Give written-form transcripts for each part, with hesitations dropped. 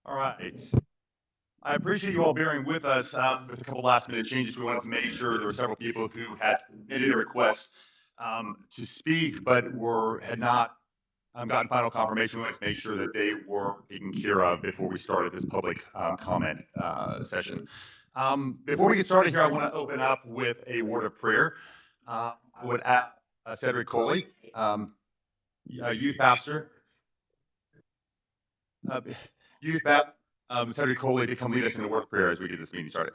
All right. I appreciate you all bearing with us with a couple last minute changes. We wanted to make sure there were several people who had made a request to speak, but had not gotten final confirmation. We wanted to make sure that they were taken care of before we started this public comment session. Before we get started here, I want to open up with a word of prayer. I would ask Cedric Coley, youth pastor, uh, youth pastor, Cedric Coley, to come lead us in a word of prayer as we get this meeting started.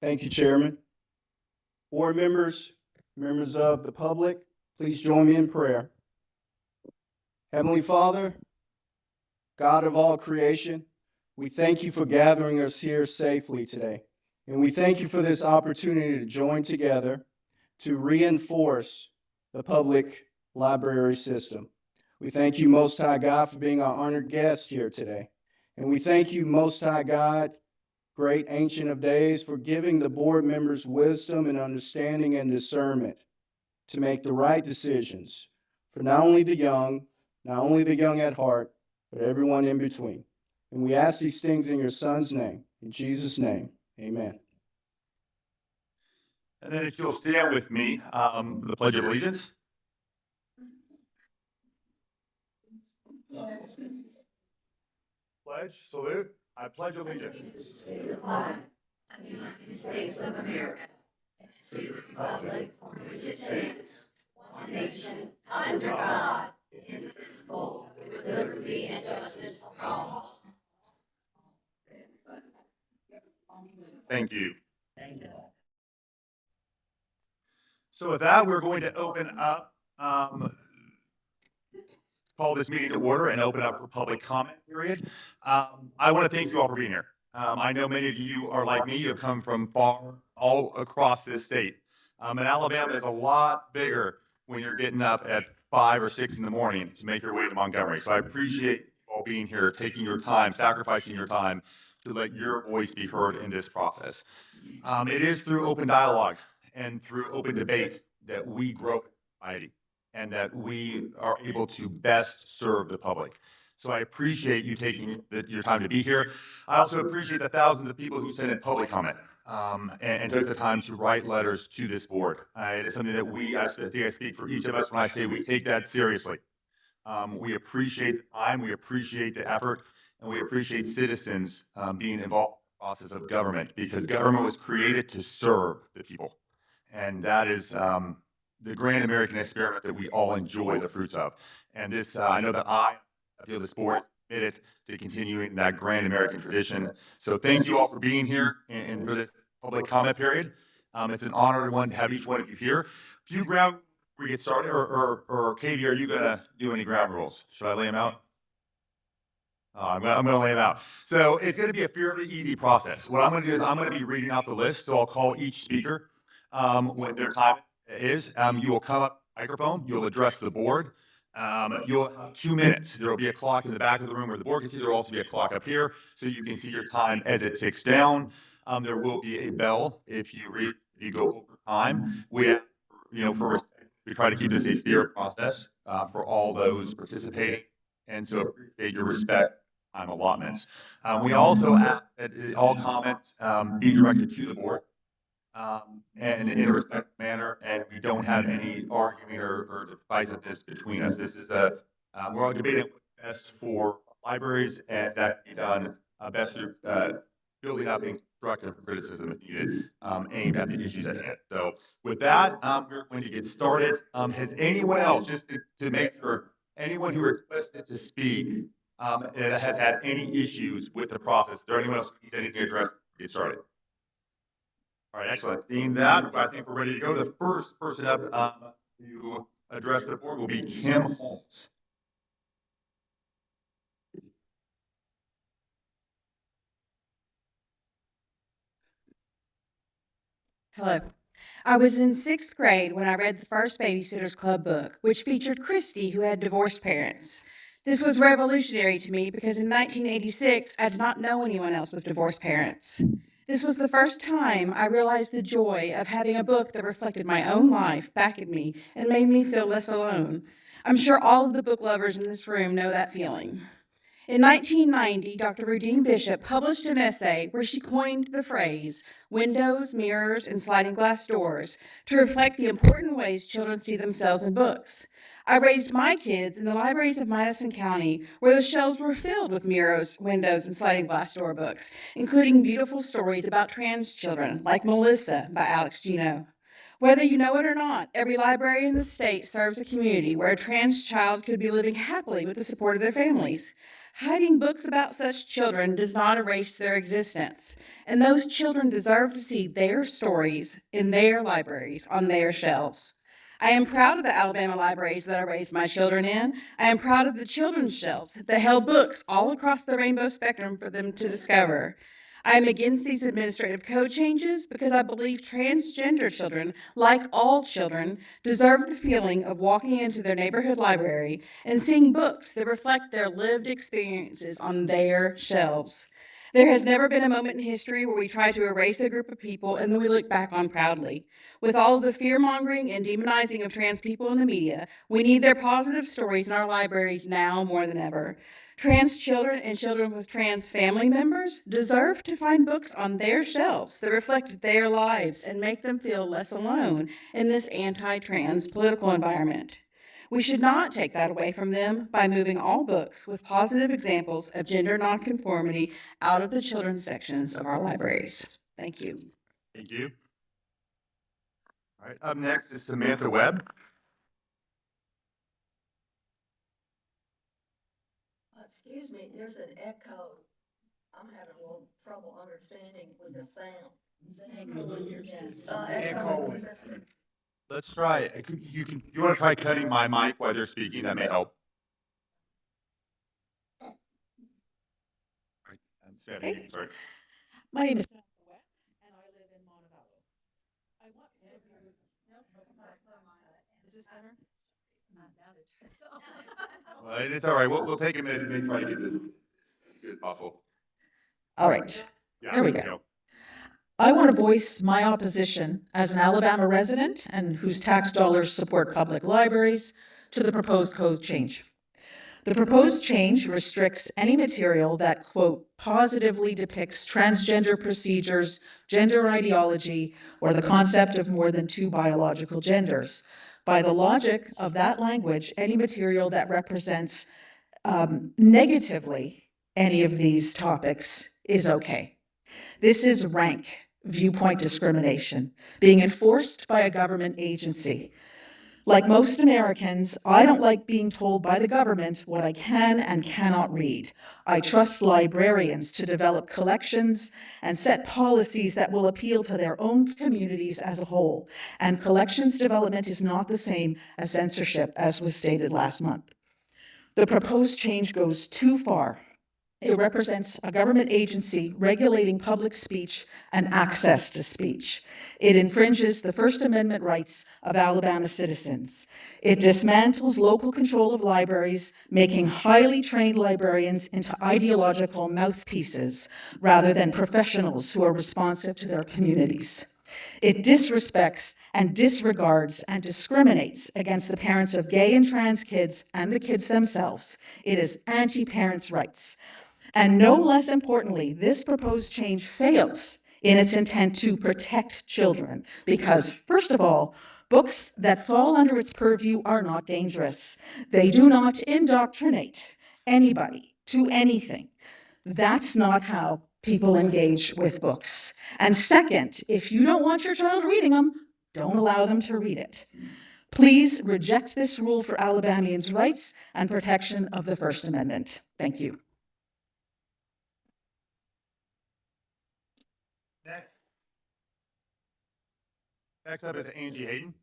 Thank you, Chairman. Board members, members of the public, please join me in prayer. Heavenly Father, God of all creation, we thank you for gathering us here safely today. And we thank you for this opportunity to join together to reinforce the public library system. We thank you, Most High God, for being our honored guest here today. And we thank you, Most High God, great Ancient of Days, for giving the board members wisdom and understanding and discernment to make the right decisions for not only the young at heart, but everyone in between. And we ask these things in your Son's name, in Jesus' name, amen. And then if you'll stand with me, the Pledge of Allegiance. Pledge, salute. I pledge allegiance to the flag of the United States of America, and to the republic for which it stands, one nation, under God, indivisible, with liberty and justice for all. Thank you. So with that, we're going to open up, call this meeting to order and open up for public comment period. I want to thank you all for being here. I know many of you are like me. You have come from far, all across this state. And Alabama is a lot bigger when you're getting up at 5 or 6 in the morning to make your way to Montgomery. So I appreciate you all being here, taking your time, sacrificing your time to let your voice be heard in this process. It is through open dialogue and through open debate that we grow society and that we are able to best serve the public. So I appreciate you taking your time to be here. I also appreciate the thousands of people who sent in public comment. and took the time to write letters to this board. It is something that I think I speak for each of us when I say we take that seriously. We appreciate the time, we appreciate the effort, and we appreciate citizens being involved in the process of government, because government was created to serve the people. And that is the grand American experiment that we all enjoy the fruits of. And this, I know that I feel this board is committed to continuing that grand American tradition. So thank you all for being here and for this public comment period. It's an honor to have each one of you here. A few ground before we get started, or Katie, are you gonna do any ground rules? Should I lay them out? I'm gonna lay them out. So it's gonna be a fairly easy process. What I'm gonna do is I'm gonna be reading out the list, so I'll call each speaker when their time is. You will come up microphone, you'll address the board. You'll have 2 minutes. There will be a clock in the back of the room where the board can see. There will also be a clock up here, so you can see your time as it ticks down. There will be a bell if you go over time. For respect, we try to keep this a fair process for all those participating, and so appreciate your respect time allotments. We also ask that all comments be directed to the board and in a respectful manner, and we don't have any arguing or divisiveness between us. This is we're all debating what's best for libraries, and that can be done best through building up in constructive criticism if needed, aimed at the issues at hand. So with that, we're going to get started. Has anyone else, just to make sure, anyone who requested to speak has had any issues with the process? Is there anyone else who needs anything addressed? Get started. All right, excellent. Seeing that, I think we're ready to go. The first person up to address the board will be Kim Holmes. Hello. I was in 6th grade when I read the first Babysitter's Club book, which featured Christy, who had divorced parents. This was revolutionary to me because in 1986, I did not know anyone else with divorced parents. This was the first time I realized the joy of having a book that reflected my own life back at me and made me feel less alone. I'm sure all of the book lovers in this room know that feeling. In 1990, Dr. Rudine Bishop published an essay where she coined the phrase windows, mirrors, and sliding glass doors to reflect the important ways children see themselves in books. I raised my kids in the libraries of Madison County, where the shelves were filled with mirrors, windows, and sliding glass door books, including beautiful stories about trans children, like Melissa by Alex Gino. Whether you know it or not, every library in the state serves a community where a trans child could be living happily with the support of their families. Hiding books about such children does not erase their existence, and those children deserve to see their stories in their libraries on their shelves. I am proud of the Alabama libraries that I raised my children in. I am proud of the children's shelves that held books all across the rainbow spectrum for them to discover. I am against these administrative code changes because I believe transgender children, like all children, deserve the feeling of walking into their neighborhood library and seeing books that reflect their lived experiences on their shelves. There has never been a moment in history where we try to erase a group of people and then we look back on proudly. With all of the fear-mongering and demonizing of trans people in the media, we need their positive stories in our libraries now more than ever. Trans children and children with trans family members deserve to find books on their shelves that reflect their lives and make them feel less alone in this anti-trans political environment. We should not take that away from them by moving all books with positive examples of gender nonconformity out of the children's sections of our libraries. Thank you. Thank you. All right, up next is Samantha Webb. Excuse me, there's an echo. I'm having a little trouble understanding with the sound. Echo in your system. Echo in the system. Let's try. You want to try cutting my mic while they're speaking? That may help. Hey. Sorry. My name is Samantha Webb, and I live in Monticello. I want to Is this better? Well, it's all right. We'll take a minute and try to get this as good as possible. All right, Yeah, there we go. I want to voice my opposition as an Alabama resident and whose tax dollars support public libraries to the proposed code change. The proposed change restricts any material that, quote, positively depicts transgender procedures, gender ideology, or the concept of more than two biological genders. By the logic of that language, any material that represents negatively any of these topics is okay. This is rank viewpoint discrimination being enforced by a government agency. Like most Americans, I don't like being told by the government what I can and cannot read. I trust librarians to develop collections and set policies that will appeal to their own communities as a whole. And collections development is not the same as censorship, as was stated last month. The proposed change goes too far. It represents a government agency regulating public speech and access to speech. It infringes the First Amendment rights of Alabama citizens. It dismantles local control of libraries, making highly trained librarians into ideological mouthpieces rather than professionals who are responsive to their communities. It disrespects and disregards and discriminates against the parents of gay and trans kids and the kids themselves. It is anti-parents' rights. And no less importantly, this proposed change fails in its intent to protect children because, first of all, books that fall under its purview are not dangerous. They do not indoctrinate anybody to anything. That's not how people engage with books. And second, if you don't want your child reading them, don't allow them to read it. Please reject this rule for Alabamians' rights and protection of the First Amendment. Thank you. Next up is Angie Hayden.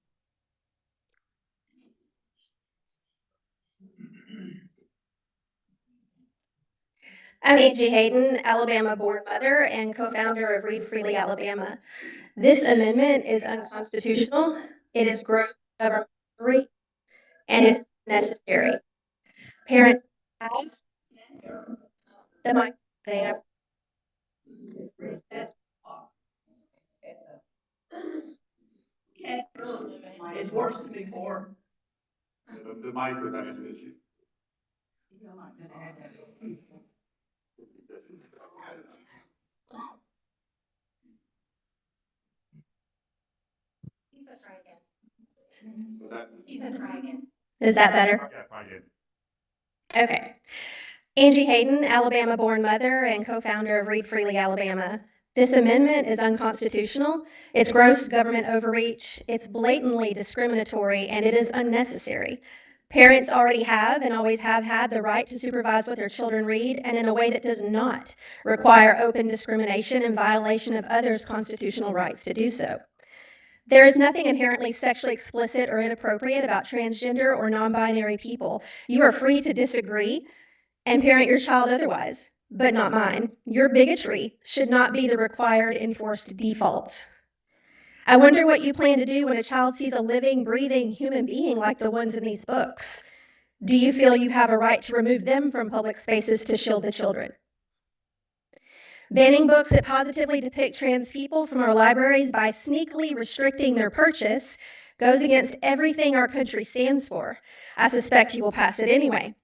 I'm Angie Hayden, Alabama-born mother and co-founder of Read Freely Alabama. This amendment is unconstitutional. It is gross government authority, and it is necessary. Parents have the mic. They have. It's worse than before. The mic was having some issues. Was that? Is that better? Yeah, I did. Okay. Angie Hayden, Alabama-born mother and co-founder of Read Freely Alabama. This amendment is unconstitutional. It's gross government overreach. It's blatantly discriminatory, and it is unnecessary. Parents already have and always have had the right to supervise what their children read, and in a way that does not require open discrimination and violation of others' constitutional rights to do so. There is nothing inherently sexually explicit or inappropriate about transgender or non-binary people. You are free to disagree and parent your child otherwise, but not mine. Your bigotry should not be the required enforced default. I wonder what you plan to do when a child sees a living, breathing human being like the ones in these books. Do you feel you have a right to remove them from public spaces to shield the children? Banning books that positively depict trans people from our libraries by sneakily restricting their purchase goes against everything our country stands for. I suspect you will pass it anyway.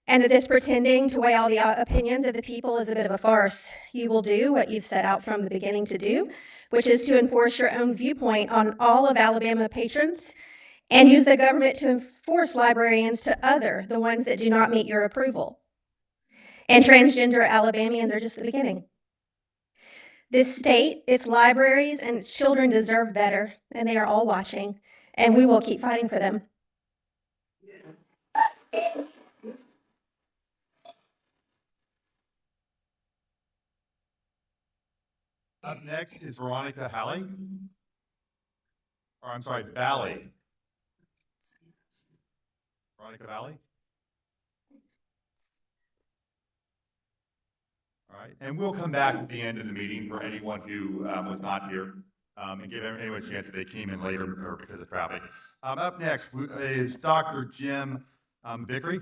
And that this pretending to weigh all the opinions of the people is a bit of a farce. You will do what you've set out from the beginning to do, which is to enforce your own viewpoint on all of Alabama patrons and use the government to enforce librarians to other the ones that do not meet your approval. And transgender Alabamians are just the beginning. This state, its libraries, and its children deserve better, and they are all watching, and we will keep fighting for them. Up next is Veronica Halley. Or I'm sorry, Valley. Veronica Valley. All right, and we'll come back at the end of the meeting for anyone who was not here, and give anyone a chance if they came in later or because of traffic. Up next is Dr. Jim Vickery.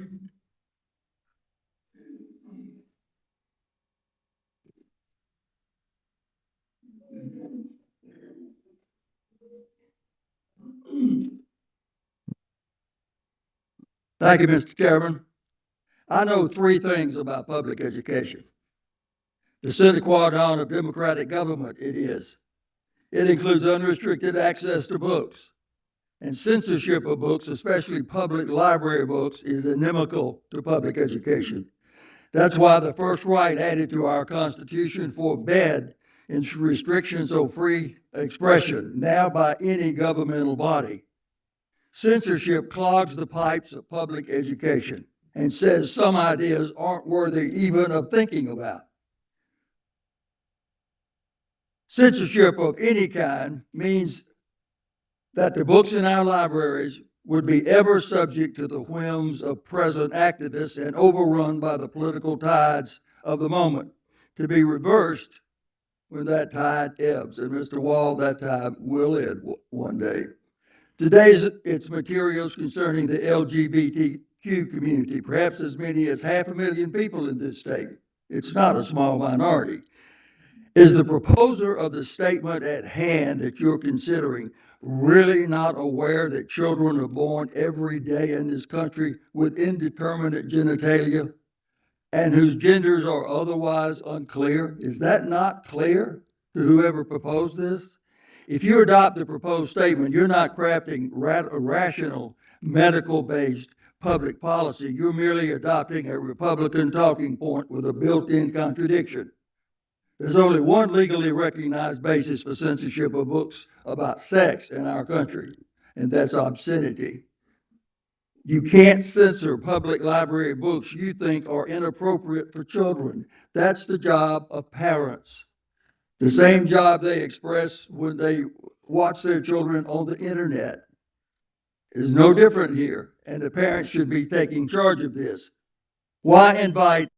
Thank you, Mr. Chairman. I know three things about public education. The sine qua non of democratic government it is. It includes unrestricted access to books. And censorship of books, especially public library books, is inimical to public education. That's why the first right added to our Constitution forbade restrictions of free expression, now by any governmental body. Censorship clogs the pipes of public education and says some ideas aren't worthy even of thinking about. Censorship of any kind means that the books in our libraries would be ever subject to the whims of present activists and overrun by the political tides of the moment, to be reversed when that tide ebbs. And Mr. Wall, that tide will ebb one day. Today's its materials concerning the LGBTQ community, perhaps as many as 500,000 people in this state. It's not a small minority. Is the proposer of the statement at hand that you're considering really not aware that children are born every day in this country with indeterminate genitalia and whose genders are otherwise unclear? Is that not clear to whoever proposed this? If you adopt the proposed statement, you're not crafting a rational, medical-based public policy. You're merely adopting a Republican talking point with a built-in contradiction. There's only one legally recognized basis for censorship of books about sex in our country, and that's obscenity. You can't censor public library books you think are inappropriate for children. That's the job of parents. The same job they express when they watch their children on the internet is no different here, and the parents should be taking charge of this. Why invite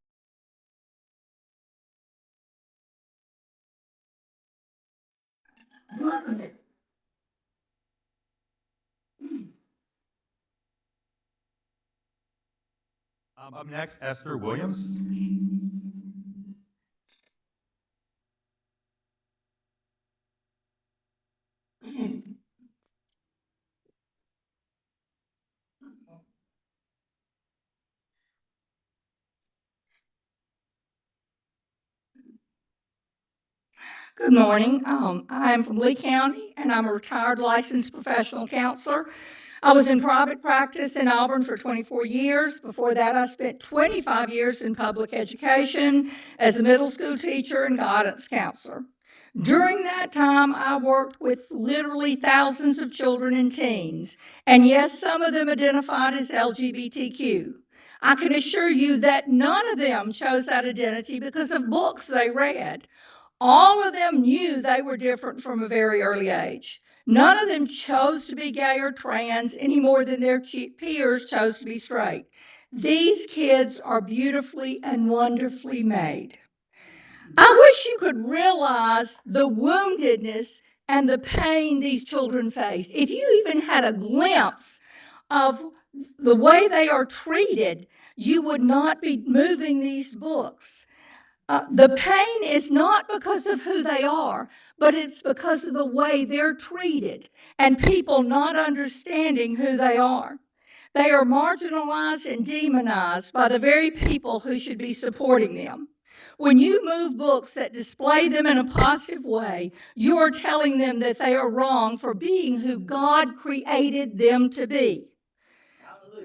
Up next, Esther Williams. Good morning. I am from Lee County, and I'm a retired licensed professional counselor. I was in private practice in Auburn for 24 years. Before that, I spent 25 years in public education as a middle school teacher and guidance counselor. During that time, I worked with literally thousands of children and teens, and yes, some of them identified as LGBTQ. I can assure you that none of them chose that identity because of books they read. All of them knew they were different from a very early age. None of them chose to be gay or trans any more than their peers chose to be straight. These kids are beautifully and wonderfully made. I wish you could realize the woundedness and the pain these children face. If you even had a glimpse of the way they are treated, you would not be moving these books. The pain is not because of who they are, but it's because of the way they're treated and people not understanding who they are. They are marginalized and demonized by the very people who should be supporting them. When you move books that display them in a positive way, you are telling them that they are wrong for being who God created them to be.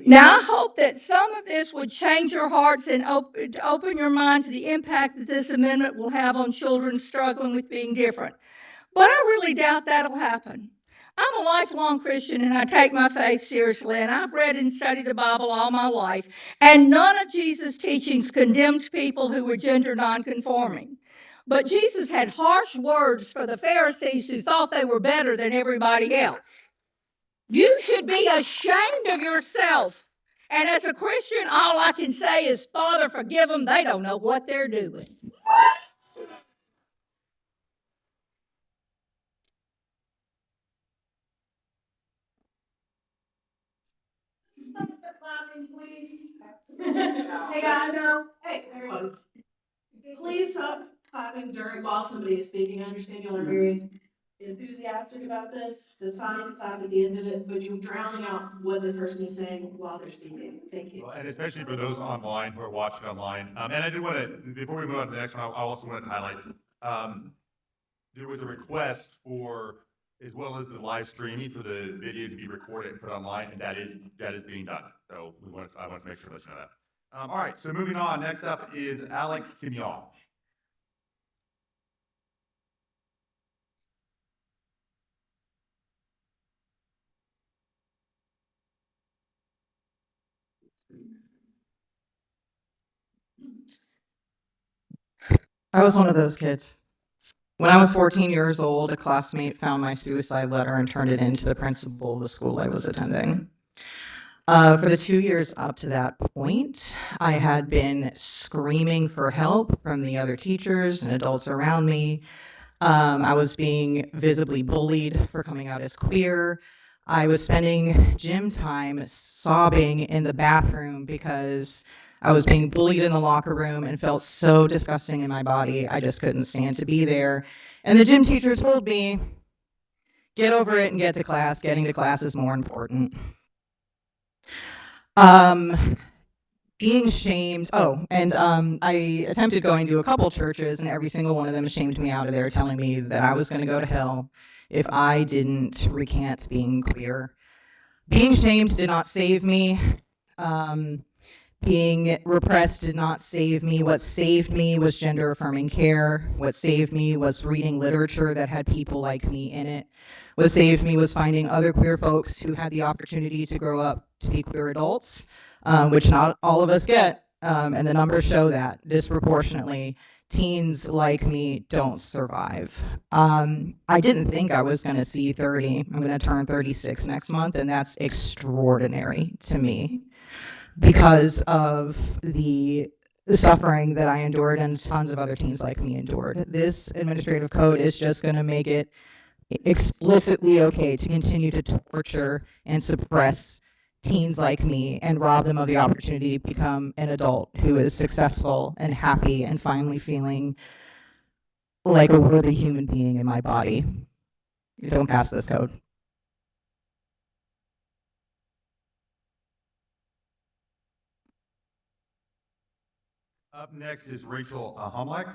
Now, I hope that some of this would change your hearts and open your mind to the impact that this amendment will have on children struggling with being different. But I really doubt that'll happen. I'm a lifelong Christian and I take my faith seriously, and I've read and studied the Bible all my life, and none of Jesus' teachings condemned people who were gender nonconforming. But Jesus had harsh words for the Pharisees who thought they were better than everybody else. You should be ashamed of yourself. And as a Christian, all I can say is, Father, forgive them. They don't know what they're doing. Stop the clapping, please. Hey guys, hey everyone, please stop clapping while somebody is speaking. I understand y'all are very enthusiastic about this, that's fine, clap at the end of it, but you're drowning out what the person is saying while they're speaking. Thank you. Well, and especially for those online who are watching online. And I did want to, before we move on to the next one, I also wanted to highlight, there was a request for, as well as the live streaming, for the video to be recorded and put online, and that is being done. So I want to make sure to let you know that. All right, so moving on, next up is Alex Quignon. I was one of those kids. When I was 14 years old, a classmate found my suicide letter and turned it in to the principal of the school I was attending. For the 2 years up to that point, I had been screaming for help from the other teachers and adults around me. I was being visibly bullied for coming out as queer. I was spending gym time sobbing in the bathroom because I was being bullied in the locker room and felt so disgusting in my body. I just couldn't stand to be there. And the gym teacher told me, get over it and get to class. Getting to class is more important. Being shamed. I attempted going to a couple churches, and every single one of them shamed me out of there, telling me that I was going to go to hell if I didn't recant being queer. Being shamed did not save me. Being repressed did not save me. What saved me was gender affirming care. What saved me was reading literature that had people like me in it. What saved me was finding other queer folks who had the opportunity to grow up to be queer adults, which not all of us get. And the numbers show that disproportionately, teens like me don't survive. I didn't think I was going to see 30. I'm going to turn 36 next month, and that's extraordinary to me because of the suffering that I endured and tons of other teens like me endured. This administrative code is just going to make it explicitly okay to continue to torture and suppress teens like me and rob them of the opportunity to become an adult who is successful and happy and finally feeling like a worthy human being in my body. Don't pass this code. Up next is Rachel Homlak.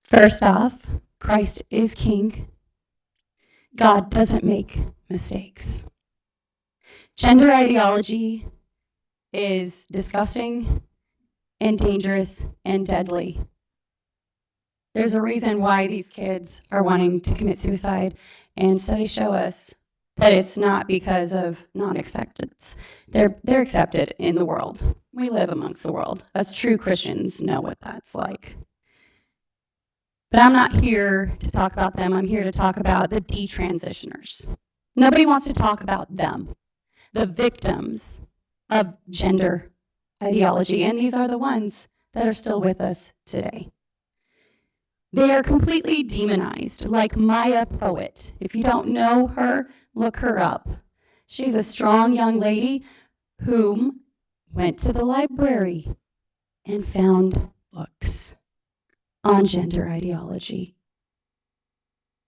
First off, Christ is King. God doesn't make mistakes. Gender ideology is disgusting and dangerous and deadly. There's a reason why these kids are wanting to commit suicide, and studies show us that it's not because of non-acceptance. They're accepted in the world. We live amongst the world. Us true Christians know what that's like. But I'm not here to talk about them. I'm here to talk about the detransitioners. Nobody wants to talk about them, the victims of gender ideology, and these are the ones that are still with us today. They are completely demonized, like Maya Poet. If you don't know her, look her up. She's a strong young lady who went to the library and found books on gender ideology.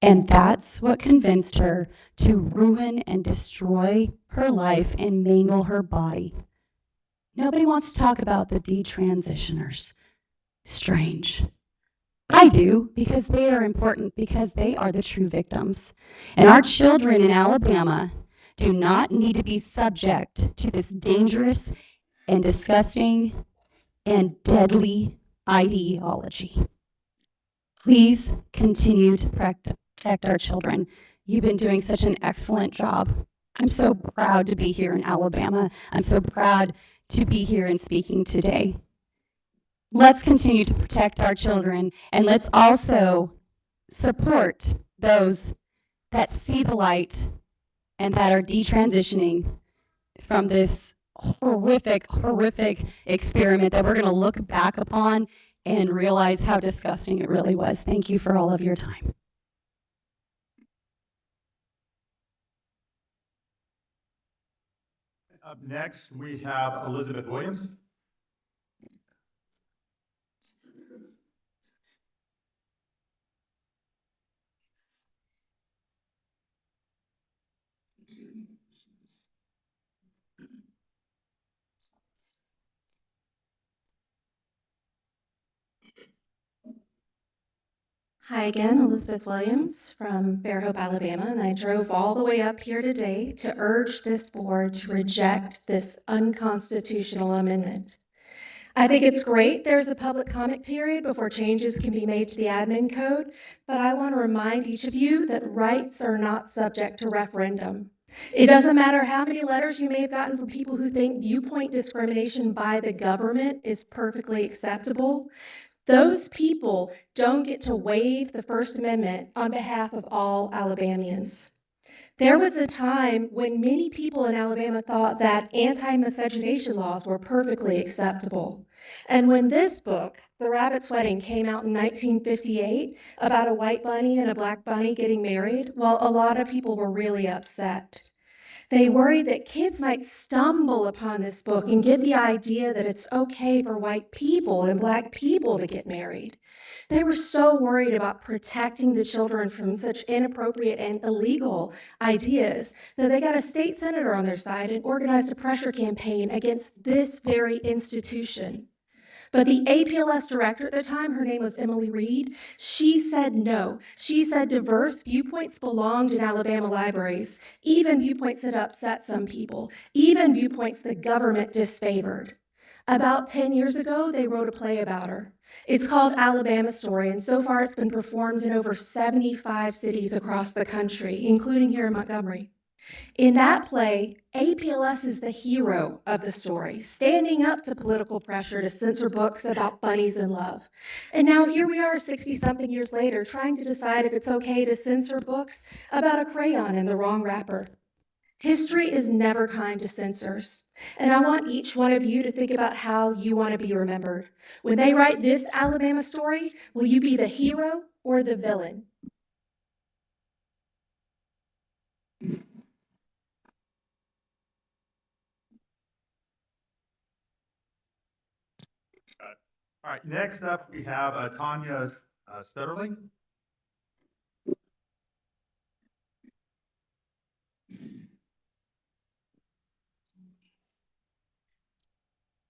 And that's what convinced her to ruin and destroy her life and mangle her body. Nobody wants to talk about the detransitioners. Strange. I do, because they are important, because they are the true victims. And our children in Alabama do not need to be subject to this dangerous and disgusting and deadly ideology. Please continue to protect our children. You've been doing such an excellent job. I'm so proud to be here in Alabama. I'm so proud to be here and speaking today. Let's continue to protect our children, and let's also support those that see the light and that are detransitioning from this horrific experiment that we're going to look back upon and realize how disgusting it really was. Thank you for all of your time. Up next, we have Elizabeth Williams. Hi again, Elizabeth Williams from Fairhope, Alabama, and I drove all the way up here today to urge this board to reject this unconstitutional amendment. I think it's great there's a public comment period before changes can be made to the admin code, but I want to remind each of you that rights are not subject to referendum. It doesn't matter how many letters you may have gotten from people who think viewpoint discrimination by the government is perfectly acceptable. Those people don't get to waive the First Amendment on behalf of all Alabamians. There was a time when many people in Alabama thought that anti-miscegenation laws were perfectly acceptable. And when this book, The Rabbit's Wedding, came out in 1958 about a white bunny and a black bunny getting married, well, a lot of people were really upset. They worried that kids might stumble upon this book and get the idea that it's okay for white people and black people to get married. They were so worried about protecting the children from such inappropriate and illegal ideas that they got a state senator on their side and organized a pressure campaign against this very institution. But the APLS director at the time, her name was Emily Reed, she said no. She said diverse viewpoints belonged in Alabama libraries, even viewpoints that upset some people, even viewpoints the government disfavored. About 10 years ago, they wrote a play about her. It's called Alabama Story, and so far it's been performed in over 75 cities across the country, including here in Montgomery. In that play, APLS is the hero of the story, standing up to political pressure to censor books about bunnies in love. And now here we are 60-something years later, trying to decide if it's okay to censor books about a crayon in the wrong wrapper. History is never kind to censors, and I want each one of you to think about how you want to be remembered. When they write this Alabama story, will you be the hero or the villain? All right, next up, we have Tanya Stutterling.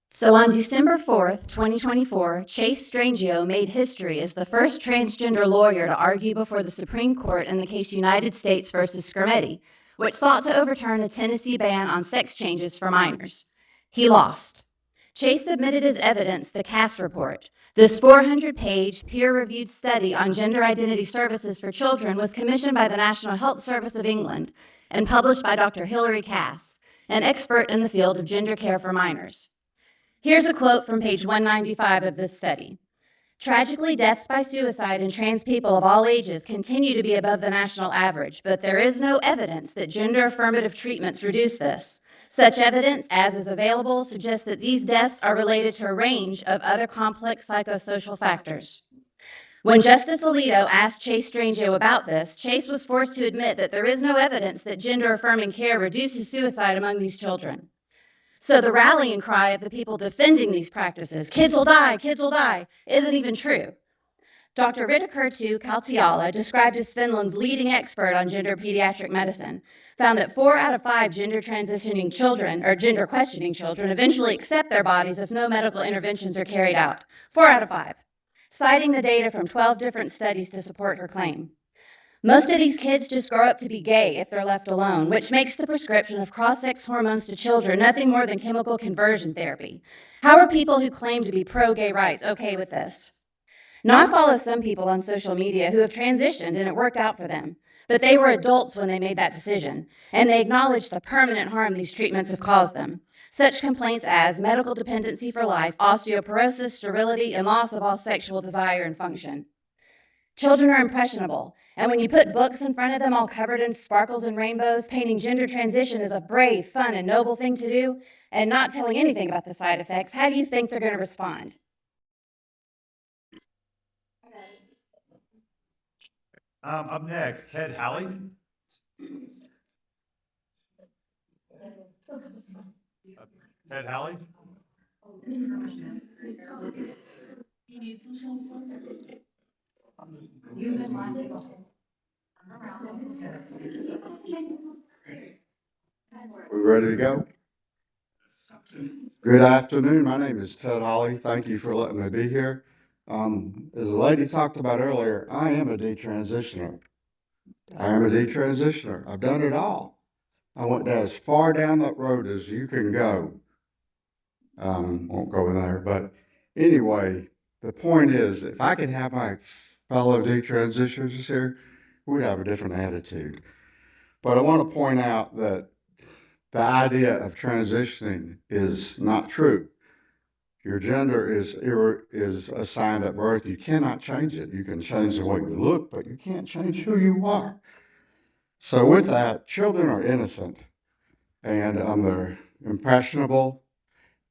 So on December 4th, 2024, Chase Strangio made history as the first transgender lawyer to argue before the Supreme Court in the case United States versus Scarametti, which sought to overturn a Tennessee ban on sex changes for minors. He lost. Chase submitted as evidence the Cass report. This 400-page, peer-reviewed study on gender identity services for children was commissioned by the National Health Service of England and published by Dr. Hilary Cass, an expert in the field of gender care for minors. Here's a quote from page 195 of this study. Tragically, deaths by suicide in trans people of all ages continue to be above the national average, but there is no evidence that gender-affirmative treatments reduce this. Such evidence, as is available, suggests that these deaths are related to a range of other complex psychosocial factors. When Justice Alito asked Chase Strangio about this, Chase was forced to admit that there is no evidence that gender-affirming care reduces suicide among these children. So the rallying cry of the people defending these practices, kids will die, isn't even true. Dr. Rittakurtu Kaltiala, described as Finland's leading expert on gender pediatric medicine, found that 4 out of 5 gender transitioning children or gender questioning children eventually accept their bodies if no medical interventions are carried out. 4 out of 5, citing the data from 12 different studies to support her claim. Most of these kids just grow up to be gay if they're left alone, which makes the prescription of cross-sex hormones to children nothing more than chemical conversion therapy. How are people who claim to be pro-gay rights okay with this? Now, I follow some people on social media who have transitioned and it worked out for them, but they were adults when they made that decision, and they acknowledge the permanent harm these treatments have caused them. Such complaints as medical dependency for life, osteoporosis, sterility, and loss of all sexual desire and function. Children are impressionable, and when you put books in front of them all covered in sparkles and rainbows, painting gender transition as a brave, fun, and noble thing to do, and not telling anything about the side effects, how do you think they're going to respond? Up next, Ted Halley. Ted Halley? We ready to go? Good afternoon. My name is Ted Holly. Thank you for letting me be here. As the lady talked about earlier, I am a detransitioner. I've done it all. I went as far down that road as you can go. Won't go there, but anyway, the point is, if I could have my fellow detransitioners here, we'd have a different attitude. But I want to point out that the idea of transitioning is not true. Your gender is assigned at birth. You cannot change it. You can change the way you look, but you can't change who you are. So with that, children are innocent, and they're impressionable,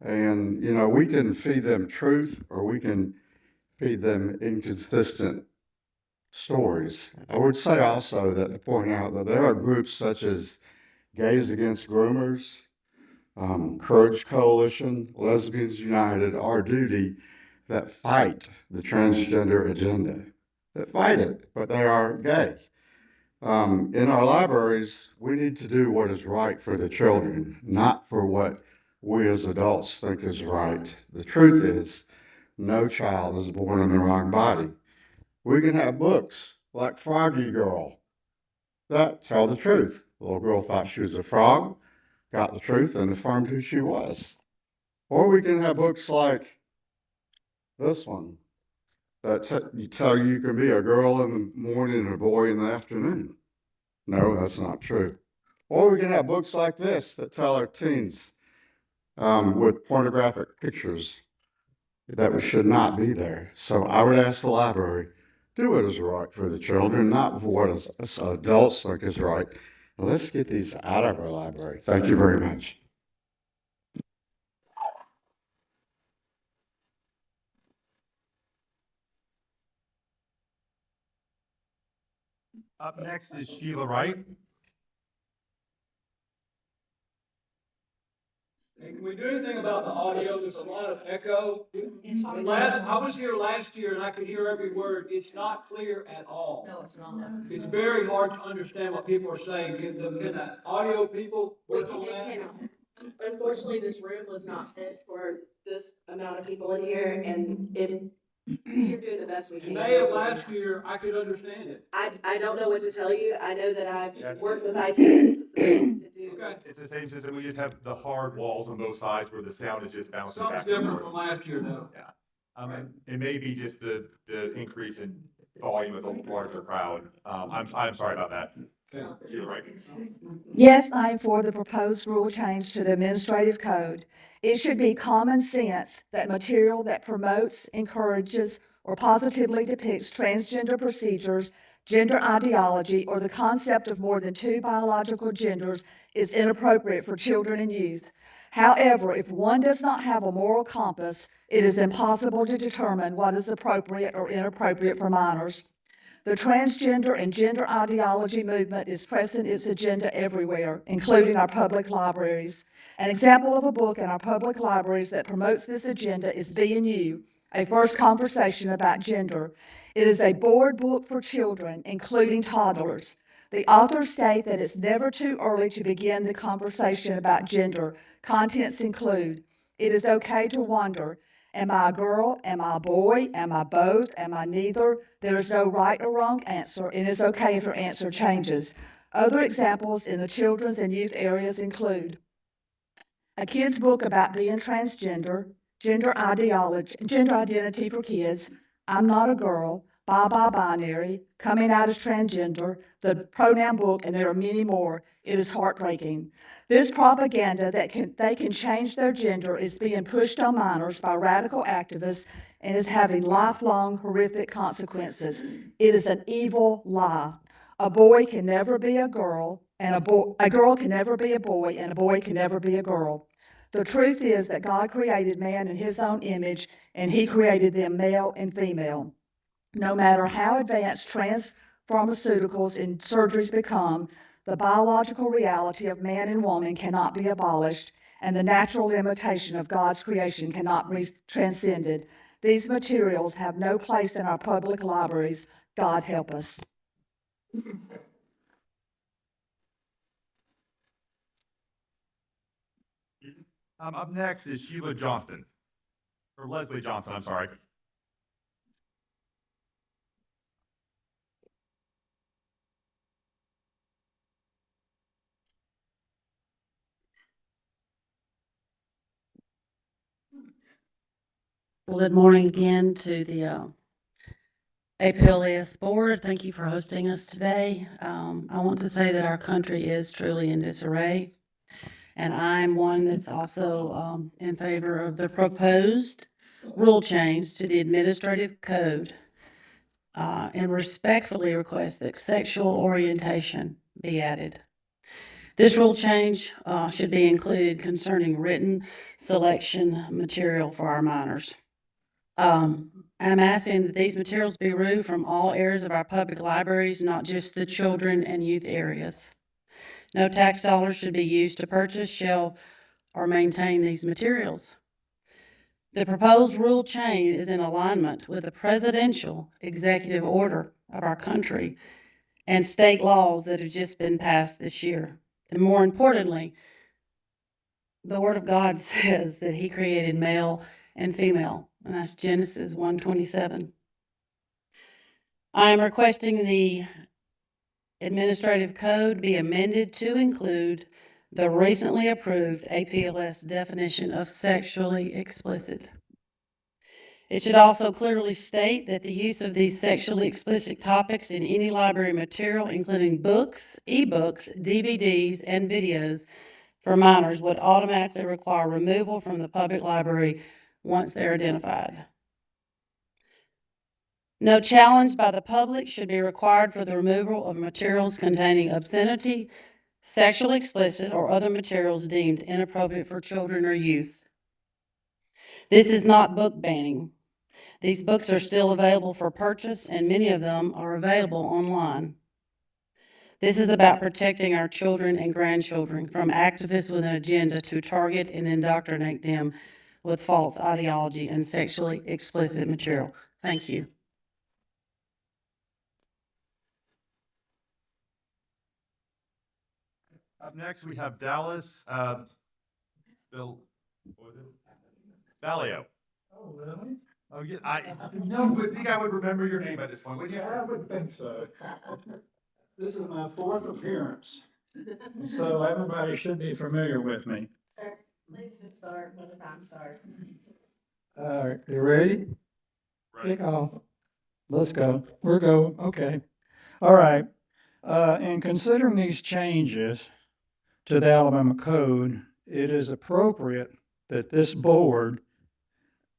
and we can feed them truth, or we can feed them inconsistent stories. I would say also that to point out that there are groups such as Gays Against Groomers, Courage Coalition, Lesbians United, Our Duty, that fight the transgender agenda, that fight it, but they are gay. In our libraries, we need to do what is right for the children, not for what we as adults think is right. The truth is, no child is born in the wrong body. We can have books like Froggy Girl that tell the truth. The little girl thought she was a frog, got the truth, and affirmed who she was. Or we can have books like this one that tell you you can be a girl in the morning and a boy in the afternoon. No, that's not true. Or we can have books like this that tell our teens with pornographic pictures that we should not be there. So I would ask the library, do what is right for the children, not for what us adults think is right. And let's get these out of our library. Thank you very much. Up next is Sheila Wright. Hey, can we do anything about the audio? There's a lot of echo. I was here last year and I could hear every word. It's not clear at all. No, it's not. It's very hard to understand what people are saying. Can the audio people work on that? Unfortunately, this room was not fit for this amount of people in here, and we're doing the best we can. In May of last year, I could understand it. I don't know what to tell you. I know that I've Yes. worked with IT. This is the best we could do. Okay. It's the same system. We just have the hard walls on both sides where the sound is just bouncing Something's back and different forth. from last year though. Yeah. And it may be just the increase in volume with a larger crowd. I'm sorry about that. Sheila Wright. Yes, I am for the proposed rule change to the administrative code. It should be common sense that material that promotes, encourages, or positively depicts transgender procedures, gender ideology, or the concept of more than two biological genders is inappropriate for children and youth. However, if one does not have a moral compass, it is impossible to determine what is appropriate or inappropriate for minors. The transgender and gender ideology movement is pressing its agenda everywhere, including our public libraries. An example of a book in our public libraries that promotes this agenda is Being You, A First Conversation About Gender. It is a board book for children, including toddlers. The authors state that it's never too early to begin the conversation about gender. Contents include, it is okay to wonder, am I a girl? Am I a boy? Am I both? Am I neither? There is no right or wrong answer, and it's okay if your answer changes. Other examples in the children's and youth areas include a kid's book about being transgender, gender identity for kids, I'm not a girl, bye-bye binary, coming out as transgender, the pronoun book, and there are many more. It is heartbreaking. This propaganda that they can change their gender is being pushed on minors by radical activists and is having lifelong horrific consequences. It is an evil lie. A boy can never be a girl, and a girl can never be a boy, and a boy can never be a girl. The truth is that God created man in his own image, and he created them male and female. No matter how advanced pharmaceuticals and surgeries become, the biological reality of man and woman cannot be abolished, and the natural limitation of God's creation cannot be transcended. These materials have no place in our public libraries. God help us. Up next is Sheila Johnson, or Leslie Johnson, I'm sorry. Well, good morning again to the APLS board. Thank you for hosting us today. I want to say that our country is truly in disarray, and I'm one that's also in favor of the proposed rule change to the administrative code and respectfully request that sexual orientation be added. This rule change should be included concerning written selection material for our minors. I'm asking that these materials be removed from all areas of our public libraries, not just the children and youth areas. No tax dollars should be used to purchase, shelve, or maintain these materials. The proposed rule change is in alignment with the presidential executive order of our country and state laws that have just been passed this year. And more importantly, the Word of God says that He created male and female, and that's Genesis 1:27. I am requesting the administrative code be amended to include the recently approved APLS definition of sexually explicit. It should also clearly state that the use of these sexually explicit topics in any library material, including books, ebooks, DVDs, and videos for minors, would automatically require removal from the public library once they're identified. No challenge by the public should be required for the removal of materials containing obscenity, sexually explicit, or other materials deemed inappropriate for children or youth. This is not book banning. These books are still available for purchase, and many of them are available online. This is about protecting our children and grandchildren from activists with an agenda to target and indoctrinate them with false ideology and sexually explicit material. Thank you. Up next, we have Dallas, Valio. Oh, really? Oh, yeah, I would think I would remember your name at this point, wouldn't you? I would think so. This is my fourth appearance, so everybody should be familiar with me. Please just start when the time starts. All right, you ready? Kick off. Let's go. We're go. Okay. All right. In considering these changes to the Alabama Code, it is appropriate that this board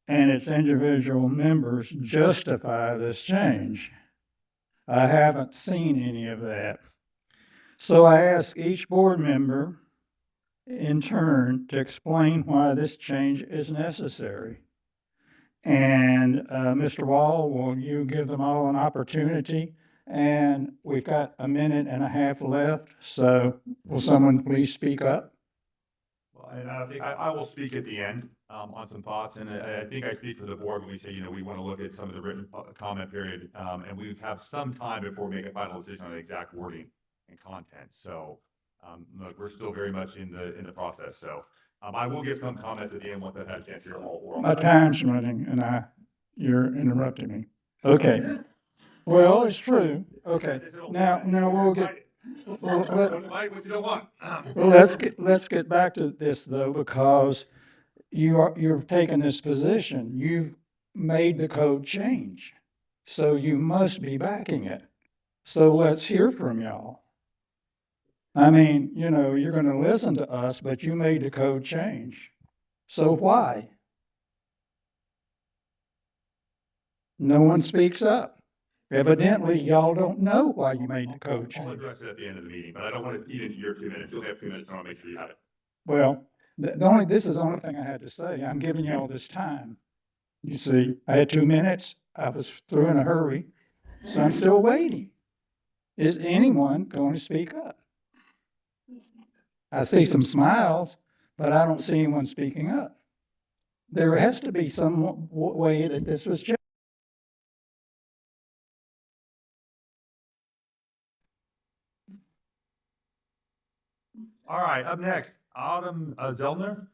and its individual members justify this change. I haven't seen any of that. So I ask each board member in turn to explain why this change is necessary. And Mr. Wall, will you give them all an opportunity? And we've got a minute and a half left, so will someone please speak up? Well, and I think I will speak at the end on some thoughts, and I think I speak for the board when we say, we want to look at some of the written comment period, and we have some time before we make a final decision on the exact wording and content. So, look, we're still very much in the process. So, I will give some comments at the end once I've had a chance to hear all. My time's running, and you're interrupting me. Okay. Well, it's true. Okay. Now we'll get. What you don't want. Well, let's get back to this though, because you've taken this position. You've made the code change, so you must be backing it. So let's hear from y'all. I mean, you're going to listen to us, but you made the code change. So why? No one speaks up. Evidently, y'all don't know why you made the code I'll change. address it at the end of the meeting, but I don't want to eat into your 2 minutes. You'll have 2 minutes, and I'll make sure you have it. Well, this is the only thing I had to say. I'm giving you all this time. You see, I had 2 minutes. I was through in a hurry, so I'm still waiting. Is anyone going to speak up? I see some smiles, but I don't see anyone speaking up. There has to be some way that this was changed. All right, up next, Autumn Zellner.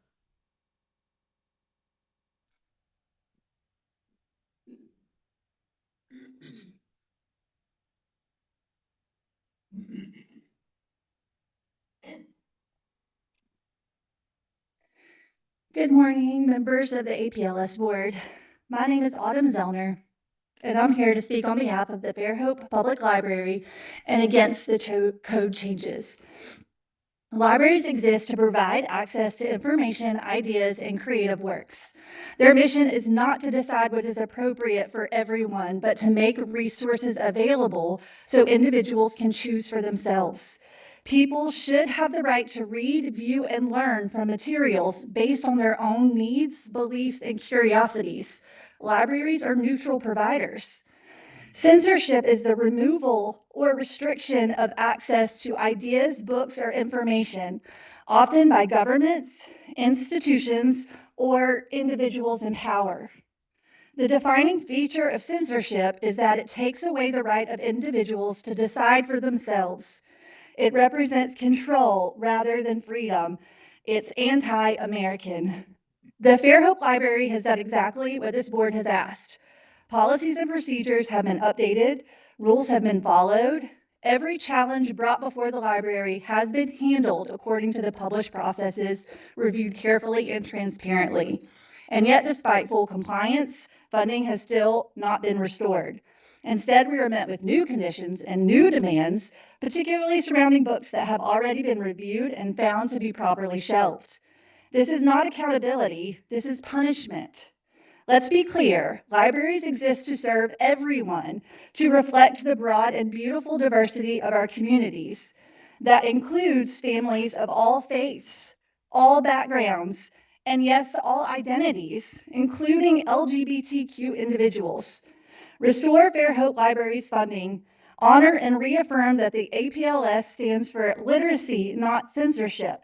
Good morning, members of the APLS board. My name is Autumn Zellner, and I'm here to speak on behalf of the Fairhope Public Library and against the code changes. Libraries exist to provide access to information, ideas, and creative works. Their mission is not to decide what is appropriate for everyone, but to make resources available so individuals can choose for themselves. People should have the right to read, view, and learn from materials based on their own needs, beliefs, and curiosities. Libraries are neutral providers. Censorship is the removal or restriction of access to ideas, books, or information, often by governments, institutions, or individuals in power. The defining feature of censorship is that it takes away the right of individuals to decide for themselves. It represents control rather than freedom. It's anti-American. The Fairhope Library has done exactly what this board has asked. Policies and procedures have been updated, rules have been followed. Every challenge brought before the library has been handled according to the published processes, reviewed carefully and transparently. And yet, despite full compliance, funding has still not been restored. Instead, we are met with new conditions and new demands, particularly surrounding books that have already been reviewed and found to be properly shelved. This is not accountability, this is punishment. Let's be clear, libraries exist to serve everyone, to reflect the broad and beautiful diversity of our communities. That includes families of all faiths, all backgrounds, and yes, all identities, including LGBTQ individuals. Restore Fairhope Library's funding, honor and reaffirm that the APLS stands for literacy, not censorship.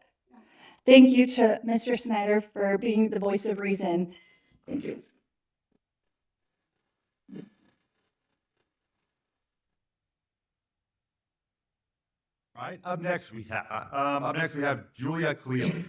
Thank you to Mr. Snyder for being the voice of reason. Thank you. All right, up next we have Julia Cleo.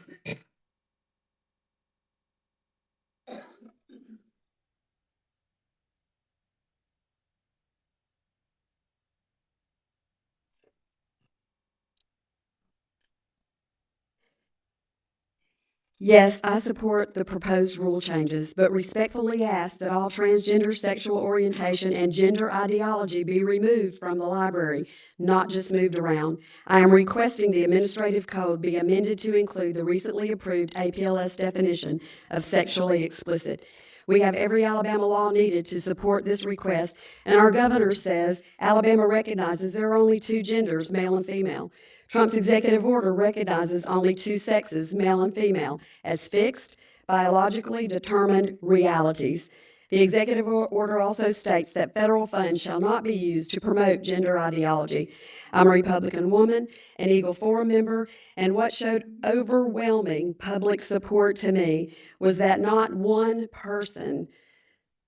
Yes, I support the proposed rule changes, but respectfully ask that all transgender sexual orientation and gender ideology be removed from the library, not just moved around. I am requesting the administrative code be amended to include the recently approved APLS definition of sexually explicit. We have every Alabama law needed to support this request, and our governor says Alabama recognizes there are only two genders, male and female. Trump's executive order recognizes only two sexes, male and female, as fixed, biologically determined realities. The executive order also states that federal funds shall not be used to promote gender ideology. I'm a Republican woman, an Eagle Forum member, and what showed overwhelming public support to me was that not one person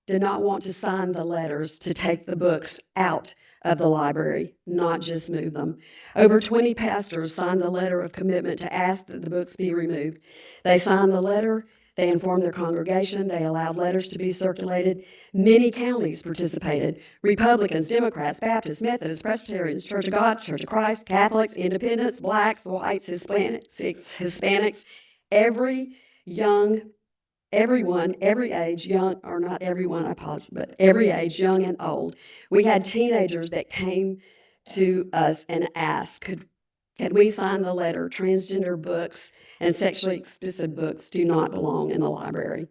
did not want to sign the letters to take the books out of the library, not just move them. Over 20 pastors signed the letter of commitment to ask that the books be removed. They signed the letter, they informed their congregation, they allowed letters to be circulated. Many counties participated. Republicans, Democrats, Baptists, Methodists, Presbyterians, Church of God, Church of Christ, Catholics, Independents, Blacks, Whites, Hispanics, everyone, every age, young, or not everyone, I apologize, but every age, young and old. We had teenagers that came to us and asked, can we sign the letter? Transgender books and sexually explicit books do not belong in the library.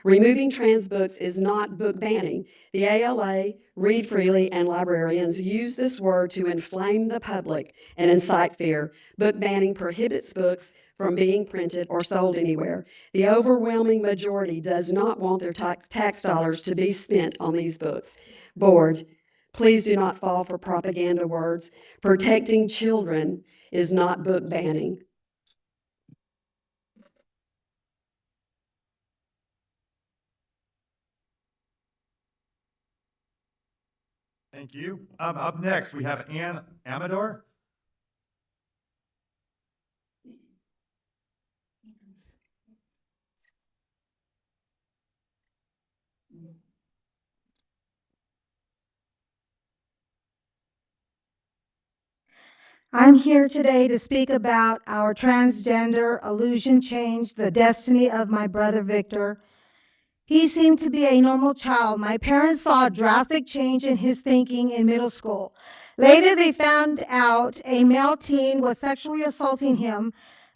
Removing trans books is not book banning. The ALA, Read Freely, and librarians use this word to inflame the public and incite fear. Book banning prohibits books from being printed or sold anywhere. The overwhelming majority does not want their tax dollars to be spent on these books. Board, please do not fall for propaganda words. Protecting children is not book banning. Thank you. Up next, we have Ann Amador. I'm here today to speak about our transgender illusion change, the destiny of my brother Victor. He seemed to be a normal child. My parents saw a drastic change in his thinking in middle school. Later, they found out a male teen was sexually assaulting him.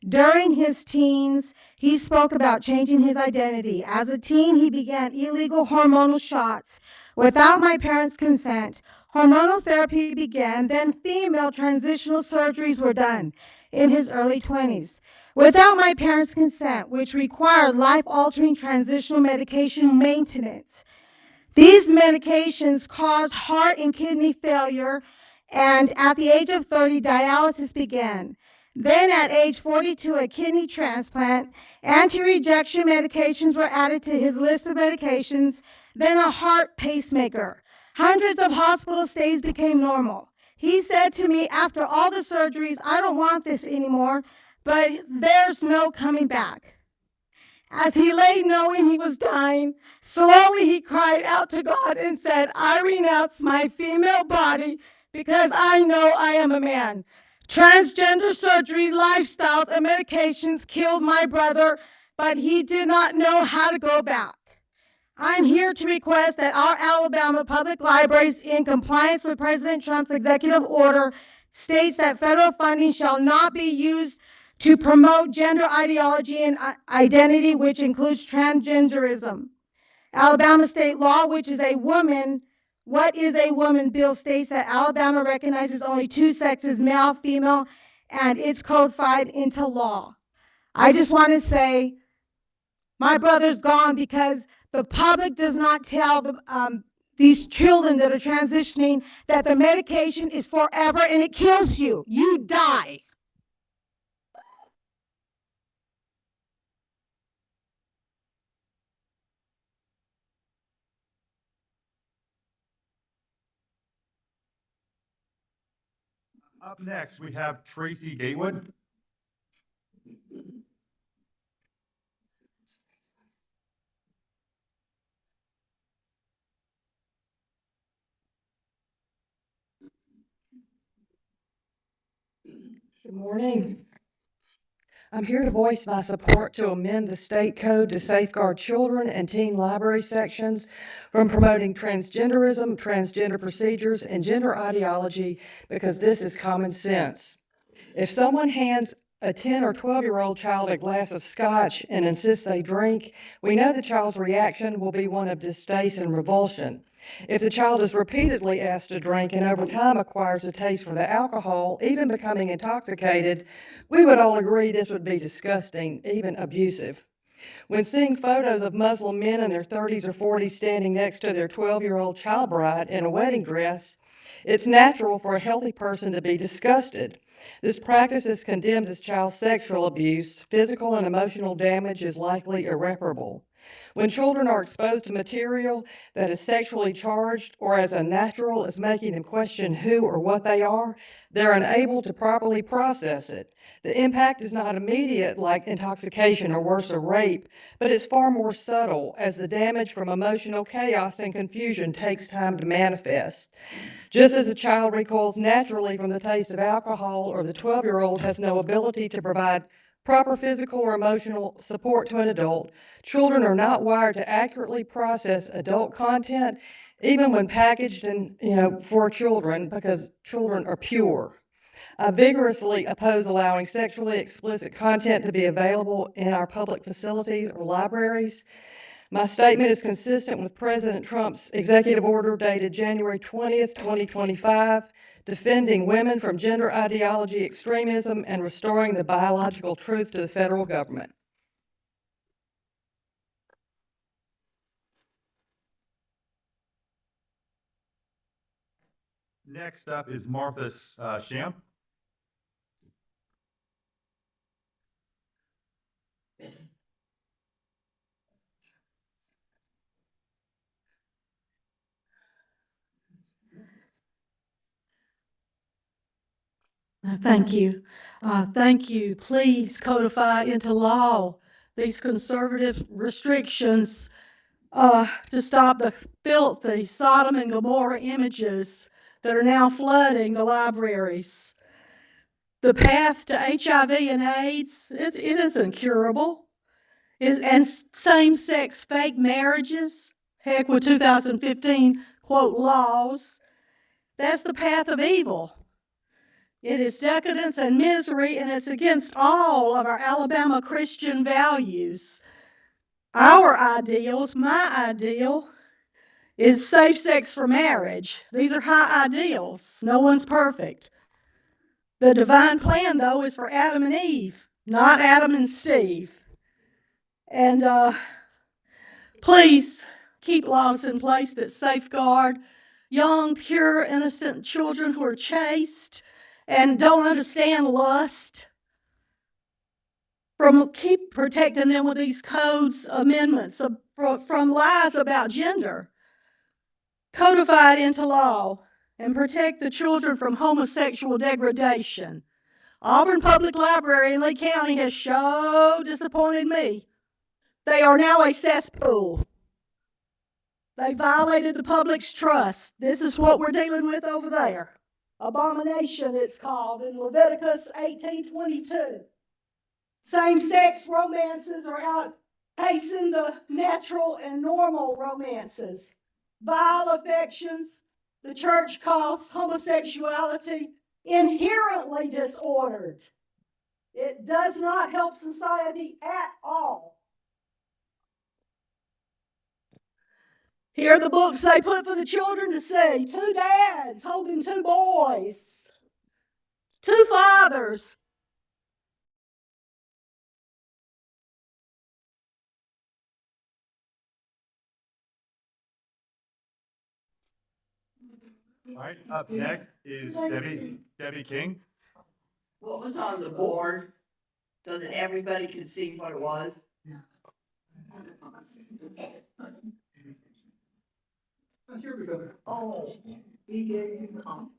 During his teens, he spoke about changing his identity. As a teen, he began illegal hormonal shots without my parents' consent. Hormonal therapy began, then female transitional surgeries were done in his early 20s. Without my parents' consent, which required life-altering transitional medication maintenance. These medications caused heart and kidney failure, and at the age of 30, dialysis began. Then at age 42, a kidney transplant. Anti-rejection medications were added to his list of medications, then a heart pacemaker. Hundreds of hospital stays became normal. He said to me, after all the surgeries, I don't want this anymore, but there's no coming back. As he lay knowing he was dying, slowly he cried out to God and said, I renounce my female body because I know I am a man. Transgender surgery, lifestyles, and medications killed my brother, but he did not know how to go back. I'm here to request that our Alabama public libraries, in compliance with President Trump's executive order, states that federal funding shall not be used to promote gender ideology and identity, which includes transgenderism. Alabama state law, which is a woman, what is a woman bill, states that Alabama recognizes only two sexes, male, female, and it's codified into law. I just want to say my brother's gone because the public does not tell these children that are transitioning that the medication is forever and it kills you. You die. Up next, we have Tracy Gatewood. Good morning. I'm here to voice my support to amend the state code to safeguard children and teen library sections from promoting transgenderism, transgender procedures, and gender ideology because this is common sense. If someone hands a 10 or 12-year-old child a glass of scotch and insists they drink, we know the child's reaction will be one of distaste and revulsion. If the child is repeatedly asked to drink and over time acquires a taste for the alcohol, even becoming intoxicated, we would all agree this would be disgusting, even abusive. When seeing photos of Muslim men in their 30s or 40s standing next to their 12-year-old child bride in a wedding dress, it's natural for a healthy person to be disgusted. This practice is condemned as child sexual abuse. Physical and emotional damage is likely irreparable. When children are exposed to material that is sexually charged or as unnatural as making them question who or what they are, they're unable to properly process it. The impact is not immediate like intoxication or worse, a rape, but it's far more subtle as the damage from emotional chaos and confusion takes time to manifest. Just as a child recoils naturally from the taste of alcohol or the 12-year-old has no ability to provide proper physical or emotional support to an adult, children are not wired to accurately process adult content, even when packaged for children, because children are pure. I vigorously oppose allowing sexually explicit content to be available in our public facilities or libraries. My statement is consistent with President Trump's executive order dated January 20th, 2025, defending women from gender ideology extremism and restoring the biological truth to the federal government. Next up is Martha Sham. Thank you. Thank you. Please codify into law these conservative restrictions to stop the filthy Sodom and Gomorrah images that are now flooding the libraries. The path to HIV and AIDS, it isn't curable. And same-sex fake marriages, heck with 2015, quote, laws, that's the path of evil. It is decadence and misery, and it's against all of our Alabama Christian values. Our ideals, my ideal, is safe sex for marriage. These are high ideals. No one's perfect. The divine plan, though, is for Adam and Eve, not Adam and Steve. And please keep laws in place that safeguard young, pure, innocent children who are chaste and don't understand lust. Keep protecting them with these codes amendments from lies about gender. Codify it into law and protect the children from homosexual degradation. Auburn Public Library in Lee County has so disappointed me. They are now a cesspool. They violated the public's trust. This is what we're dealing with over there. Abomination, it's called in Leviticus 18:22. Same-sex romances are outpacing the natural and normal romances. Vile affections, the church calls homosexuality inherently disordered. It does not help society at all. Here are the books they put for the children to see. 2 dads holding 2 boys. 2 fathers. All right, up next is Debbie King. What was on the board so that everybody could see what it was? Here we go. Oh, he gave you some.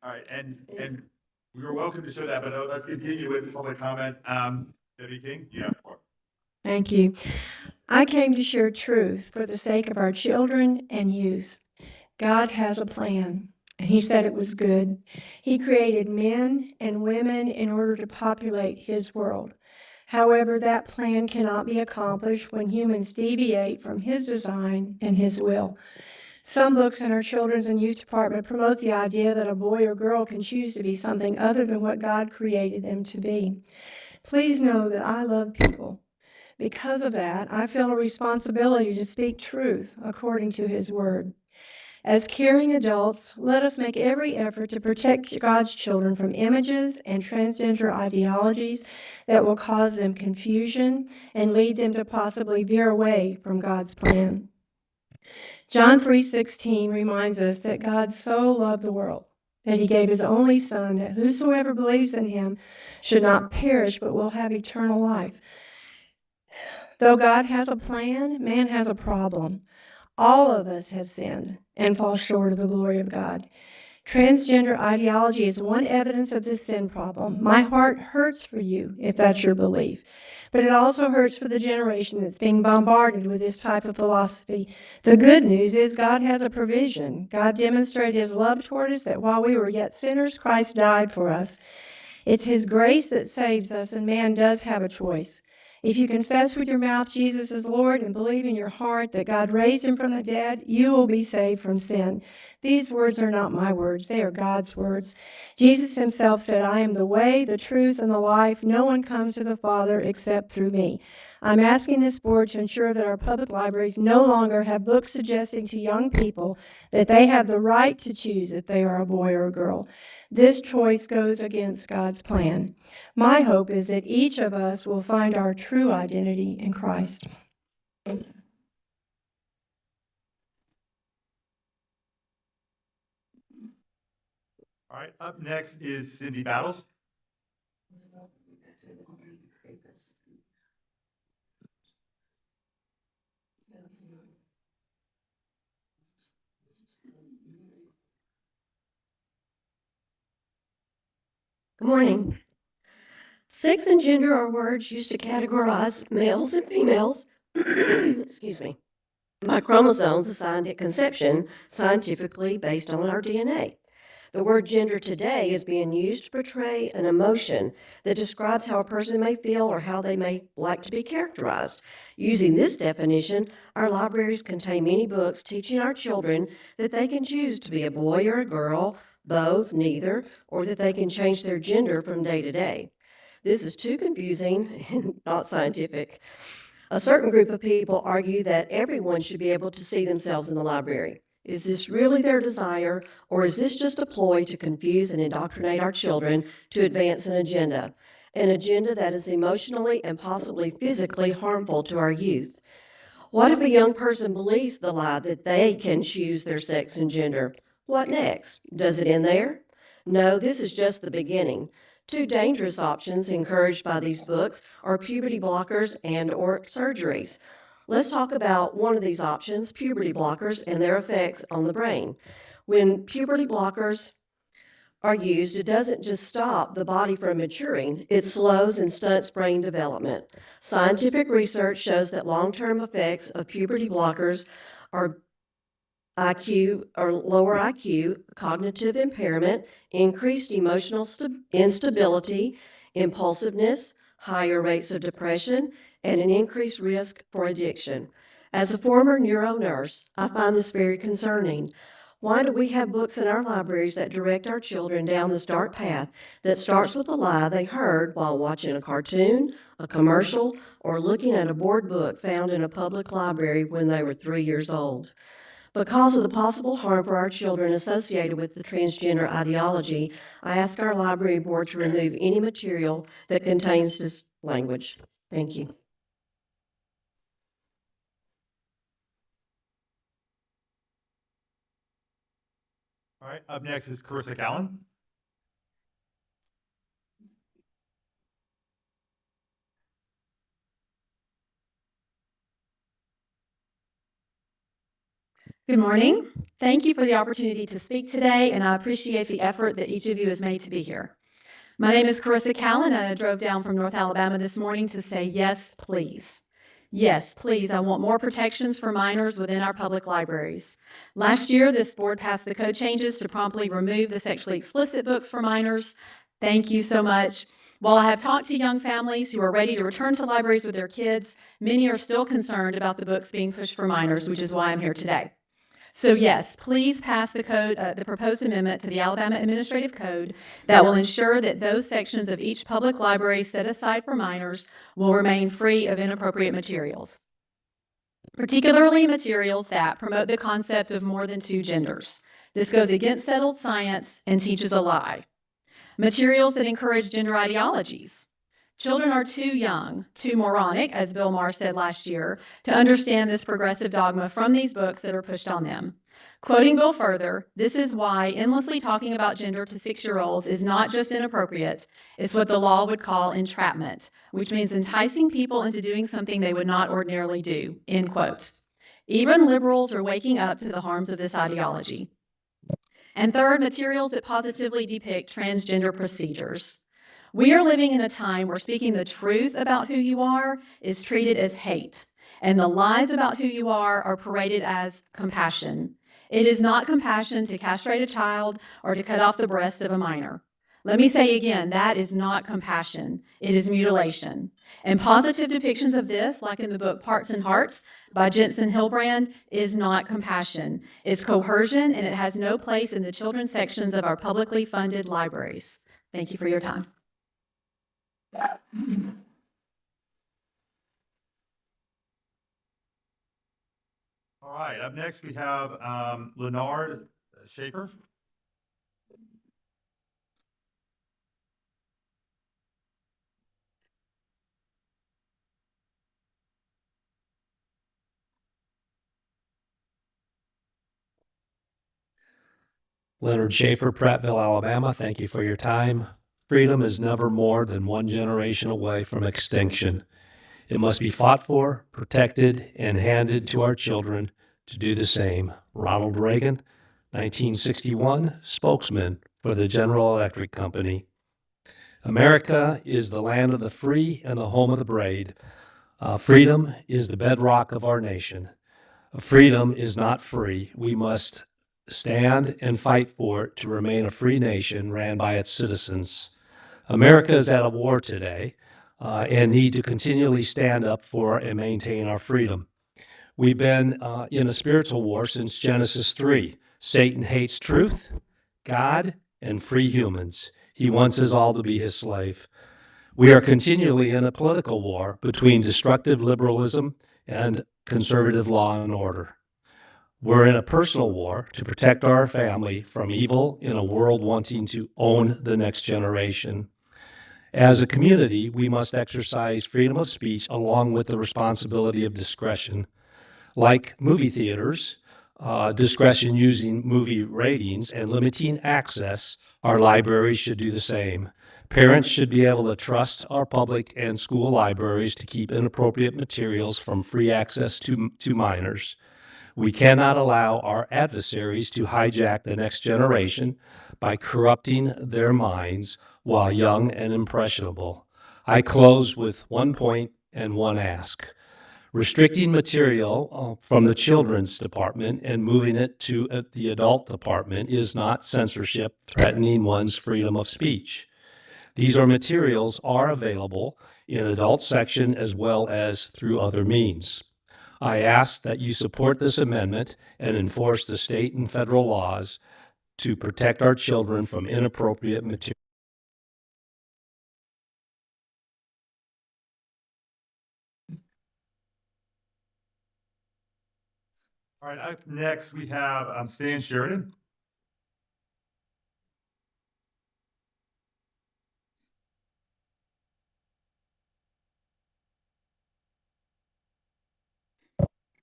All right, and you're welcome to show that, but let's continue with public comment. Debbie King, you have the floor. Thank you. I came to share truth for the sake of our children and youth. God has a plan, and He said it was good. He created men and women in order to populate His world. However, that plan cannot be accomplished when humans deviate from His design and His will. Some books in our children's and youth department promote the idea that a boy or girl can choose to be something other than what God created them to be. Please know that I love people. Because of that, I feel a responsibility to speak truth according to His Word. As caring adults, let us make every effort to protect God's children from images and transgender ideologies that will cause them confusion and lead them to possibly veer away from God's plan. John 3:16 reminds us that God so loved the world that He gave His only Son, that whosoever believes in Him should not perish but will have eternal life. Though God has a plan, man has a problem. All of us have sinned and fall short of the glory of God. Transgender ideology is one evidence of this sin problem. My heart hurts for you if that's your belief, but it also hurts for the generation that's being bombarded with this type of philosophy. The good news is God has a provision. God demonstrated His love toward us that while we were yet sinners, Christ died for us. It's His grace that saves us, and man does have a choice. If you confess with your mouth Jesus is Lord and believe in your heart that God raised Him from the dead, you will be saved from sin. These words are not my words, they are God's words. Jesus Himself said, I am the way, the truth, and the life. No one comes to the Father except through me. I'm asking this board to ensure that our public libraries no longer have books suggesting to young people that they have the right to choose if they are a boy or a girl. This choice goes against God's plan. My hope is that each of us will find our true identity in Christ. All right, up next is Cindy Battles. Good morning. Sex and gender are words used to categorize males and females. Excuse me. By chromosomes assigned at conception, scientifically based on our DNA. The word gender today is being used to portray an emotion that describes how a person may feel or how they may like to be characterized. Using this definition, our libraries contain many books teaching our children that they can choose to be a boy or a girl, both, neither, or that they can change their gender from day to day. This is too confusing and not scientific. A certain group of people argue that everyone should be able to see themselves in the library. Is this really their desire, or is this just a ploy to confuse and indoctrinate our children to advance an agenda that is emotionally and possibly physically harmful to our youth? What if a young person believes the lie that they can choose their sex and gender? What next? Does it end there? No, this is just the beginning. Two dangerous options encouraged by these books are puberty blockers and/or surgeries. Let's talk about one of these options, puberty blockers, and their effects on the brain. When puberty blockers are used, it doesn't just stop the body from maturing, it slows and stunts brain development. Scientific research shows that long-term effects of puberty blockers are lower IQ, cognitive impairment, increased emotional instability, impulsiveness, higher rates of depression, and an increased risk for addiction. As a former neuro nurse, I find this very concerning. Why do we have books in our libraries that direct our children down this dark path that starts with a lie they heard while watching a cartoon, a commercial, or looking at a board book found in a public library when they were 3 years old? Because of the possible harm for our children associated with the transgender ideology, I ask our library board to remove any material that contains this language. Thank you. All right, up next is Carissa Callan. Good morning. Thank you for the opportunity to speak today, and I appreciate the effort that each of you has made to be here. My name is Carissa Callan, and I drove down from North Alabama this morning to say yes, please. Yes, please, I want more protections for minors within our public libraries. Last year, this board passed the code changes to promptly remove the sexually explicit books for minors. Thank you so much. While I have talked to young families who are ready to return to libraries with their kids, many are still concerned about the books being pushed for minors, which is why I'm here today. So yes, please pass the code, the proposed amendment to the Alabama Administrative Code that will ensure that those sections of each public library set aside for minors will remain free of inappropriate materials, particularly materials that promote the concept of more than two genders. This goes against settled science and teaches a lie. Materials that encourage gender ideologies. Children are too young, too moronic, as Bill Maher said last year, to understand this progressive dogma from these books that are pushed on them. Quoting Bill further, this is why endlessly talking about gender to 6-year-olds is not just inappropriate, it's what the law would call entrapment, which means enticing people into doing something they would not ordinarily do, end quote. Even liberals are waking up to the harms of this ideology. And third, materials that positively depict transgender procedures. We are living in a time where speaking the truth about who you are is treated as hate, and the lies about who you are paraded as compassion. It is not compassion to castrate a child or to cut off the breast of a minor. Let me say again, that is not compassion. It is mutilation. And positive depictions of this, like in the book Parts and Hearts by Jensen Hilbrand, is not compassion. It's coercion, and it has no place in the children's sections of our publicly funded libraries. Thank you for your time. All right, up next we have Leonard Schaefer. Leonard Schaefer, Prattville, Alabama. Thank you for your time. Freedom is never more than one generation away from extinction. It must be fought for, protected, and handed to our children to do the same. Ronald Reagan, 1961, spokesman for the General Electric Company. America is the land of the free and the home of the brave. Freedom is the bedrock of our nation. Freedom is not free. We must stand and fight for it to remain a free nation ran by its citizens. America is at a war today and need to continually stand up for and maintain our freedom. We've been in a spiritual war since Genesis 3. Satan hates truth, God, and free humans. He wants us all to be his slave. We are continually in a political war between destructive liberalism and conservative law and order. We're in a personal war to protect our family from evil in a world wanting to own the next generation. As a community, we must exercise freedom of speech along with the responsibility of discretion. Like movie theaters, discretion using movie ratings and limiting access, our libraries should do the same. Parents should be able to trust our public and school libraries to keep inappropriate materials from free access to minors. We cannot allow our adversaries to hijack the next generation by corrupting their minds while young and impressionable. I close with one point and one ask. Restricting material from the children's department and moving it to the adult department is not censorship threatening one's freedom of speech. These materials are available in adult section as well as through other means. I ask that you support this amendment and enforce the state and federal laws to protect our children from inappropriate material. All right, up next we have Stan Sheridan.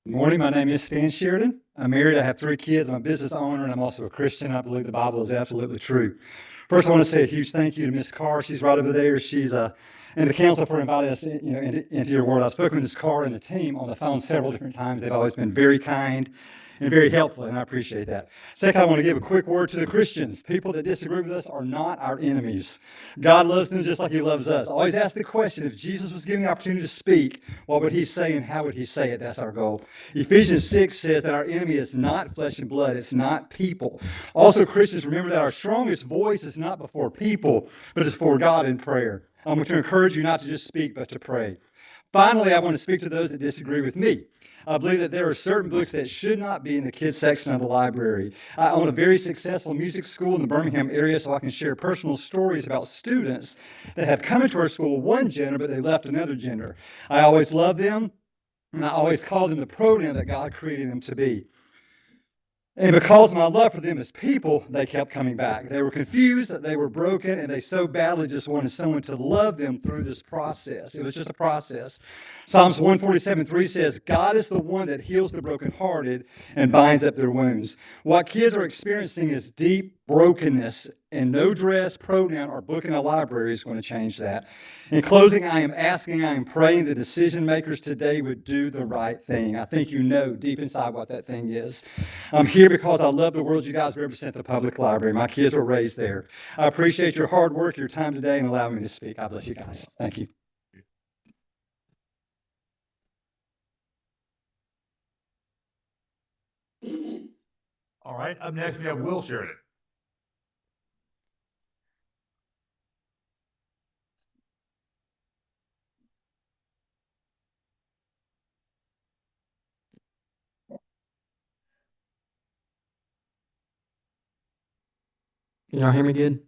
Good morning. My name is Stan Sheridan. I'm married. I have 3 kids. I'm a business owner, and I'm also a Christian. I believe the Bible is absolutely true. First, I want to say a huge thank you to Miss Carr. She's right over there. She's in the council for inviting us, into your world. I've spoken with Miss Carr and the team on the phone several different times. They've always been very kind and very helpful, and I appreciate that. Second, I want to give a quick word to the Christians. People that disagree with us are not our enemies. God loves them just like he loves us. Always ask the question, if Jesus was given the opportunity to speak, what would he say and how would he say it? That's our goal. Ephesians 6 says that our enemy is not flesh and blood. It's not people. Also, Christians, remember that our strongest voice is not before people, but it's before God in prayer. I'm going to encourage you not to just speak, but to pray. Finally, I want to speak to those that disagree with me. I believe that there are certain books that should not be in the kids section of the library. I own a very successful music school in the Birmingham area, so I can share personal stories about students that have come into our school one gender, but they left another gender. I always love them, and I always call them the pronoun that God created them to be. And because of my love for them as people, they kept coming back. They were confused, they were broken, and they so badly just wanted someone to love them through this process. It was just a process. Psalms 147:3 says, God is the one that heals the brokenhearted and binds up their wounds. What kids are experiencing is deep brokenness, and no dress, pronoun, or book in a library is going to change that. In closing, I am praying the decision makers today would do the right thing. I think you know deep inside what that thing is. I'm here because I love the world you guys represent, the public library. My kids were raised there. I appreciate your hard work, your time today, and allowing me to speak. God bless you guys. Thank you. All right, up next we have Will Sheridan. Can y'all hear me good?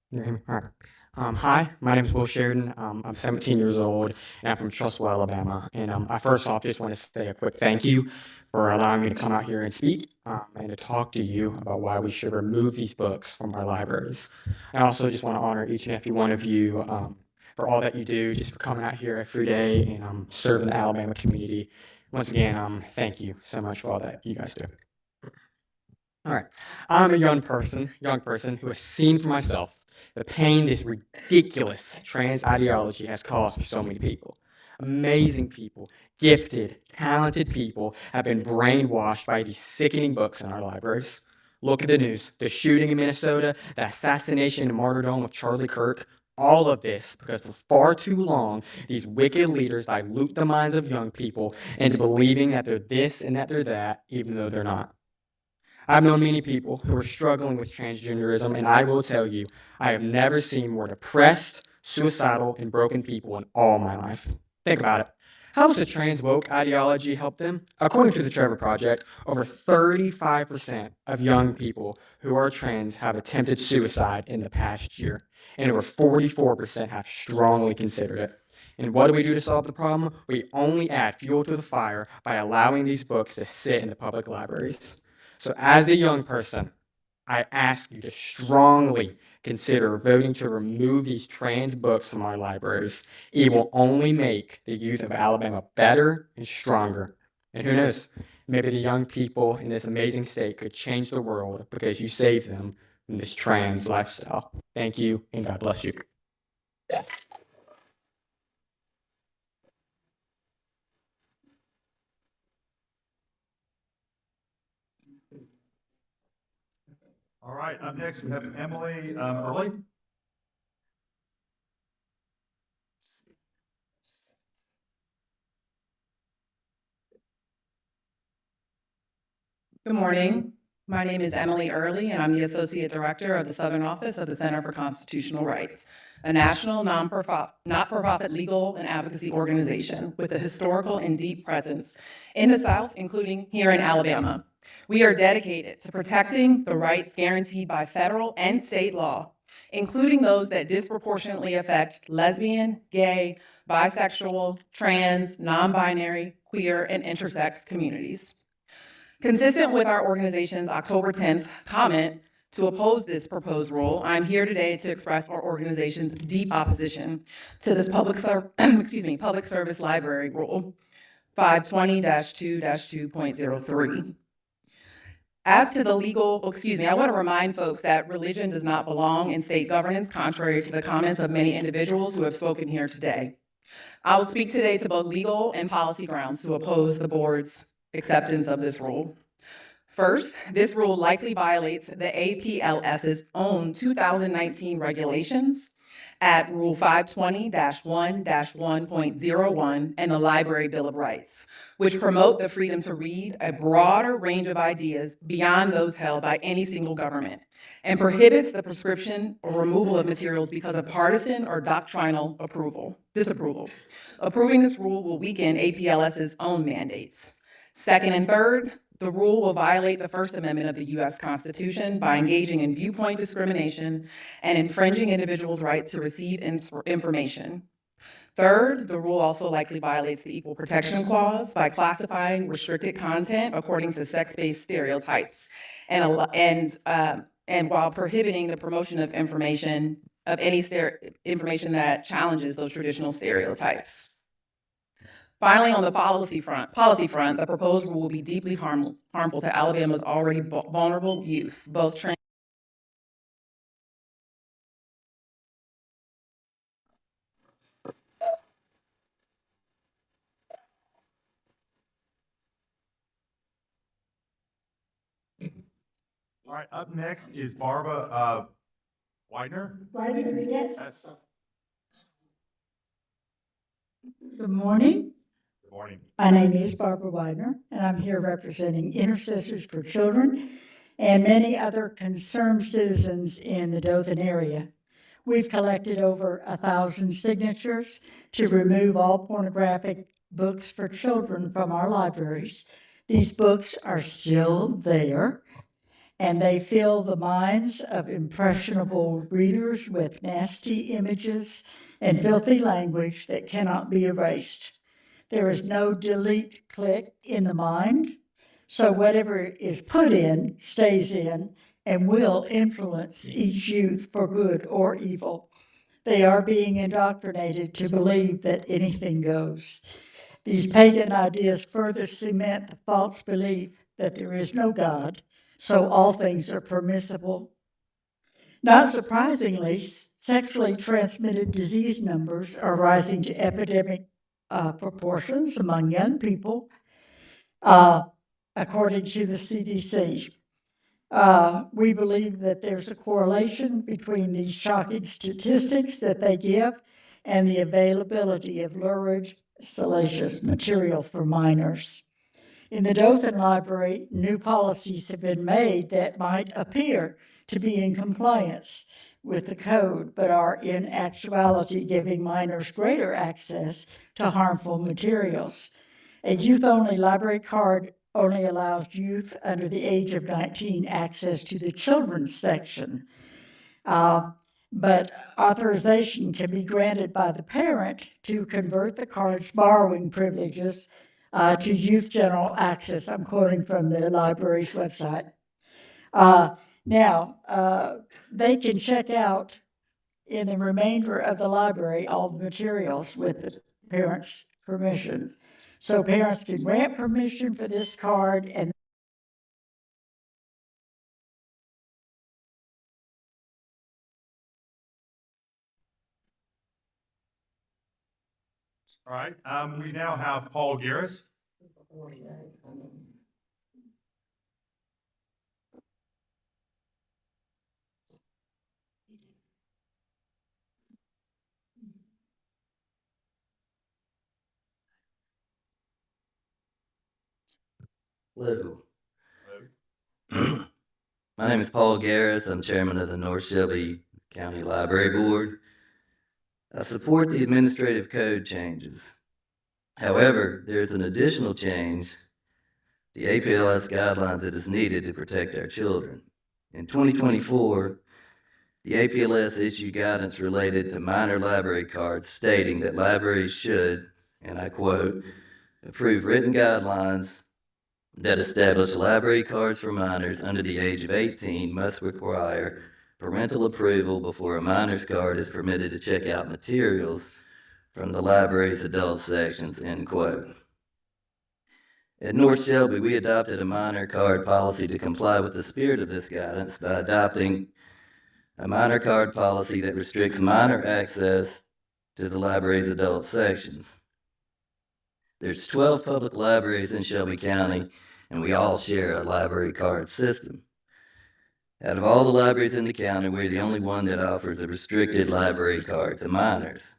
Can you hear me? All right. Hi, my name is Will Sheridan. I'm 17 years old, and I'm from Trussville, Alabama. And I first off just want to say a quick thank you for allowing me to come out here and speak and to talk to you about why we should remove these books from our libraries. I also just want to honor each and every one of you for all that you do, just for coming out here every day and serving the Alabama community. Once again, thank you so much for all that you guys do. All right. I'm a young person who has seen for myself the pain this ridiculous trans ideology has caused for so many people. Amazing people, gifted, talented people have been brainwashed by these sickening books in our libraries. Look at the news, the shooting in Minnesota, the assassination and martyrdom of Charlie Kirk. All of this because for far too long, these wicked leaders dilute the minds of young people into believing that they're this and that they're that, even though they're not. I've known many people who are struggling with transgenderism, and I will tell you, I have never seen more depressed, suicidal, and broken people in all my life. Think about it. How does the trans woke ideology help them? According to the Trevor Project, over 35% of young people who are trans have attempted suicide in the past year, and over 44% have strongly considered it. And what do we do to solve the problem? We only add fuel to the fire by allowing these books to sit in the public libraries. So, as a young person, I ask you to strongly consider voting to remove these trans books from our libraries. It will only make the youth of Alabama better and stronger. And who knows, maybe the young people in this amazing state could change the world because you saved them from this trans lifestyle. Thank you, and God bless you. All right, up next we have Emily Early. Good morning. My name is Emily Early, and I'm the Associate Director of the Southern Office of the Center for Constitutional Rights, a national not-for-profit legal and advocacy organization with a historical and deep presence in the South, including here in Alabama. We are dedicated to protecting the rights guaranteed by federal and state law, including those that disproportionately affect lesbian, gay, bisexual, trans, non-binary, queer, and intersex communities. Consistent with our organization's October 10th comment to oppose this proposed rule, I'm here today to express our organization's deep opposition to this public service library rule 520-2-2.03. As to the legal, I want to remind folks that religion does not belong in state governance, contrary to the comments of many individuals who have spoken here today. I will speak today to both legal and policy grounds to oppose the board's acceptance of this rule. First, this rule likely violates the APLS's own 2019 regulations at Rule 520-1-1.01 and the Library Bill of Rights, which promote the freedom to read a broader range of ideas beyond those held by any single government, and prohibits the prescription or removal of materials because of partisan or doctrinal disapproval. Approving this rule will weaken APLS's own mandates. Second and third, the rule will violate the First Amendment of the U.S. Constitution by engaging in viewpoint discrimination and infringing individuals' right to receive information. Third, the rule also likely violates the Equal Protection Clause by classifying restricted content according to sex-based stereotypes, and while prohibiting the promotion of information information that challenges those traditional stereotypes. Finally, on the policy front, the proposed rule will be deeply harmful to Alabama's already vulnerable youth, both trans. All right, up next is Barbara Widener. Yes. Good morning. Good morning. My name is Barbara Widener, and I'm here representing Intercessors for Children and many other concerned citizens in the Dothan area. We've collected over 1,000 signatures to remove all pornographic books for children from our libraries. These books are still there, and they fill the minds of impressionable readers with nasty images and filthy language that cannot be erased. There is no delete click in the mind, so whatever is put in stays in and will influence each youth for good or evil. They are being indoctrinated to believe that anything goes. These pagan ideas further cement the false belief that there is no God, so all things are permissible. Not surprisingly, sexually transmitted disease numbers are rising to epidemic proportions among young people, according to the CDC. We believe that there's a correlation between these shocking statistics that they give and the availability of lurid, salacious material for minors. In the Dothan Library, new policies have been made that might appear to be in compliance with the code, but are in actuality giving minors greater access to harmful materials. A youth-only library card only allows youth under the age of 19 access to the children's section. But authorization can be granted by the parent to convert the card's borrowing privileges to youth general access. I'm quoting from the library's website. Now, they can check out in the remainder of the library all the materials with the parent's permission. So parents can grant permission for this card and All right, we now have Paul Garris. Hello. My name is Paul Garris. I'm chairman of the North Shelby County Library Board. I support the administrative code changes. However, there's an additional change, the APLS guidelines that is needed to protect our children. In 2024, the APLS issued guidance related to minor library cards stating that libraries should, and I quote, approve written guidelines that establish library cards for minors under the age of 18 must require parental approval before a minor's card is permitted to check out materials from the library's adult sections, end quote. At North Shelby, we adopted a minor card policy to comply with the spirit of this guidance by adopting a minor card policy that restricts minor access to the library's adult sections. There's 12 public libraries in Shelby County, and we all share a library card system. Out of all the libraries in the county, we're the only one that offers a restricted library card to minors.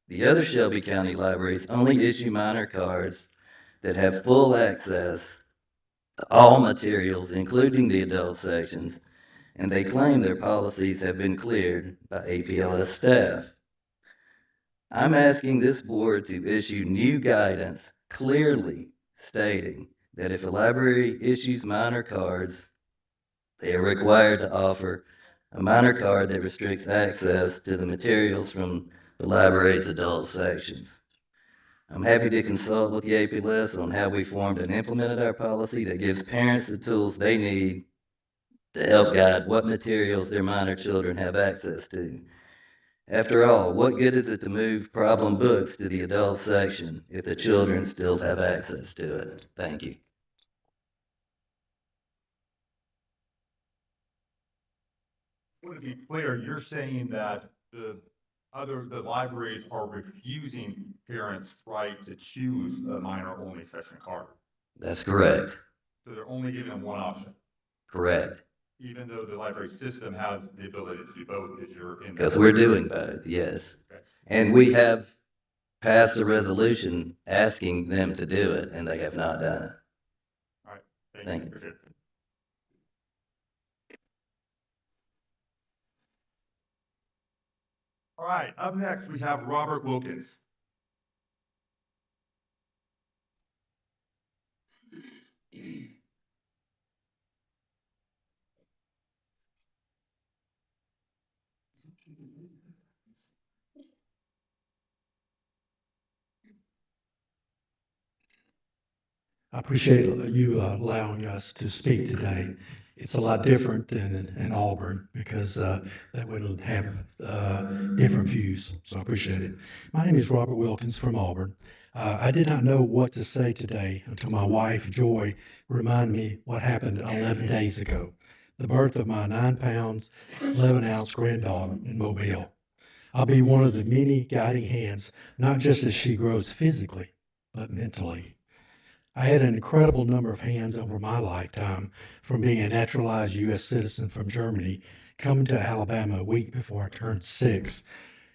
The other Shelby County libraries only issue minor cards that have full access to all materials, including the adult sections, and they claim their policies have been cleared by APLS staff. I'm asking this board to issue new guidance clearly stating that if a library issues minor cards, they are required to offer a minor card that restricts access to the materials from the library's adult sections. I'm happy to consult with the APLS on how we formed and implemented our policy that gives parents the tools they need to help guide what materials their minor children have access to. After all, what good is it to move problem books to the adult section if the children still have access to it? Thank you. To be clear, you're saying that the libraries are refusing parents' right to choose a minor-only section card? That's correct. So they're only giving them one option? Correct. Even though the library system has the ability to do both, as you're in. Because we're doing both, yes. Okay. And we have passed a resolution asking them to do it, and they have not done it. All right, thank you. Appreciate it. All right, up next we have Robert Wilkins. I appreciate you allowing us to speak today. It's a lot different than in Auburn because they would have different views, so I appreciate it. My name is Robert Wilkins from Auburn. I did not know what to say today until my wife, Joy, reminded me what happened 11 days ago, the birth of my 9 pounds, 11-ounce granddaughter in Mobile. I'll be one of the many guiding hands, not just as she grows physically, but mentally. I had an incredible number of hands over my lifetime, from being a naturalized U.S. citizen from Germany, coming to Alabama a week before I turned 6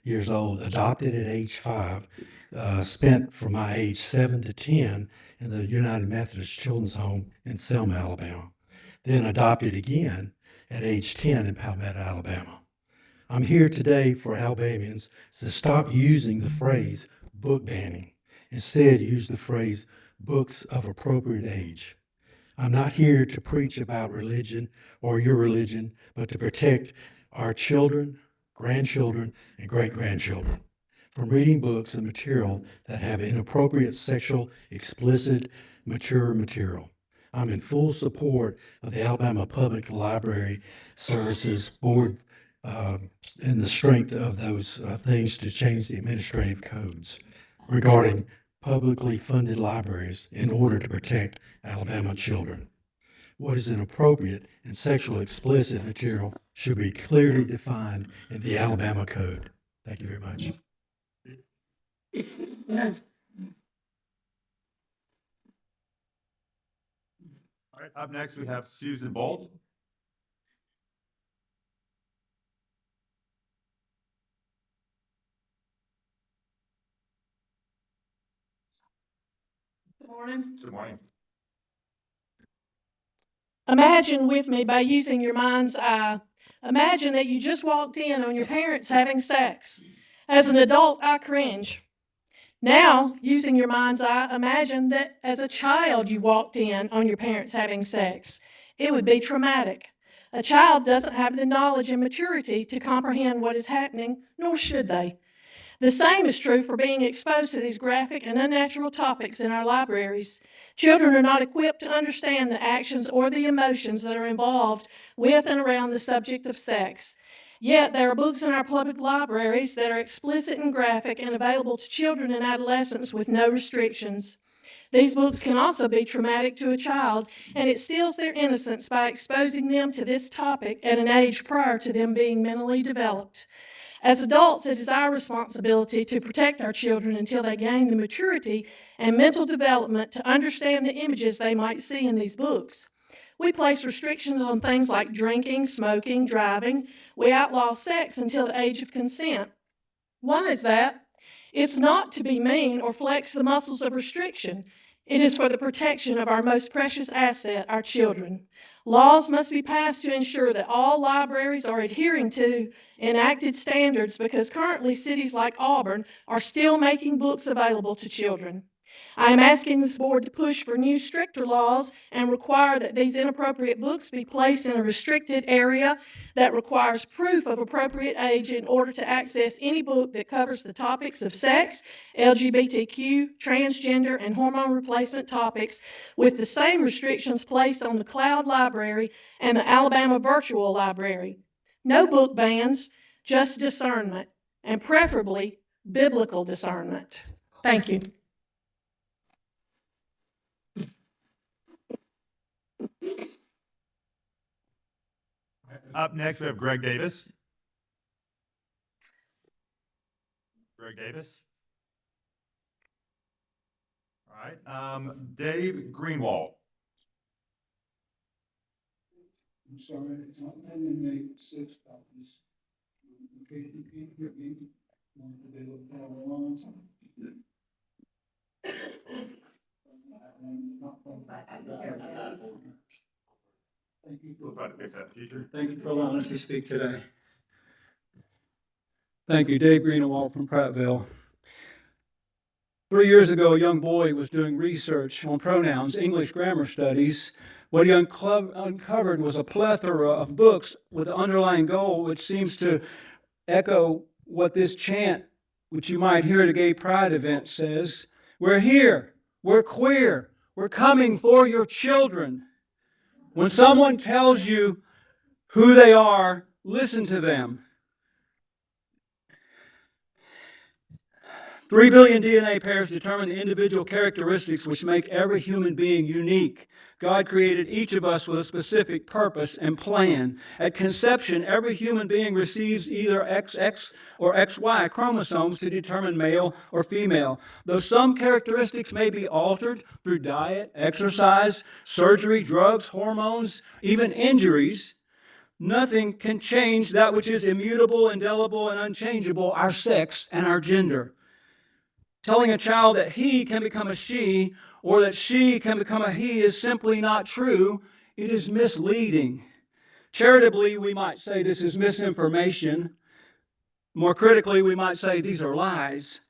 years old, adopted at age 5, spent from my age 7 to 10 in the United Methodist Children's Home in Selma, Alabama, then adopted again at age 10 in Palmetto, Alabama. I'm here today for Alabamians to stop using the phrase book banning. Instead, use the phrase books of appropriate age. I'm not here to preach about religion or your religion, but to protect our children, grandchildren, and great-grandchildren from reading books and material that have inappropriate sexual, explicit, mature material. I'm in full support of the Alabama Public Library Services Board and the strength of those things to change the administrative codes regarding publicly funded libraries in order to protect Alabama children. What is inappropriate and sexual explicit material should be clearly defined in the Alabama Code. Thank you very much. All right, up next we have Susan Bolt. Good morning. Good morning. Imagine with me, by using your mind's eye, imagine that you just walked in on your parents having sex. As an adult, I cringe. Now, using your mind's eye, imagine that as a child you walked in on your parents having sex. It would be traumatic. A child doesn't have the knowledge and maturity to comprehend what is happening, nor should they. The same is true for being exposed to these graphic and unnatural topics in our libraries. Children are not equipped to understand the actions or the emotions that are involved with and around the subject of sex. Yet there are books in our public libraries that are explicit and graphic and available to children and adolescents with no restrictions. These books can also be traumatic to a child, and it steals their innocence by exposing them to this topic at an age prior to them being mentally developed. As adults, it is our responsibility to protect our children until they gain the maturity and mental development to understand the images they might see in these books. We place restrictions on things like drinking, smoking, driving. We outlaw sex until the age of consent. Why is that? It's not to be mean or flex the muscles of restriction. It is for the protection of our most precious asset, our children. Laws must be passed to ensure that all libraries are adhering to enacted standards, because currently cities like Auburn are still making books available to children. I am asking this board to push for new, stricter laws and require that these inappropriate books be placed in a restricted area that requires proof of appropriate age in order to access any book that covers the topics of sex, LGBTQ, transgender, and hormone replacement topics, with the same restrictions placed on the Cloud Library and the Alabama Virtual Library. No book bans, just discernment, and preferably biblical discernment. Thank you. Up next, we have Greg Davis. Greg Davis. All right, Dave Greenwald. I'm sorry, it's not 10 and 8, 6 copies. Okay, you can't hear me. Want to be able to follow along? Thank you. We'll try to fix that in the future. Thank you for allowing us to speak today. Thank you, Dave Greenwald from Prattville. 3 years ago, a young boy was doing research on pronouns, English grammar studies. What he uncovered was a plethora of books with an underlying goal, which seems to echo what this chant, which you might hear at a gay pride event, says. We're here, we're queer, we're coming for your children. When someone tells you who they are, listen to them. 3 billion DNA pairs determine the individual characteristics which make every human being unique. God created each of us with a specific purpose and plan. At conception, every human being receives either XX or XY chromosomes to determine male or female. Though some characteristics may be altered through diet, exercise, surgery, drugs, hormones, even injuries, nothing can change that which is immutable, indelible, and unchangeable, our sex and our gender. Telling a child that he can become a she or that she can become a he is simply not true. It is misleading. Charitably, we might say this is misinformation. More critically, we might say these are lies.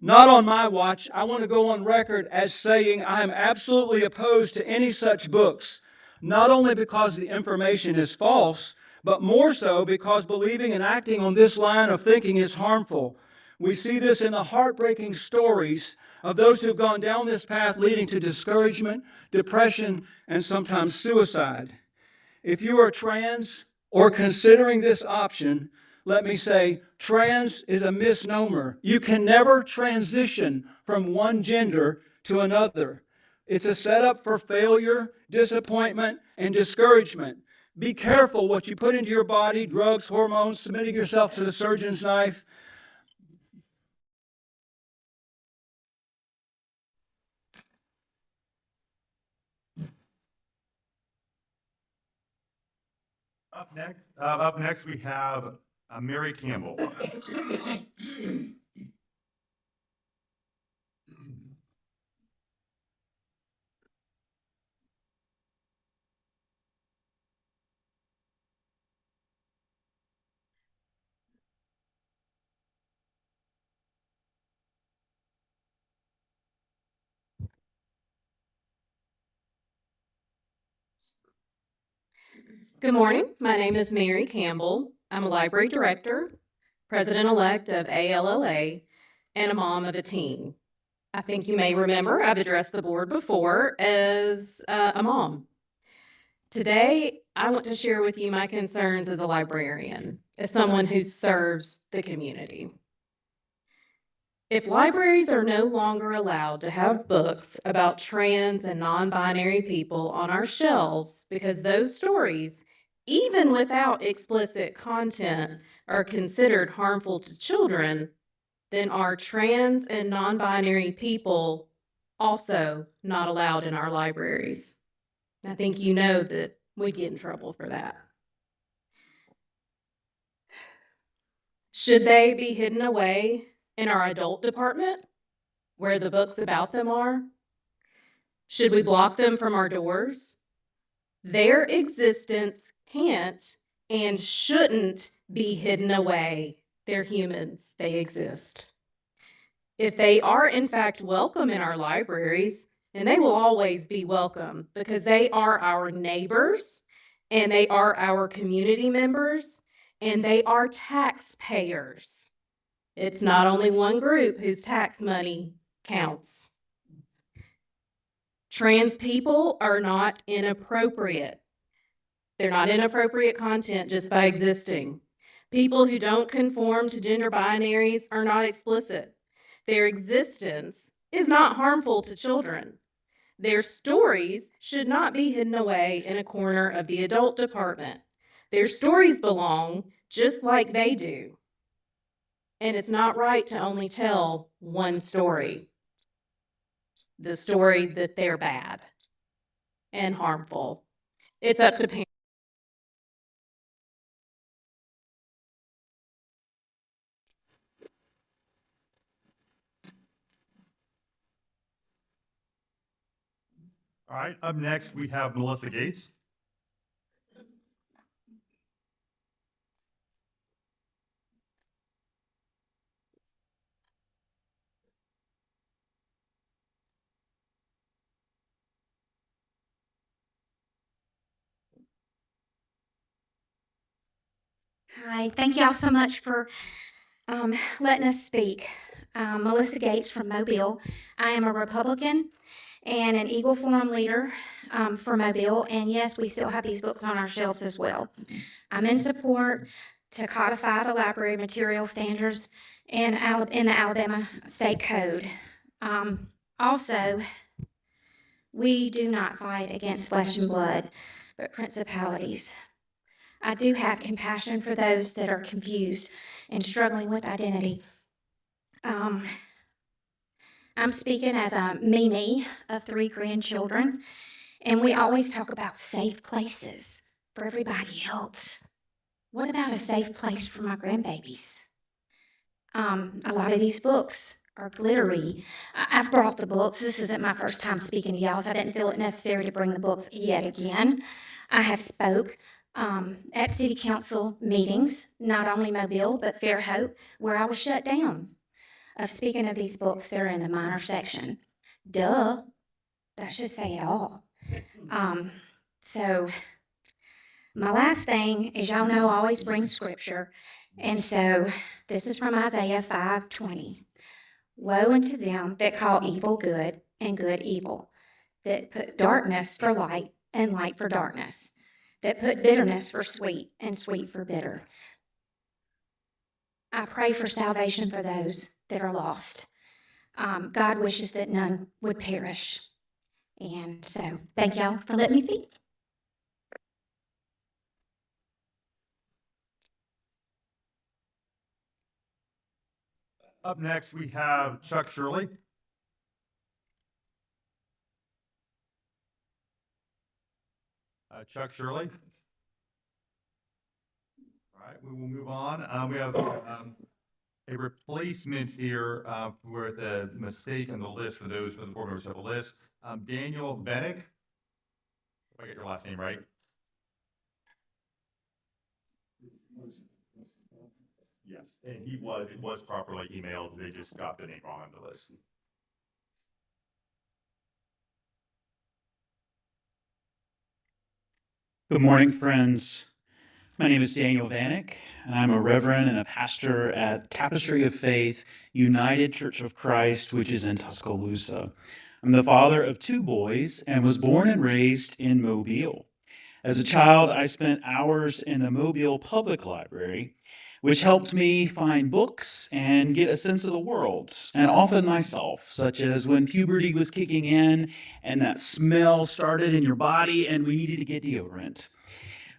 Not on my watch. I want to go on record as saying I am absolutely opposed to any such books, not only because the information is false, but more so because believing and acting on this line of thinking is harmful. We see this in the heartbreaking stories of those who have gone down this path, leading to discouragement, depression, and sometimes suicide. If you are trans or considering this option, let me say, trans is a misnomer. You can never transition from one gender to another. It's a setup for failure, disappointment, and discouragement. Be careful what you put into your body, drugs, hormones, submitting yourself to the surgeon's knife. Up next we have Mary Campbell. Good morning. My name is Mary Campbell. I'm a library director, president-elect of ALLA, and a mom of a teen. I think you may remember I've addressed the board before as a mom. Today, I want to share with you my concerns as a librarian, as someone who serves the community. If libraries are no longer allowed to have books about trans and non-binary people on our shelves because those stories, even without explicit content, are considered harmful to children, then are trans and non-binary people also not allowed in our libraries? I think you know that we'd get in trouble for that. Should they be hidden away in our adult department, where the books about them are? Should we block them from our doors? Their existence can't and shouldn't be hidden away. They're humans. They exist. If they are in fact welcome in our libraries, and they will always be welcome because they are our neighbors and they are our community members and they are taxpayers. It's not only one group whose tax money counts. Trans people are not inappropriate. They're not inappropriate content just by existing. People who don't conform to gender binaries are not explicit. Their existence is not harmful to children. Their stories should not be hidden away in a corner of the adult department. Their stories belong just like they do. And it's not right to only tell one story. The story that they're bad and harmful. It's up to parents. All right, up next we have Melissa Gates. Hi, thank y'all so much for letting us speak. Melissa Gates from Mobile. I am a Republican and an Eagle Forum leader for Mobile, and yes, we still have these books on our shelves as well. I'm in support to codify the library material standards in the Alabama State Code. Also, we do not fight against flesh and blood, but principalities. I do have compassion for those that are confused and struggling with identity. I'm speaking as a Mimi of 3 grandchildren, and we always talk about safe places for everybody else. What about a safe place for my grandbabies? A lot of these books are glittery. I've brought the books. This isn't my first time speaking to y'all, so I didn't feel it necessary to bring the books yet again. I have spoke at city council meetings, not only Mobile, but Fairhope, where I was shut down of speaking of these books that are in the minor section. Duh, that should say it all. So my last thing is, y'all know I always bring scripture, and so this is from Isaiah 5:20. Woe unto them that call evil good and good evil, that put darkness for light and light for darkness, that put bitterness for sweet and sweet for bitter. I pray for salvation for those that are lost. God wishes that none would perish. And so, thank y'all for letting me speak. Up next, we have Chuck Shirley. Chuck Shirley. All right, we will move on. We have a replacement here for the mistake in the list for those for the board members of the list. Daniel Bennick. If I get your last name right. Yes, and it was properly emailed. They just got the name wrong on the list. Good morning, friends. My name is Daniel Vanek, and I'm a reverend and a pastor at Tapestry of Faith United Church of Christ, which is in Tuscaloosa. I'm the father of 2 boys and was born and raised in Mobile. As a child, I spent hours in the Mobile Public Library, which helped me find books and get a sense of the world, and often myself, such as when puberty was kicking in and that smell started in your body and we needed to get deodorant.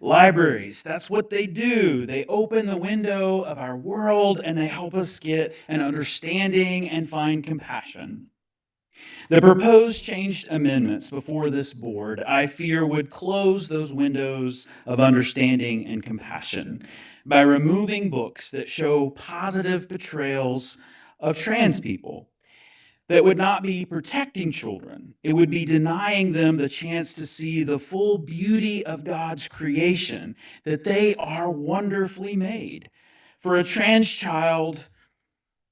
Libraries, that's what they do. They open the window of our world and they help us get an understanding and find compassion. The proposed changed amendments before this board, I fear, would close those windows of understanding and compassion by removing books that show positive portrayals of trans people. That would not be protecting children. It would be denying them the chance to see the full beauty of God's creation, that they are wonderfully made. For a trans child,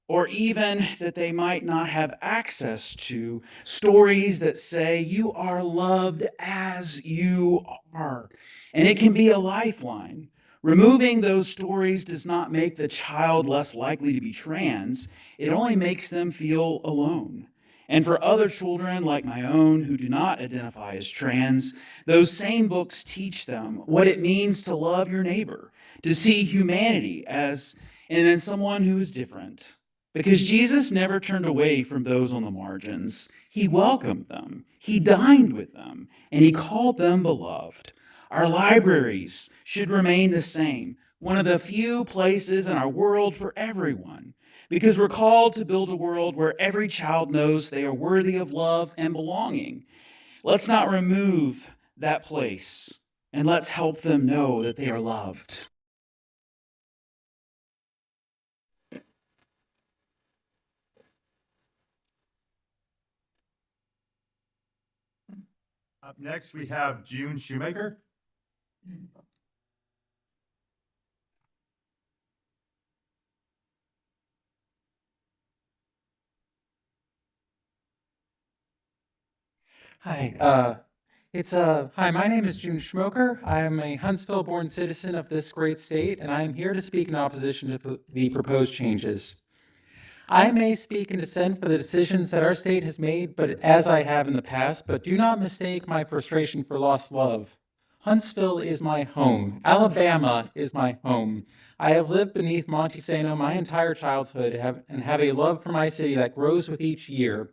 or even that they might not have access to stories that say you are loved as you are. And it can be a lifeline. Removing those stories does not make the child less likely to be trans. It only makes them feel alone. And for other children like my own who do not identify as trans, those same books teach them what it means to love your neighbor, to see humanity as in someone who is different. Because Jesus never turned away from those on the margins. He welcomed them, he dined with them, and he called them beloved. Our libraries should remain the same, one of the few places in our world for everyone, because we're called to build a world where every child knows they are worthy of love and belonging. Let's not remove that place, and let's help them know that they are loved. Up next, we have June Shoemaker. Hi, hi, my name is June Schmoker. I am a Huntsville-born citizen of this great state, and I am here to speak in opposition to the proposed changes. I may speak in dissent for the decisions that our state has made, but as I have in the past, but do not mistake my frustration for lost love. Huntsville is my home. Alabama is my home. I have lived beneath Monticello my entire childhood and have a love for my city that grows with each year.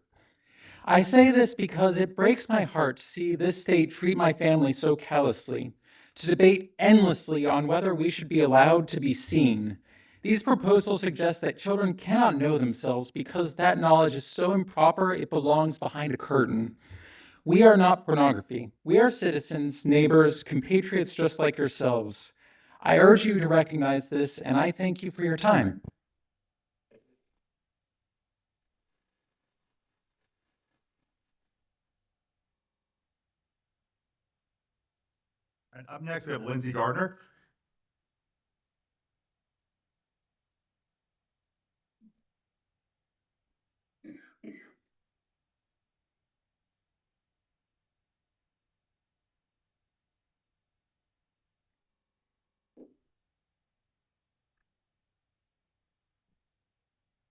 I say this because it breaks my heart to see this state treat my family so callously, to debate endlessly on whether we should be allowed to be seen. These proposals suggest that children cannot know themselves because that knowledge is so improper it belongs behind a curtain. We are not pornography. We are citizens, neighbors, compatriots just like yourselves. I urge you to recognize this, and I thank you for your time. And up next, we have Lindsay Gardner.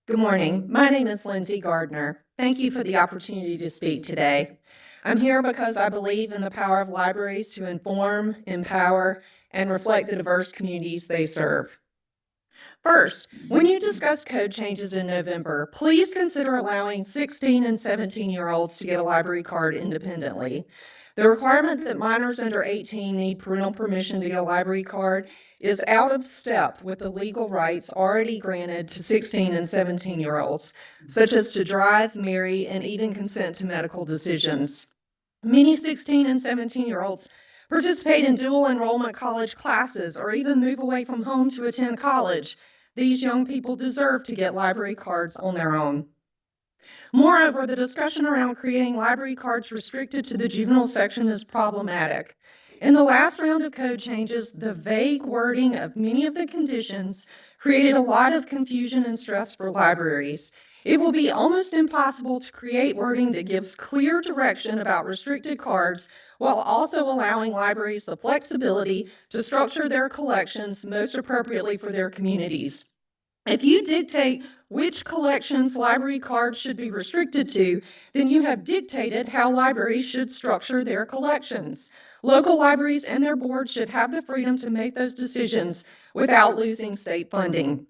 Good morning. My name is Lindsay Gardner. Thank you for the opportunity to speak today. I'm here because I believe in the power of libraries to inform, empower, and reflect the diverse communities they serve. First, when you discuss code changes in November, please consider allowing 16 and 17-year-olds to get a library card independently. The requirement that minors under 18 need parental permission to get a library card is out of step with the legal rights already granted to 16 and 17-year-olds, such as to drive, marry, and even consent to medical decisions. Many 16 and 17-year-olds participate in dual enrollment college classes or even move away from home to attend college. These young people deserve to get library cards on their own. Moreover, the discussion around creating library cards restricted to the juvenile section is problematic. In the last round of code changes, the vague wording of many of the conditions created a lot of confusion and stress for libraries. It will be almost impossible to create wording that gives clear direction about restricted cards while also allowing libraries the flexibility to structure their collections most appropriately for their communities. If you dictate which collections library cards should be restricted to, then you have dictated how libraries should structure their collections. Local libraries and their boards should have the freedom to make those decisions without losing state funding.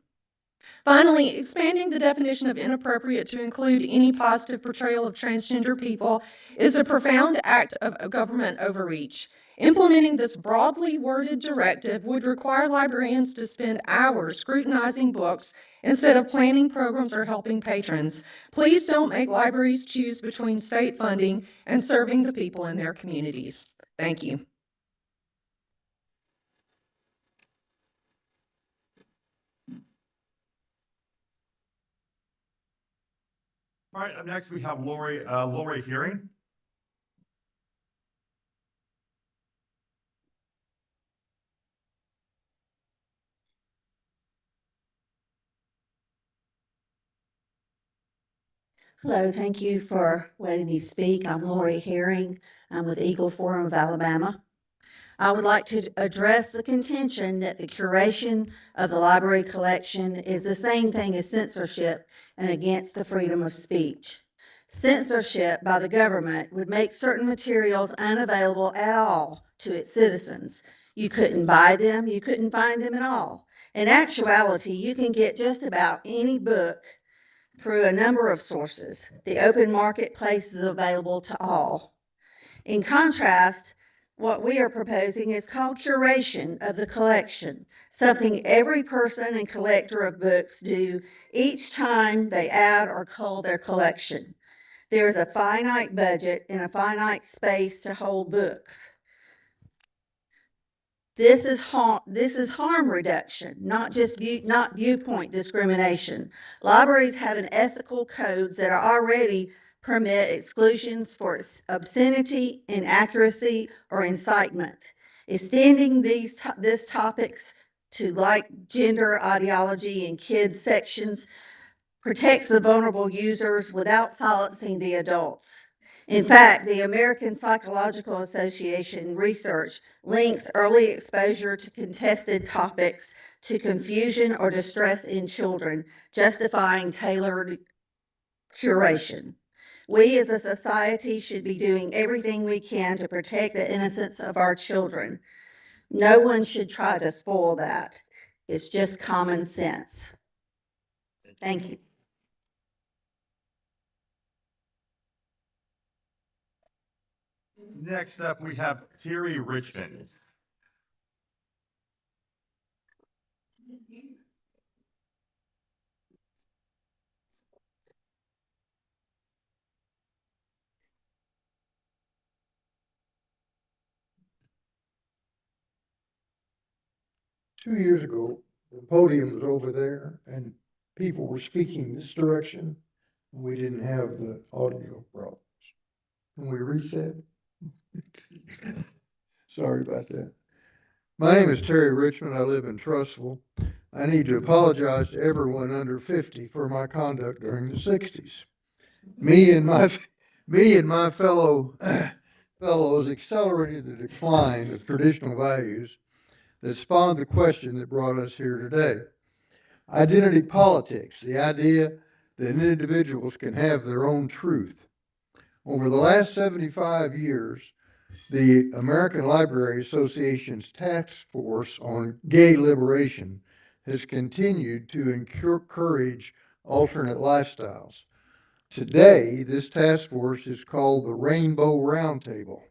Finally, expanding the definition of inappropriate to include any positive portrayal of transgender people is a profound act of government overreach. Implementing this broadly worded directive would require librarians to spend hours scrutinizing books instead of planning programs or helping patrons. Please don't make libraries choose between state funding and serving the people in their communities. Thank you. All right, up next we have Lori Hearing. Hello, thank you for letting me speak. I'm Lori Herring. I'm with Eagle Forum of Alabama. I would like to address the contention that the curation of the library collection is the same thing as censorship and against the freedom of speech. Censorship by the government would make certain materials unavailable at all to its citizens. You couldn't buy them, you couldn't find them at all. In actuality, you can get just about any book through a number of sources. The open marketplace is available to all. In contrast, what we are proposing is called curation of the collection, something every person and collector of books do each time they add or cull their collection. There is a finite budget and a finite space to hold books. This is harm reduction, not just viewpoint discrimination. Libraries have an ethical codes that are already permit exclusions for obscenity, inaccuracy, or incitement. Extending this topics to like gender ideology in kids sections protects the vulnerable users without silencing the adults. In fact, the American Psychological Association research links early exposure to contested topics to confusion or distress in children, justifying tailored curation. We as a society should be doing everything we can to protect the innocence of our children. No one should try to spoil that. It's just common sense. Thank you. Next up, we have Terry Richmond. Two years ago, the podium was over there and people were speaking this direction. We didn't have the audio problems. Can we reset? Sorry about that. My name is Terry Richmond. I live in Trussville. I need to apologize to everyone under 50 for my conduct during the 60s. Me and my fellows accelerated the decline of traditional values that spawned the question that brought us here today. Identity politics, the idea that individuals can have their own truth. Over the last 75 years, the American Library Association's task force on gay liberation has continued to encourage alternate lifestyles. Today, this task force is called the Rainbow Roundtable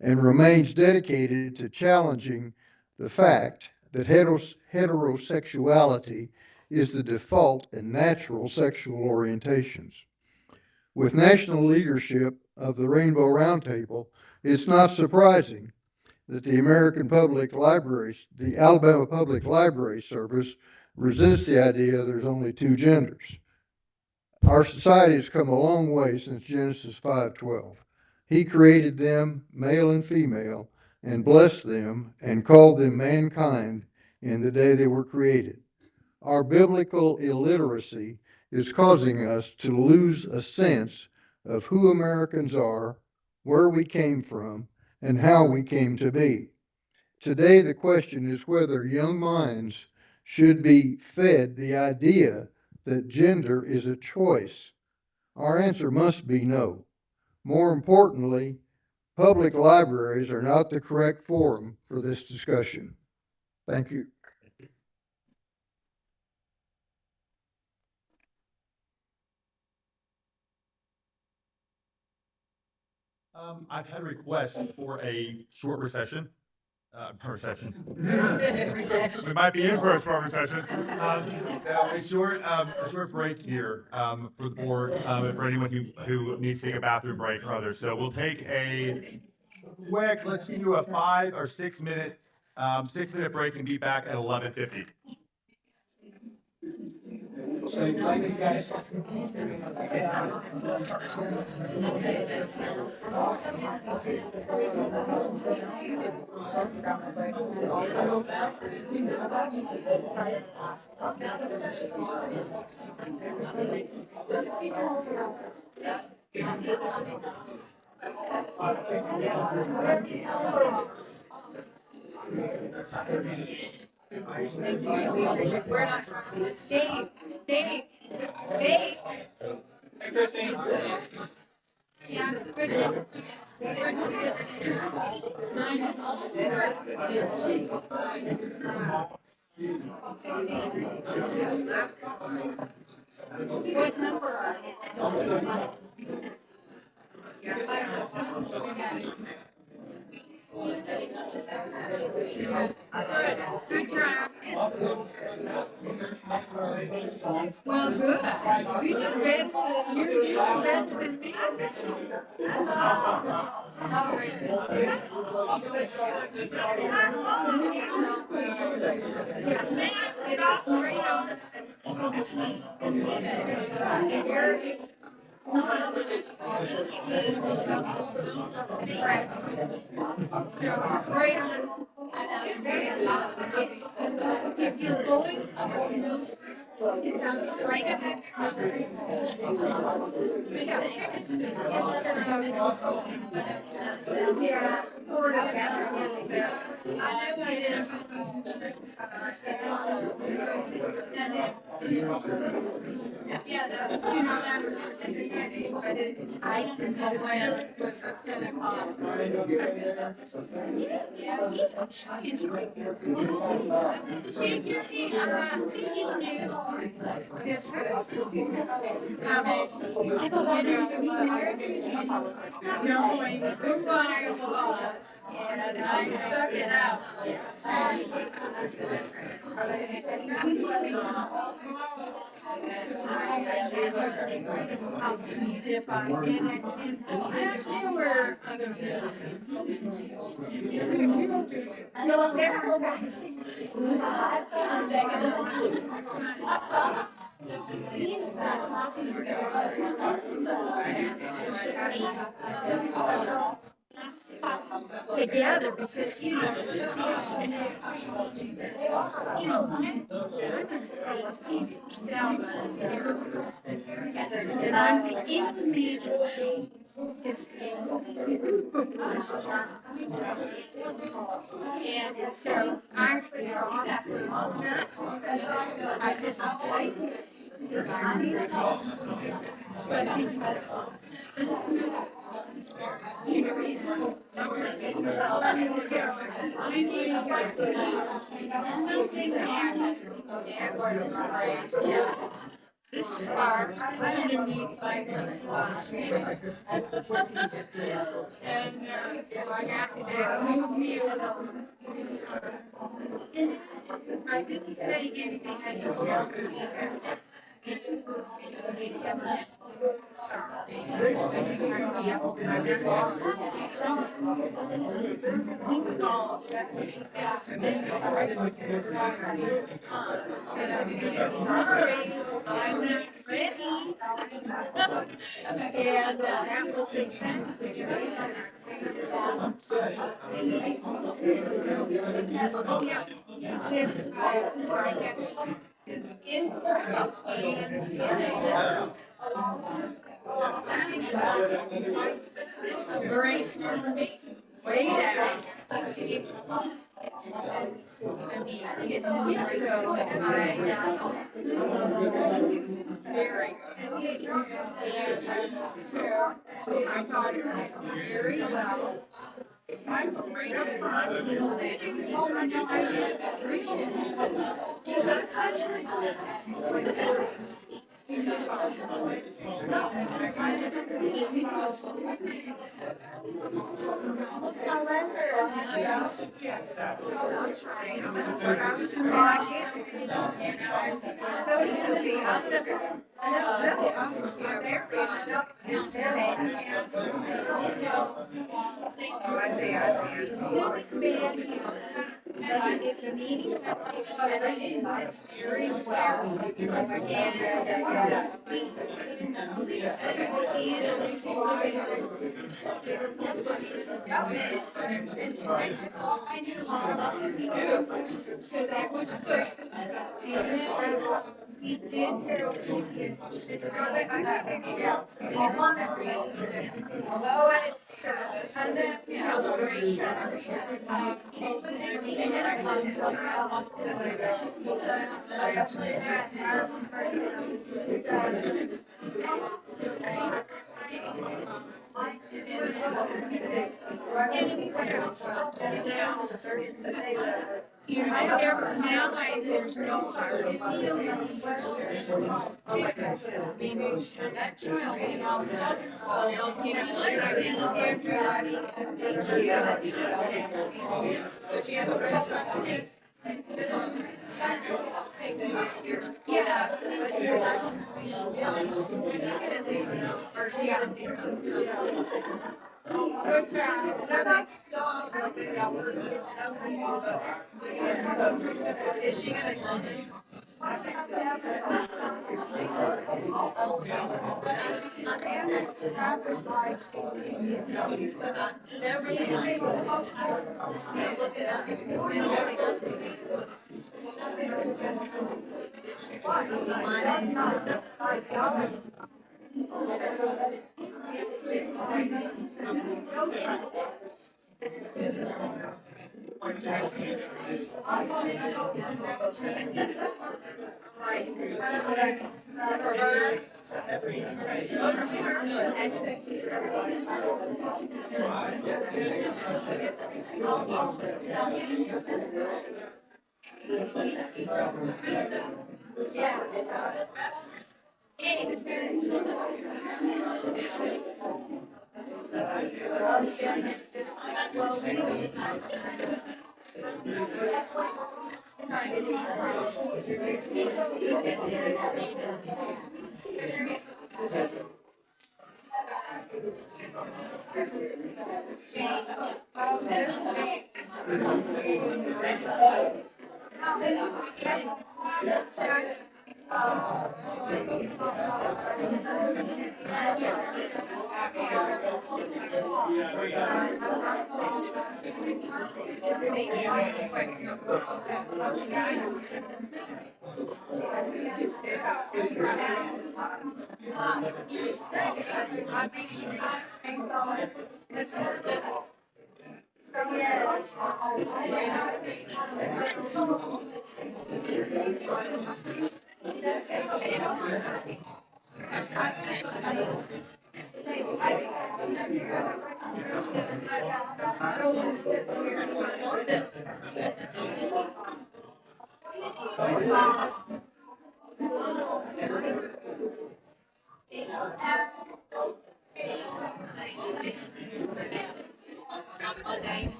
and remains dedicated to challenging the fact that heterosexuality is the default and natural sexual orientations. With national leadership of the Rainbow Roundtable, it's not surprising that the Alabama Public Library Service resents the idea there's only two genders. Our society has come a long way since Genesis 5:12. He created them, male and female, and blessed them and called them mankind in the day they were created. Our biblical illiteracy is causing us to lose a sense of who Americans are, where we came from, and how we came to be. Today, the question is whether young minds should be fed the idea that gender is a choice. Our answer must be no. More importantly, public libraries are not the correct forum for this discussion. Thank you. I've had requests for a short recession. We might be in for a short recession. A short break here for the board, for anyone who needs to take a bathroom break or others. So we'll take a quick, let's do a 5 or 6 minute, 6 minute break and be back at 11:50. We're not talking to Dave. Dave. Dave. Yeah, good. What number are you? Good job. Well, good. You do better, you're doing better than me. Yes, right on. If you're going to, it's right up there. We got chickens. Yeah. I know it is. Yeah, that's, you know, that's, I just don't plan to put for Seneca. This was, knowing who I was, and I stuck it out. If I didn't, there were other reasons. No, there together because you know, and I'm the individual is and so I just but because something this part, I'm gonna meet like and I got to move me along. I didn't say anything. I don't and that was exactly embraced me way down. Very I thought it was very well. I'm afraid of if the meeting's so that was good. He did go to it's not like I got picked out. Oh, and it's and then celebration. And then I come you know, now there's no Good job. Is she gonna tell me?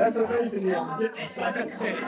That's amazing. Yeah, get the second page.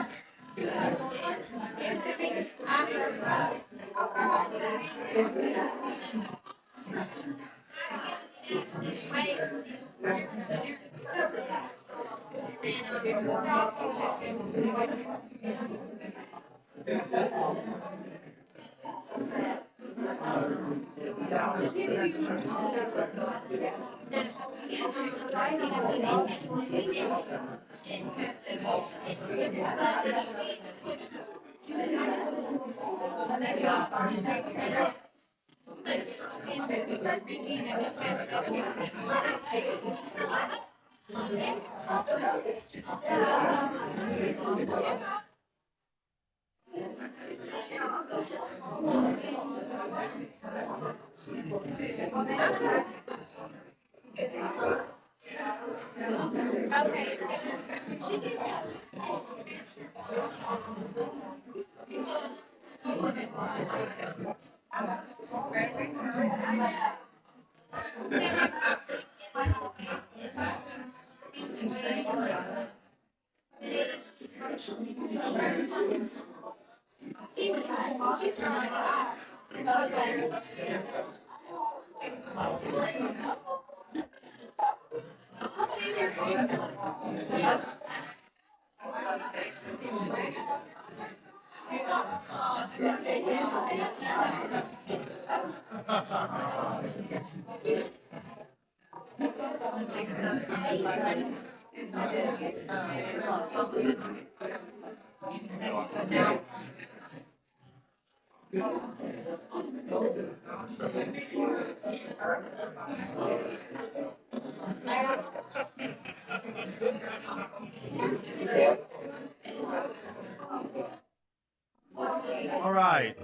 All right.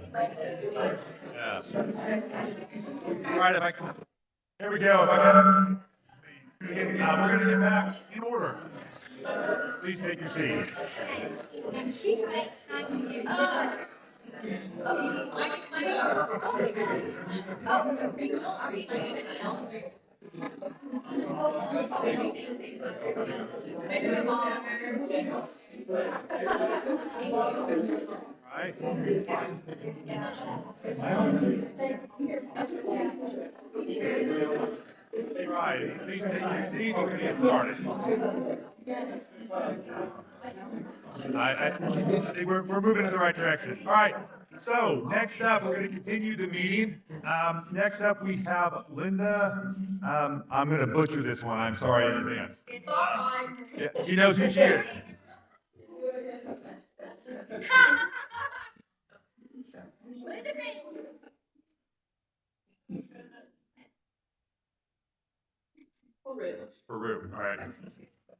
Yes. All right, if I can, here we go. If I can, we're gonna get back in order. Please take your seat. Right. Right, these are gonna get started. I think we're moving in the right direction. All right, so next up, we're gonna continue the meeting. Next up, we have Linda, I'm gonna butcher this one, I'm sorry in advance. It's all right. Yeah, she knows who she is. Peru, all right.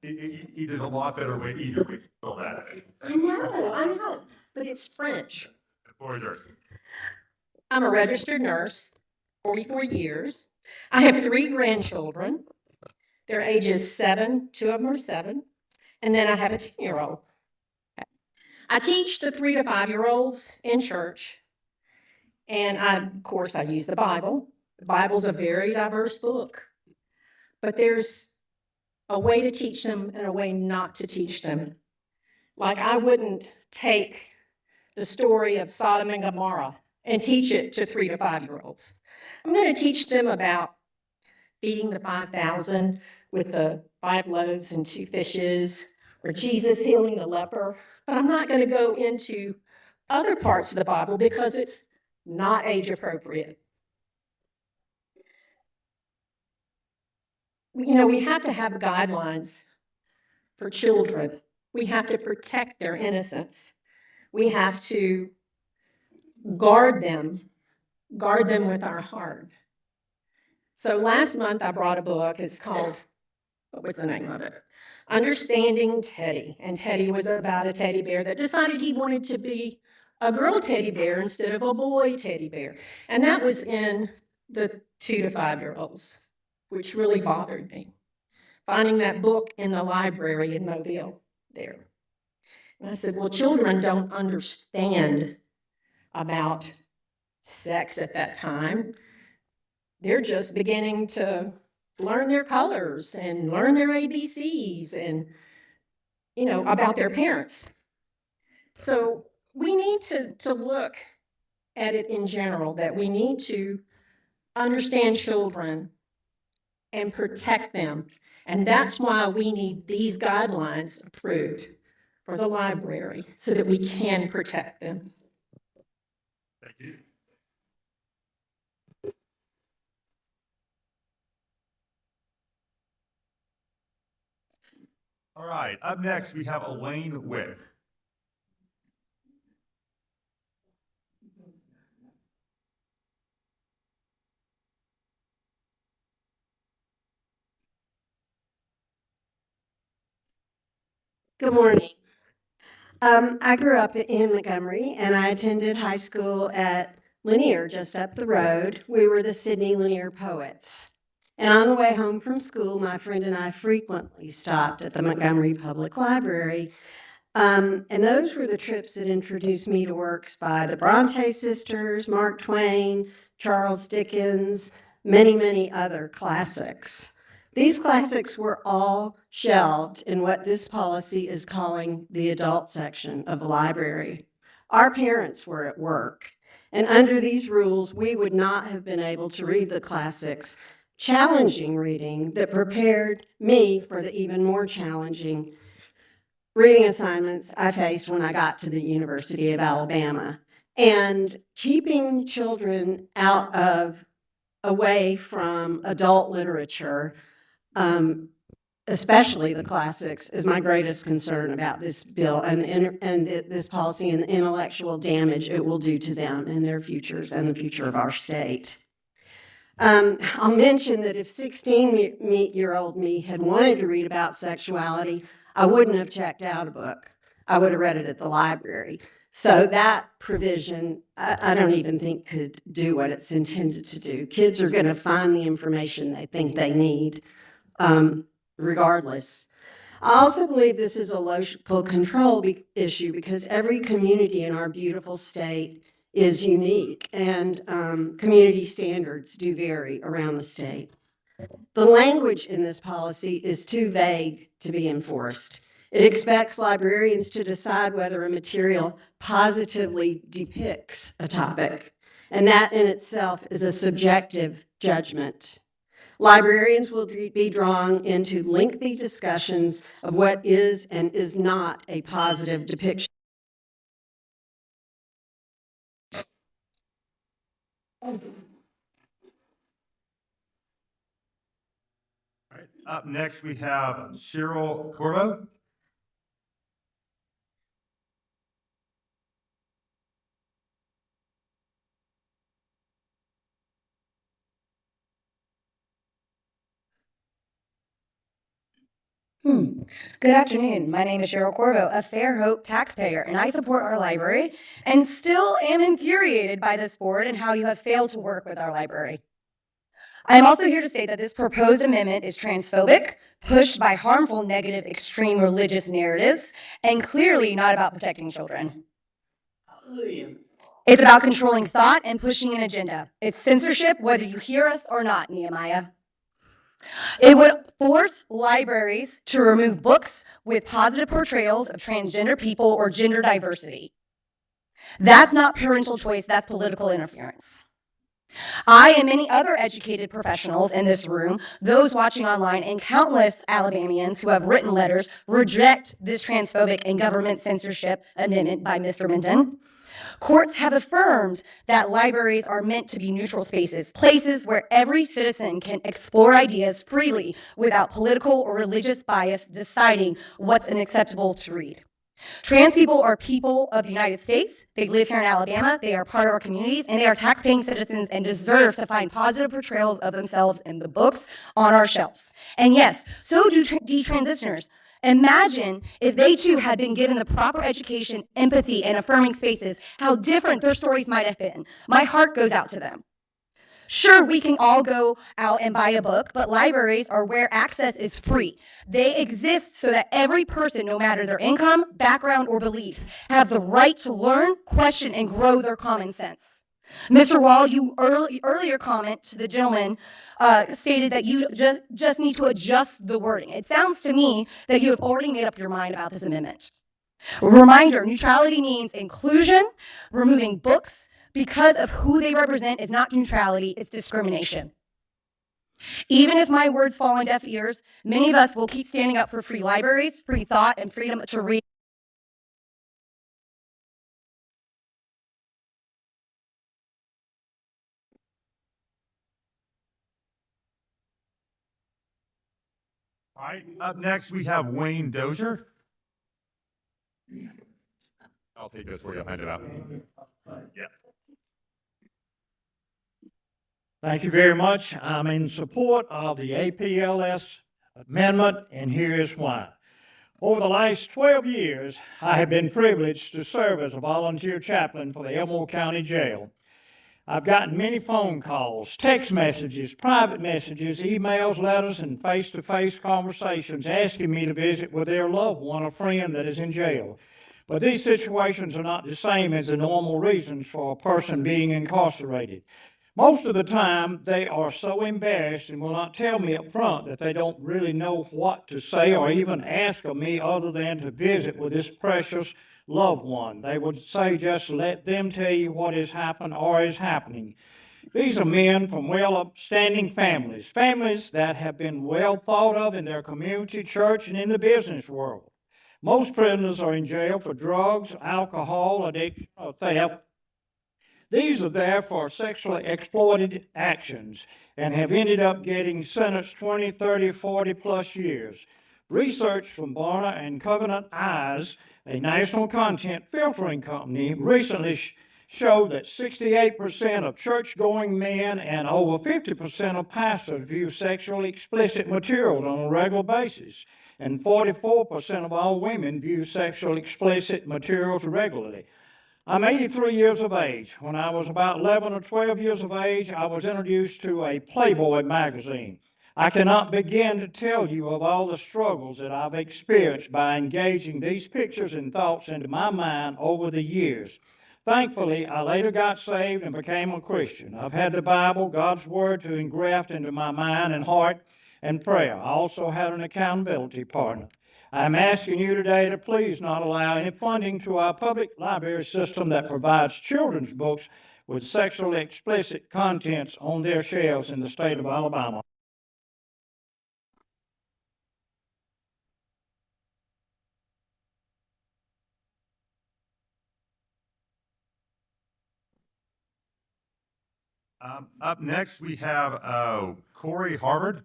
He did a lot better way, easier way to spell that. I know, but it's French. The floor is yours. I'm a registered nurse, 44 years. I have 3 grandchildren. Their ages 7, 2 of them are 7, and then I have a 10-year-old. I teach the 3 to 5-year-olds in church, and of course, I use the Bible. The Bible's a very diverse book, but there's a way to teach them and a way not to teach them. Like I wouldn't take the story of Sodom and Gomorrah and teach it to 3 to 5-year-olds. I'm going to teach them about feeding the 5,000 with the 5 loaves and 2 fishes, or Jesus healing the leper. But I'm not going to go into other parts of the Bible because it's not age appropriate. You know, we have to have guidelines for children. We have to protect their innocence. We have to guard them with our heart. So last month I brought a book. It's called, what was the name of it? Understanding Teddy. And Teddy was about a teddy bear that decided he wanted to be a girl teddy bear instead of a boy teddy bear. And that was in the 2 to 5-year-olds, which really bothered me. Finding that book in the library in Mobile there. And I said, well, children don't understand about sex at that time. They're just beginning to learn their colors and learn their ABCs and, you know, about their parents. So we need to look at it in general, that we need to understand children and protect them. And that's why we need these guidelines approved for the library so that we can protect them. Thank you. All right, up next, we have Elaine Wick. Good morning. I grew up in Montgomery, and I attended high school at Lanier, just up the road. We were the Sidney Lanier Poets. And on the way home from school, my friend and I frequently stopped at the Montgomery Public Library. And those were the trips that introduced me to works by the Bronte sisters, Mark Twain, Charles Dickens, many, many other classics. These classics were all shelved in what this policy is calling the adult section of the library. Our parents were at work, and under these rules, we would not have been able to read the classics, challenging reading that prepared me for the even more challenging reading assignments I faced when I got to the University of Alabama. And keeping children away from adult literature, especially the classics, is my greatest concern about this bill and this policy and the intellectual damage it will do to them and their futures and the future of our state. I'll mention that if 16-year-old me had wanted to read about sexuality, I wouldn't have checked out a book. I would have read it at the library. So that provision, I don't even think could do what it's intended to do. Kids are going to find the information they think they need, regardless. I also believe this is a local control issue because every community in our beautiful state is unique, and community standards do vary around the state. The language in this policy is too vague to be enforced. It expects librarians to decide whether a material positively depicts a topic, and that in itself is a subjective judgment. Librarians will be drawn into lengthy discussions of what is and is not a positive depiction. All right, up next, we have Cheryl Corbo. Good afternoon. My name is Cheryl Corbo, a Fairhope taxpayer, and I support our library and still am infuriated by this board and how you have failed to work with our library. I am also here to state that this proposed amendment is transphobic, pushed by harmful, negative, extreme religious narratives, and clearly not about protecting children. It's about controlling thought and pushing an agenda. It's censorship, whether you hear us or not, Nehemiah. It would force libraries to remove books with positive portrayals of transgender people or gender diversity. That's not parental choice, that's political interference. I and many other educated professionals in this room, those watching online, and countless Alabamians who have written letters reject this transphobic and government censorship amendment by Mr. Minton. Courts have affirmed that libraries are meant to be neutral spaces, places where every citizen can explore ideas freely without political or religious bias deciding what's unacceptable to read. Trans people are people of the United States. They live here in Alabama. They are part of our communities, and they are tax-paying citizens and deserve to find positive portrayals of themselves in the books on our shelves. And yes, so do detransitioners. Imagine if they too had been given the proper education, empathy, and affirming spaces, how different their stories might have been. My heart goes out to them. Sure, we can all go out and buy a book, but libraries are where access is free. They exist so that every person, no matter their income, background, or beliefs, have the right to learn, question, and grow their common sense. Mr. Wall, you earlier comment to the gentleman stated that you just need to adjust the wording. It sounds to me that you have already made up your mind about this amendment. Reminder, neutrality means inclusion, removing books because of who they represent is not neutrality, it's discrimination. Even if my words fall on deaf ears, many of us will keep standing up for free libraries, free thought, and freedom to read. All right, up next, we have Wayne Dozier. I'll take this for you, I'll hand it out. Yeah. Thank you very much. I'm in support of the APLS amendment, and here is why. Over the last 12 years, I have been privileged to serve as a volunteer chaplain for the Elmore County Jail. I've gotten many phone calls, text messages, private messages, emails, letters, and face-to-face conversations asking me to visit with their loved one or friend that is in jail. But these situations are not the same as the normal reasons for a person being incarcerated. Most of the time, they are so embarrassed and will not tell me up front that they don't really know what to say or even ask of me other than to visit with this precious loved one. They would say, just let them tell you what has happened or is happening. These are men from well-upstanding families, families that have been well thought of in their community, church, and in the business world. Most prisoners are in jail for drugs, alcohol, addiction, or theft. These are there for sexually exploited actions and have ended up getting sentenced 20, 30, 40 plus years. Research from Barna and Covenant Eyes, a national content filtering company, recently showed that 68% of church-going men and over 50% of pastors view sexually explicit material on a regular basis, and 44% of all women view sexually explicit materials regularly. I'm 83 years of age. When I was about 11 or 12 years of age, I was introduced to a Playboy magazine. I cannot begin to tell you of all the struggles that I've experienced by engaging these pictures and thoughts into my mind over the years. Thankfully, I later got saved and became a Christian. I've had the Bible, God's Word, to engraft into my mind and heart and prayer. I also had an accountability partner. I'm asking you today to please not allow any funding to our public library system that provides children's books with sexually explicit contents on their shelves in the state of Alabama. Up next, we have Corey Harvard.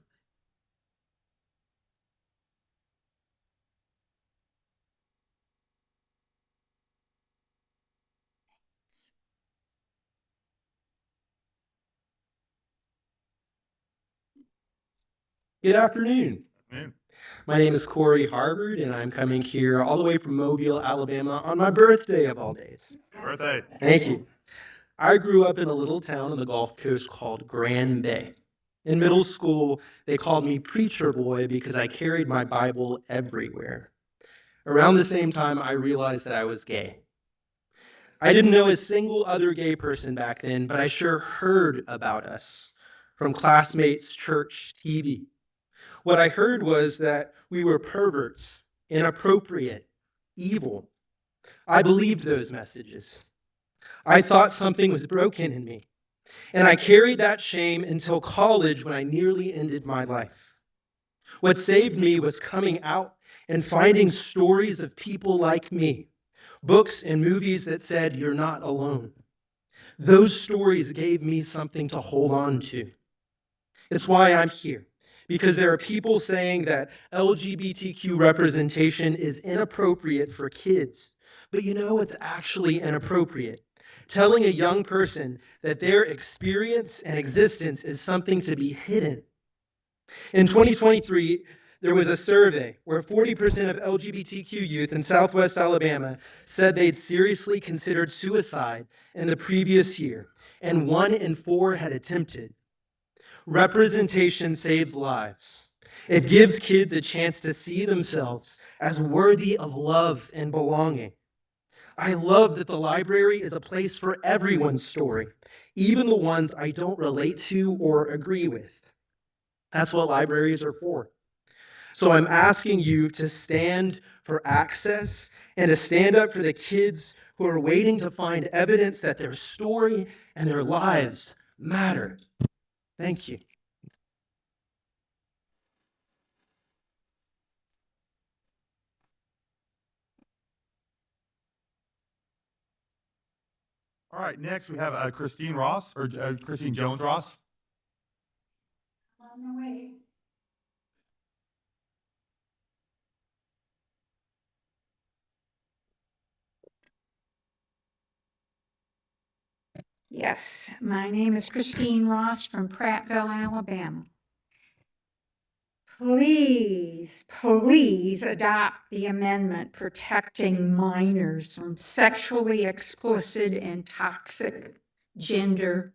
Good afternoon. Afternoon. My name is Corey Harvard, and I'm coming here all the way from Mobile, Alabama on my birthday of all days. Birthday. Thank you. I grew up in a little town on the Gulf Coast called Grand Bay. In middle school, they called me Preacher Boy because I carried my Bible everywhere. Around the same time, I realized that I was gay. I didn't know a single other gay person back then, but I sure heard about us from classmates, church, TV. What I heard was that we were perverts, inappropriate, evil. I believed those messages. I thought something was broken in me, and I carried that shame until college when I nearly ended my life. What saved me was coming out and finding stories of people like me, books and movies that said, "You're not alone." Those stories gave me something to hold on to. It's why I'm here, because there are people saying that LGBTQ representation is inappropriate for kids. But you know what's actually inappropriate? Telling a young person that their experience and existence is something to be hidden. In 2023, there was a survey where 40% of LGBTQ youth in Southwest Alabama said they'd seriously considered suicide in the previous year, and 1 in 4 had attempted. Representation saves lives. It gives kids a chance to see themselves as worthy of love and belonging. I love that the library is a place for everyone's story, even the ones I don't relate to or agree with. That's what libraries are for. So I'm asking you to stand for access and to stand up for the kids who are waiting to find evidence that their story and their lives matter. Thank you. All right, next we have Christine Ross, or Christine Jones Ross. On the way. Yes, my name is Christine Ross from Prattville, Alabama. Please, please adopt the amendment protecting minors from sexually explicit and toxic gender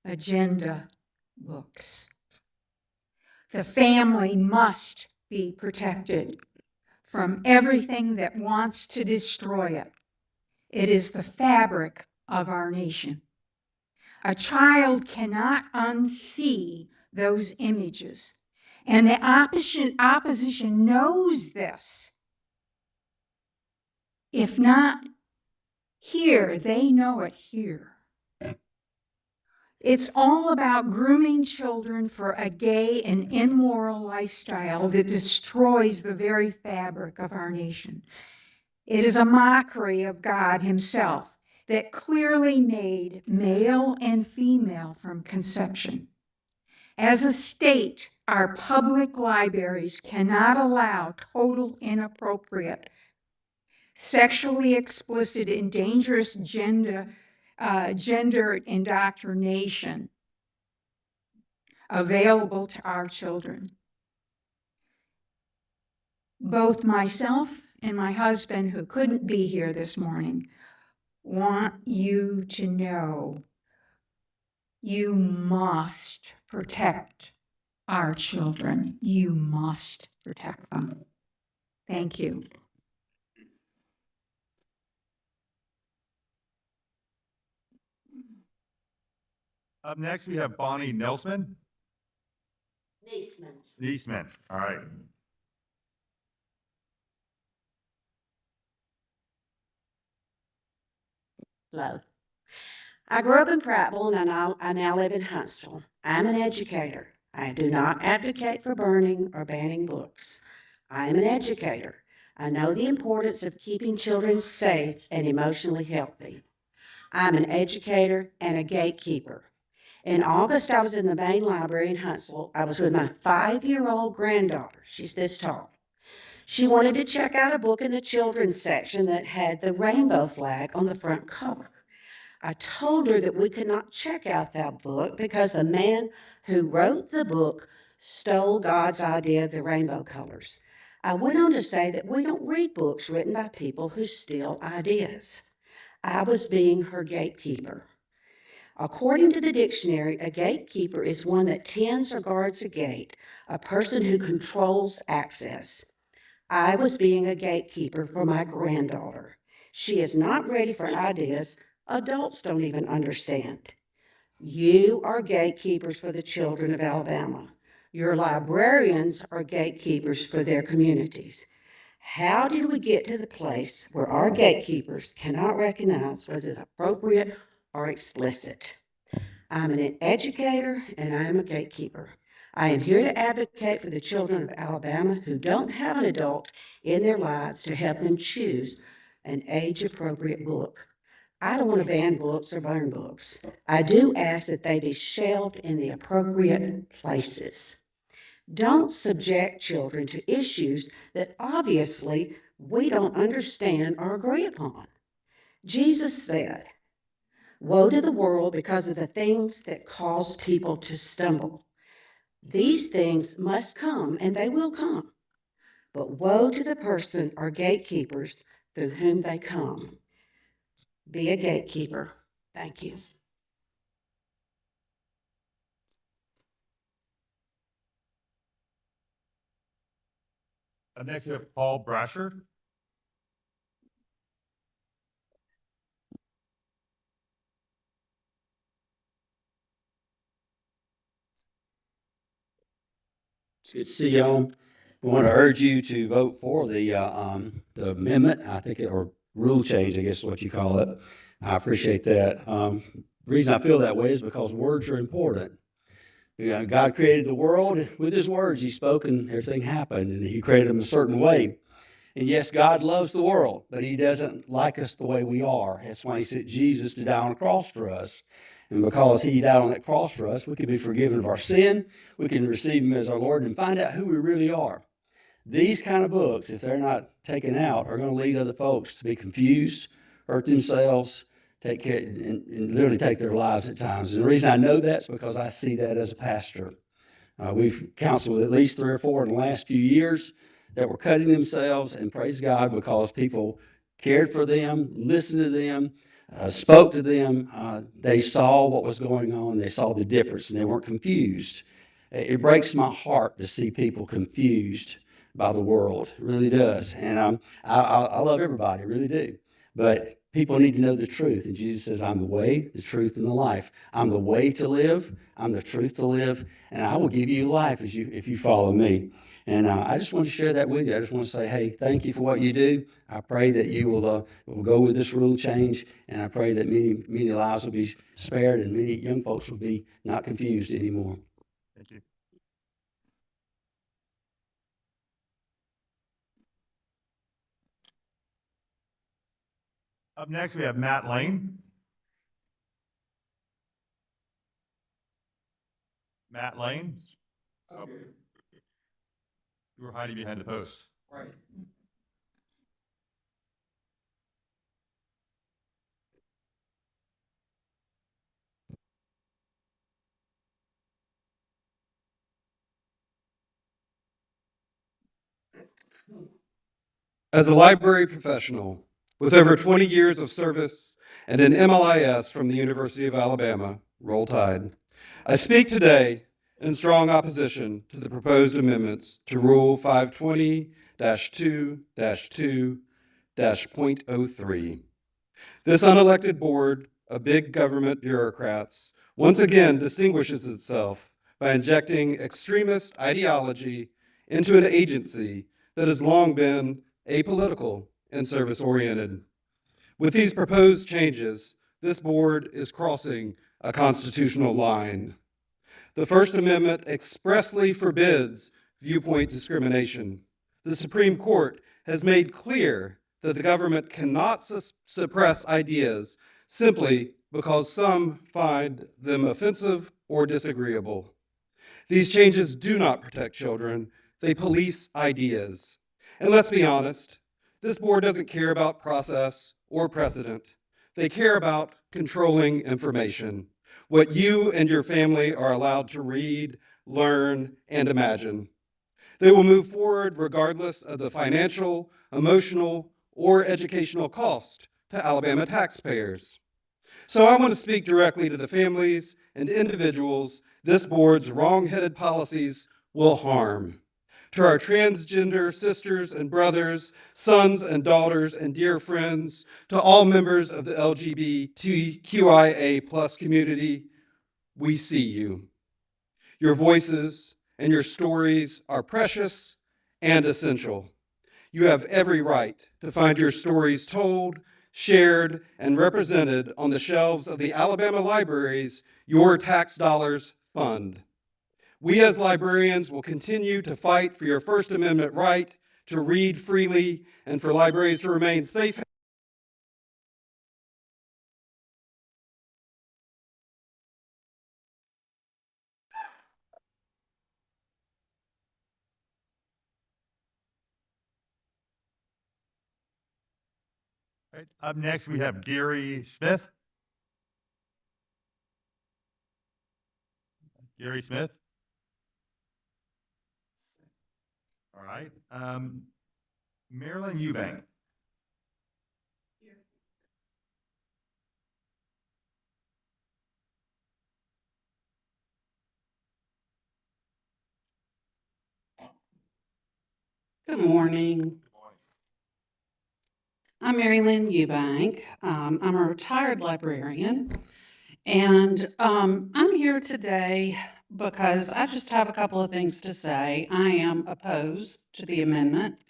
agenda books. The family must be protected from everything that wants to destroy it. It is the fabric of our nation. A child cannot unsee those images, and the opposition knows this. If not here, they know it here. It's all about grooming children for a gay and immoral lifestyle that destroys the very fabric of our nation. It is a mockery of God Himself that clearly made male and female from conception. As a state, our public libraries cannot allow total inappropriate, sexually explicit, and dangerous gender indoctrination available to our children. Both myself and my husband, who couldn't be here this morning, want you to know you must protect our children. You must protect them. Thank you. Up next, we have Bonnie Nelsman. Nieceman. Nieceman, all right. Hello. I grew up in Prattville and I now live in Huntsville. I'm an educator. I do not advocate for burning or banning books. I am an educator. I know the importance of keeping children safe and emotionally healthy. I'm an educator and a gatekeeper. In August, I was in the main library in Huntsville. I was with my 5-year-old granddaughter. She's this tall. She wanted to check out a book in the children's section that had the rainbow flag on the front cover. I told her that we could not check out that book because the man who wrote the book stole God's idea of the rainbow colors. I went on to say that we don't read books written by people who steal ideas. I was being her gatekeeper. According to the dictionary, a gatekeeper is one that tends or guards a gate, a person who controls access. I was being a gatekeeper for my granddaughter. She is not ready for ideas adults don't even understand. You are gatekeepers for the children of Alabama. Your librarians are gatekeepers for their communities. How did we get to the place where our gatekeepers cannot recognize was it appropriate or explicit? I'm an educator and I am a gatekeeper. I am here to advocate for the children of Alabama who don't have an adult in their lives to help them choose an age-appropriate book. I don't want to ban books or burn books. I do ask that they be shelved in the appropriate places. Don't subject children to issues that obviously we don't understand or agree upon. Jesus said, "Woe to the world because of the things that cause people to stumble. These things must come, and they will come. But woe to the person or gatekeepers through whom they come." Be a gatekeeper. Thank you. Up next, we have Paul Brasher. It's good to see y'all. I want to urge you to vote for the amendment, I think, or rule change, I guess is what you call it. I appreciate that. The reason I feel that way is because words are important. God created the world with his words. He spoke and everything happened, and he created them a certain way. And yes, God loves the world, but he doesn't like us the way we are. That's why he sent Jesus to die on a cross for us. And because he died on that cross for us, we can be forgiven of our sin. We can receive him as our Lord and find out who we really are. These kind of books, if they're not taken out, are going to lead other folks to be confused, hurt themselves, take care, and literally take their lives at times. And the reason I know that is because I see that as a pastor. We've counseled with at least 3 or 4 in the last few years that were cutting themselves, and praise God because people cared for them, listened to them, spoke to them. They saw what was going on. They saw the difference, and they weren't confused. It breaks my heart to see people confused by the world. It really does. And I love everybody, I really do. But people need to know the truth. And Jesus says, "I'm the way, the truth, and the life. I'm the way to live. I'm the truth to live. And I will give you life if you follow me." And I just want to share that with you. I just want to say, hey, thank you for what you do. I pray that you will go with this rule change. And I pray that many lives will be spared and many young folks will be not confused anymore. Thank you. Up next, we have Matt Lane. Matt Lane. Oh. You were hiding behind the post. Right. As a library professional with over 20 years of service and an MLIS from the University of Alabama, Roll Tide, I speak today in strong opposition to the proposed amendments to Rule 520-2-2-.03. This unelected board of big government bureaucrats once again distinguishes itself by injecting extremist ideology into an agency that has long been apolitical and service-oriented. With these proposed changes, this board is crossing a constitutional line. The First Amendment expressly forbids viewpoint discrimination. The Supreme Court has made clear that the government cannot suppress ideas simply because some find them offensive or disagreeable. These changes do not protect children, they police ideas. And let's be honest, this board doesn't care about process or precedent. They care about controlling information, what you and your family are allowed to read, learn, and imagine. They will move forward regardless of the financial, emotional, or educational cost to Alabama taxpayers. So I want to speak directly to the families and individuals this board's wrong-headed policies will harm. To our transgender sisters and brothers, sons and daughters, and dear friends, to all members of the LGBTQIA+ community, we see you. Your voices and your stories are precious and essential. You have every right to find your stories told, shared, and represented on the shelves of the Alabama libraries your tax dollars fund. We as librarians will continue to fight for your First Amendment right to read freely and for libraries to remain safe. All right, up next, we have Gary Smith. Gary Smith. All right. Marilyn Eubank. Good morning. I'm Mary Lynn Eubank. I'm a retired librarian, and I'm here today because I just have a couple of things to say. I am opposed to the amendment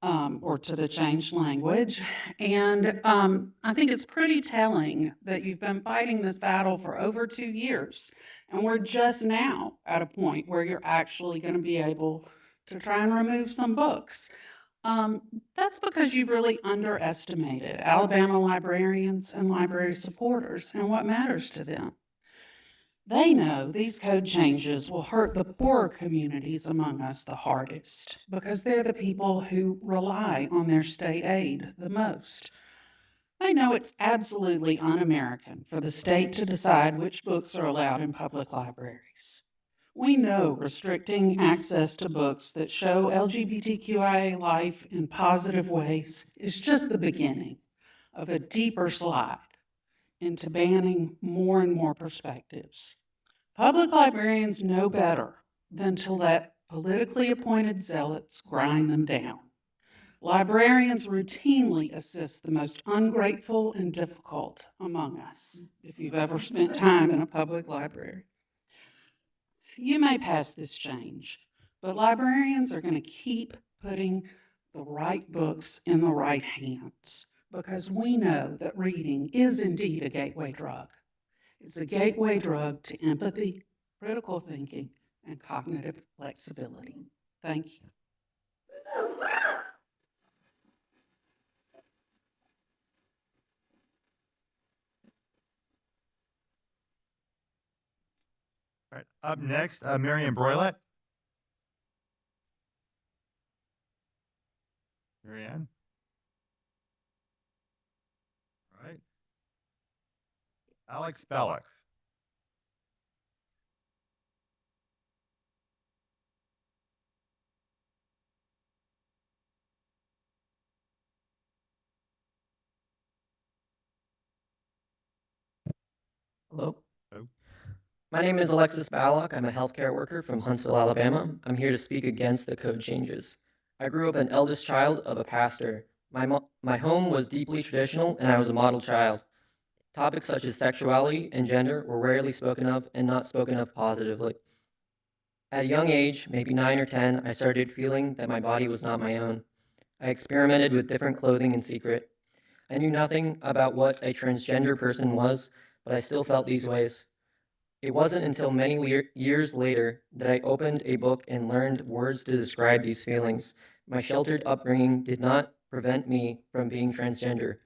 or to the changed language, and I think it's pretty telling that you've been fighting this battle for over 2 years, and we're just now at a point where you're actually going to be able to try and remove some books. That's because you've really underestimated Alabama librarians and library supporters and what matters to them. They know these code changes will hurt the poorer communities among us the hardest because they're the people who rely on their state aid the most. They know it's absolutely un-American for the state to decide which books are allowed in public libraries. We know restricting access to books that show LGBTQIA life in positive ways is just the beginning of a deeper slide into banning more and more perspectives. Public librarians know better than to let politically appointed zealots grind them down. Librarians routinely assist the most ungrateful and difficult among us, if you've ever spent time in a public library. You may pass this change, but librarians are going to keep putting the right books in the right hands because we know that reading is indeed a gateway drug. It's a gateway drug to empathy, critical thinking, and cognitive flexibility. Thank you. All right, up next, Marion Broylett. Marianne. All right. Alex Belloc. Hello. Hello. My name is Alexis Ballock. I'm a healthcare worker from Huntsville, Alabama. I'm here to speak against the code changes. I grew up an eldest child of a pastor. My home was deeply traditional, and I was a model child. Topics such as sexuality and gender were rarely spoken of and not spoken of positively. At a young age, maybe 9 or 10, I started feeling that my body was not my own. I experimented with different clothing in secret. I knew nothing about what a transgender person was, but I still felt these ways. It wasn't until many years later that I opened a book and learned words to describe these feelings. My sheltered upbringing did not prevent me from being transgender.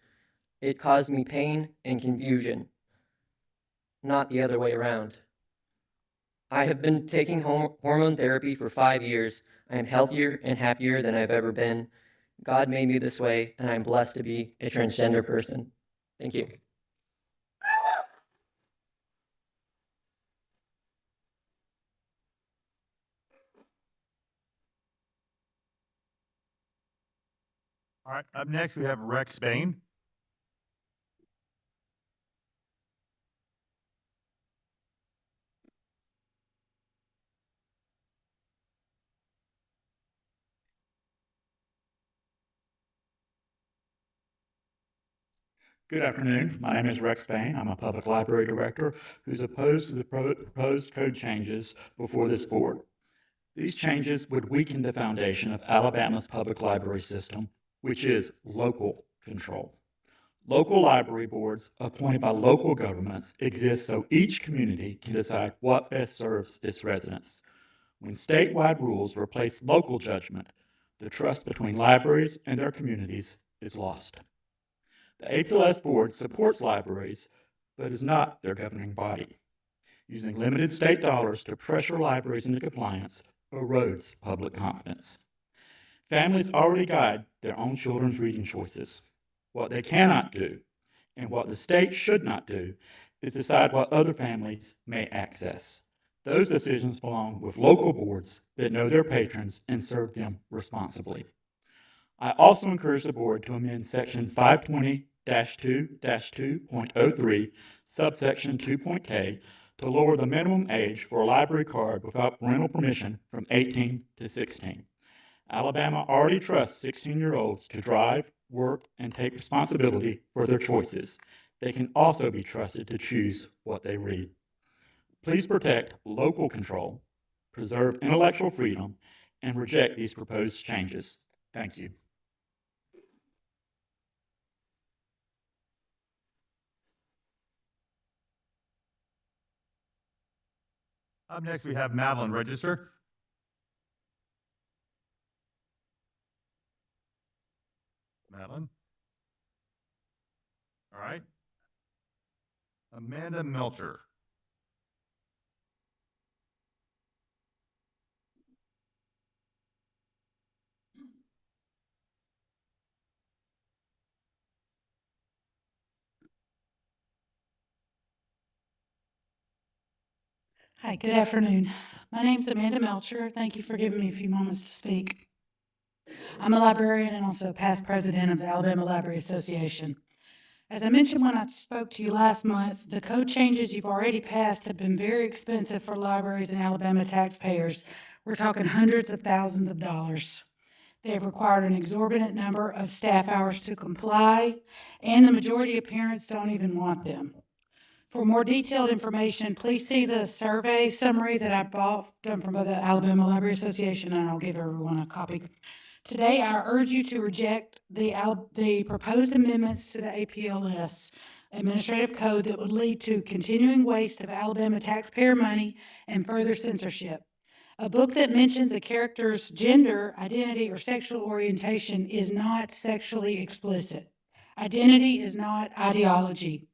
It caused me pain and confusion. not the other way around. I have been taking hormone therapy for 5 years. I am healthier and happier than I've ever been. God made me this way, and I'm blessed to be a transgender person. Thank you. All right, up next we have Rex Bain. Good afternoon. My name is Rex Bain. I'm a public library director who's opposed to the proposed code changes before this board. These changes would weaken the foundation of Alabama's public library system, which is local control. Local library boards appointed by local governments exist so each community can decide what best serves its residents. When statewide rules replace local judgment, the trust between libraries and their communities is lost. The APLS board supports libraries, but is not their governing body. Using limited state dollars to pressure libraries into compliance erodes public confidence. Families already guide their own children's reading choices. What they cannot do, and what the state should not do, is decide what other families may access. Those decisions belong with local boards that know their patrons and serve them responsibly. I also encourage the board to amend section 520-2-2.03, subsection 2.k, to lower the minimum age for a library card without parental permission from 18 to 16. Alabama already trusts 16-year-olds to drive, work, and take responsibility for their choices. They can also be trusted to choose what they read. Please protect local control, preserve intellectual freedom, and reject these proposed changes. Thank you. Up next, we have Madeline Register. Madeline. All right. Amanda Melcher. Hi, good afternoon. My name's Amanda Melcher. Thank you for giving me a few moments to speak. I'm a librarian and also past president of the Alabama Library Association. As I mentioned when I spoke to you last month, the code changes you've already passed have been very expensive for libraries and Alabama taxpayers. We're talking hundreds of thousands of dollars. They have required an exorbitant number of staff hours to comply, and the majority of parents don't even want them. For more detailed information, please see the survey summary that I bought from the Alabama Library Association, and I'll give everyone a copy. Today, I urge you to reject the proposed amendments to the APLS administrative code that would lead to continuing waste of Alabama taxpayer money and further censorship. A book that mentions a character's gender, identity, or sexual orientation is not sexually explicit. Identity is not ideology.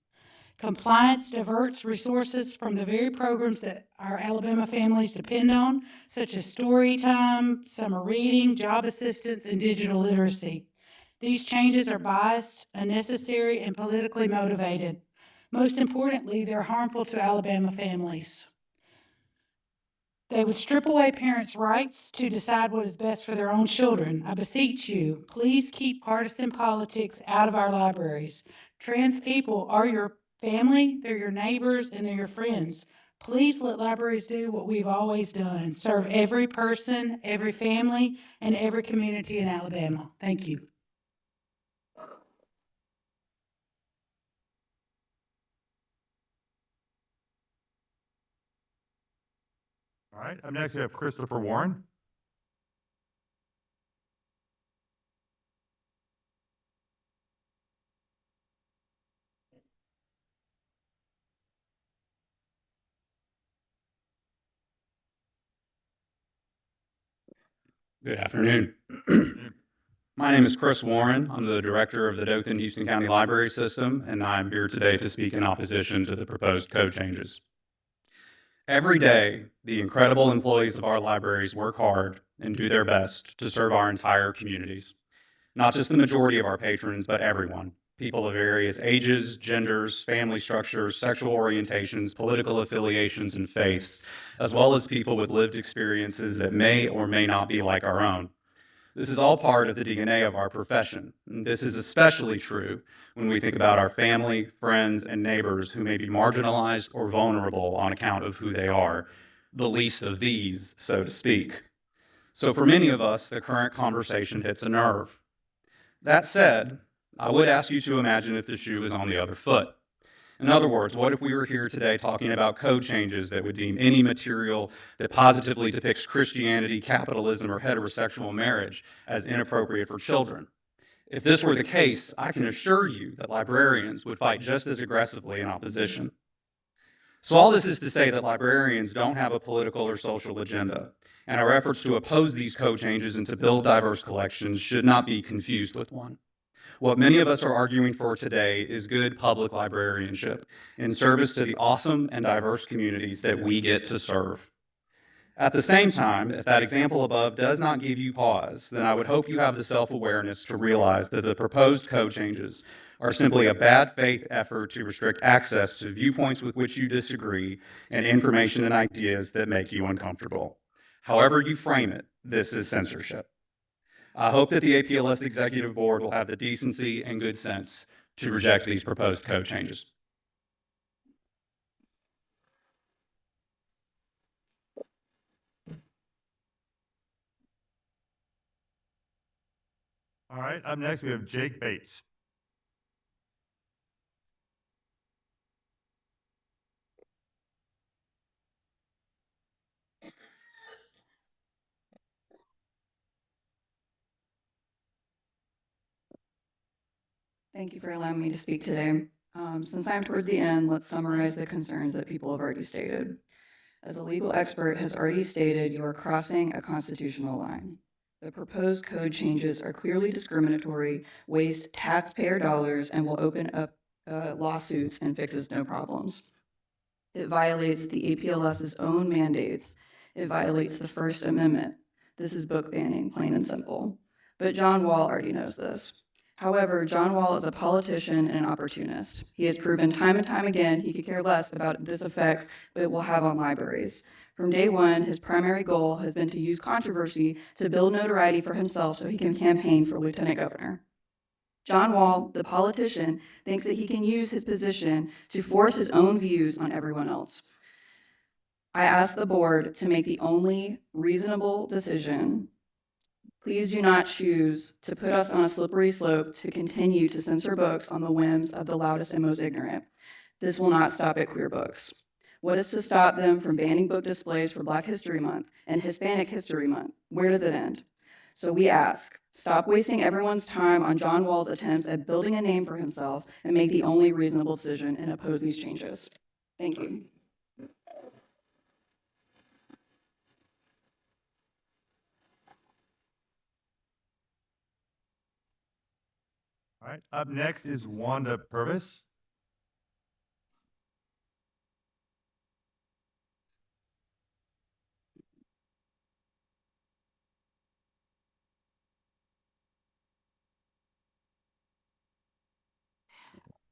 Compliance diverts resources from the very programs that our Alabama families depend on, such as story time, summer reading, job assistance, and digital literacy. These changes are biased, unnecessary, and politically motivated. Most importantly, they're harmful to Alabama families. They would strip away parents' rights to decide what is best for their own children. I beseech you, please keep partisan politics out of our libraries. Trans people are your family, they're your neighbors, and they're your friends. Please let libraries do what we've always done, serve every person, every family, and every community in Alabama. Thank you. All right, up next we have Christopher Warren. Good afternoon. My name is Chris Warren. I'm the director of the Dothan-Houston County Library System, and I'm here today to speak in opposition to the proposed code changes. Every day, the incredible employees of our libraries work hard and do their best to serve our entire communities. Not just the majority of our patrons, but everyone. People of various ages, genders, family structures, sexual orientations, political affiliations, and faiths, as well as people with lived experiences that may or may not be like our own. This is all part of the DNA of our profession. And this is especially true when we think about our family, friends, and neighbors who may be marginalized or vulnerable on account of who they are, the least of these, so to speak. So for many of us, the current conversation hits a nerve. That said, I would ask you to imagine if the shoe was on the other foot. In other words, what if we were here today talking about code changes that would deem any material that positively depicts Christianity, capitalism, or heterosexual marriage as inappropriate for children? If this were the case, I can assure you that librarians would fight just as aggressively in opposition. So all this is to say that librarians don't have a political or social agenda, and our efforts to oppose these code changes and to build diverse collections should not be confused with one. What many of us are arguing for today is good public librarianship in service to the awesome and diverse communities that we get to serve. At the same time, if that example above does not give you pause, then I would hope you have the self-awareness to realize that the proposed code changes are simply a bad faith effort to restrict access to viewpoints with which you disagree and information and ideas that make you uncomfortable. However you frame it, this is censorship. I hope that the APLS Executive Board will have the decency and good sense to reject these proposed code changes. All right, up next we have Jake Bates. Thank you for allowing me to speak today. Since I'm towards the end, let's summarize the concerns that people have already stated. As a legal expert has already stated, you are crossing a constitutional line. The proposed code changes are clearly discriminatory, waste taxpayer dollars, and will open up lawsuits and fixes no problems. It violates the APLS's own mandates. It violates the First Amendment. This is book banning, plain and simple. But John Wall already knows this. However, John Wall is a politician and an opportunist. He has proven time and time again he could care less about this effects it will have on libraries. From day one, his primary goal has been to use controversy to build notoriety for himself so he can campaign for lieutenant governor. John Wall, the politician, thinks that he can use his position to force his own views on everyone else. I ask the board to make the only reasonable decision. Please do not choose to put us on a slippery slope to continue to censor books on the whims of the loudest and most ignorant. This will not stop at queer books. What is to stop them from banning book displays for Black History Month and Hispanic History Month? Where does it end? So we ask, stop wasting everyone's time on John Wall's attempts at building a name for himself and make the only reasonable decision and oppose these changes. Thank you. All right, up next is Wanda Purvis.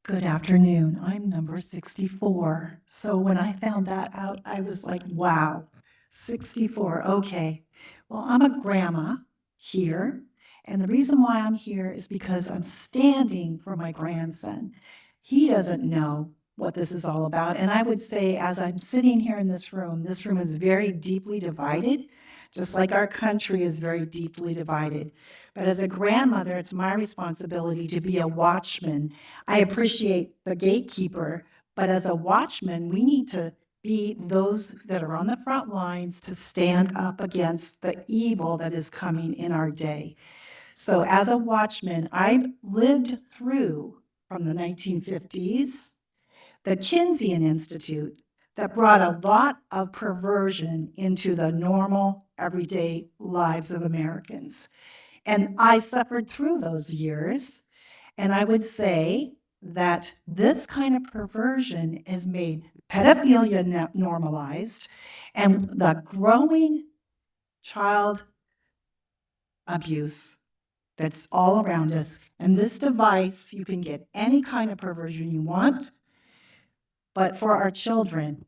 Good afternoon. I'm number 64. So when I found that out, I was like, wow, 64. Okay. Well, I'm a grandma here. And the reason why I'm here is because I'm standing for my grandson. He doesn't know what this is all about. And I would say, as I'm sitting here in this room is very deeply divided, just like our country is very deeply divided. But as a grandmother, it's my responsibility to be a watchman. I appreciate the gatekeeper, but as a watchman, we need to be those that are on the front lines to stand up against the evil that is coming in our day. So as a watchman, I lived through from the 1950s, the Keynesian Institute that brought a lot of perversion into the normal, everyday lives of Americans. And I suffered through those years. And I would say that this kind of perversion is made pedophilia normalized, and the growing child abuse that's all around us. And this device, you can get any kind of perversion you want, but for our children,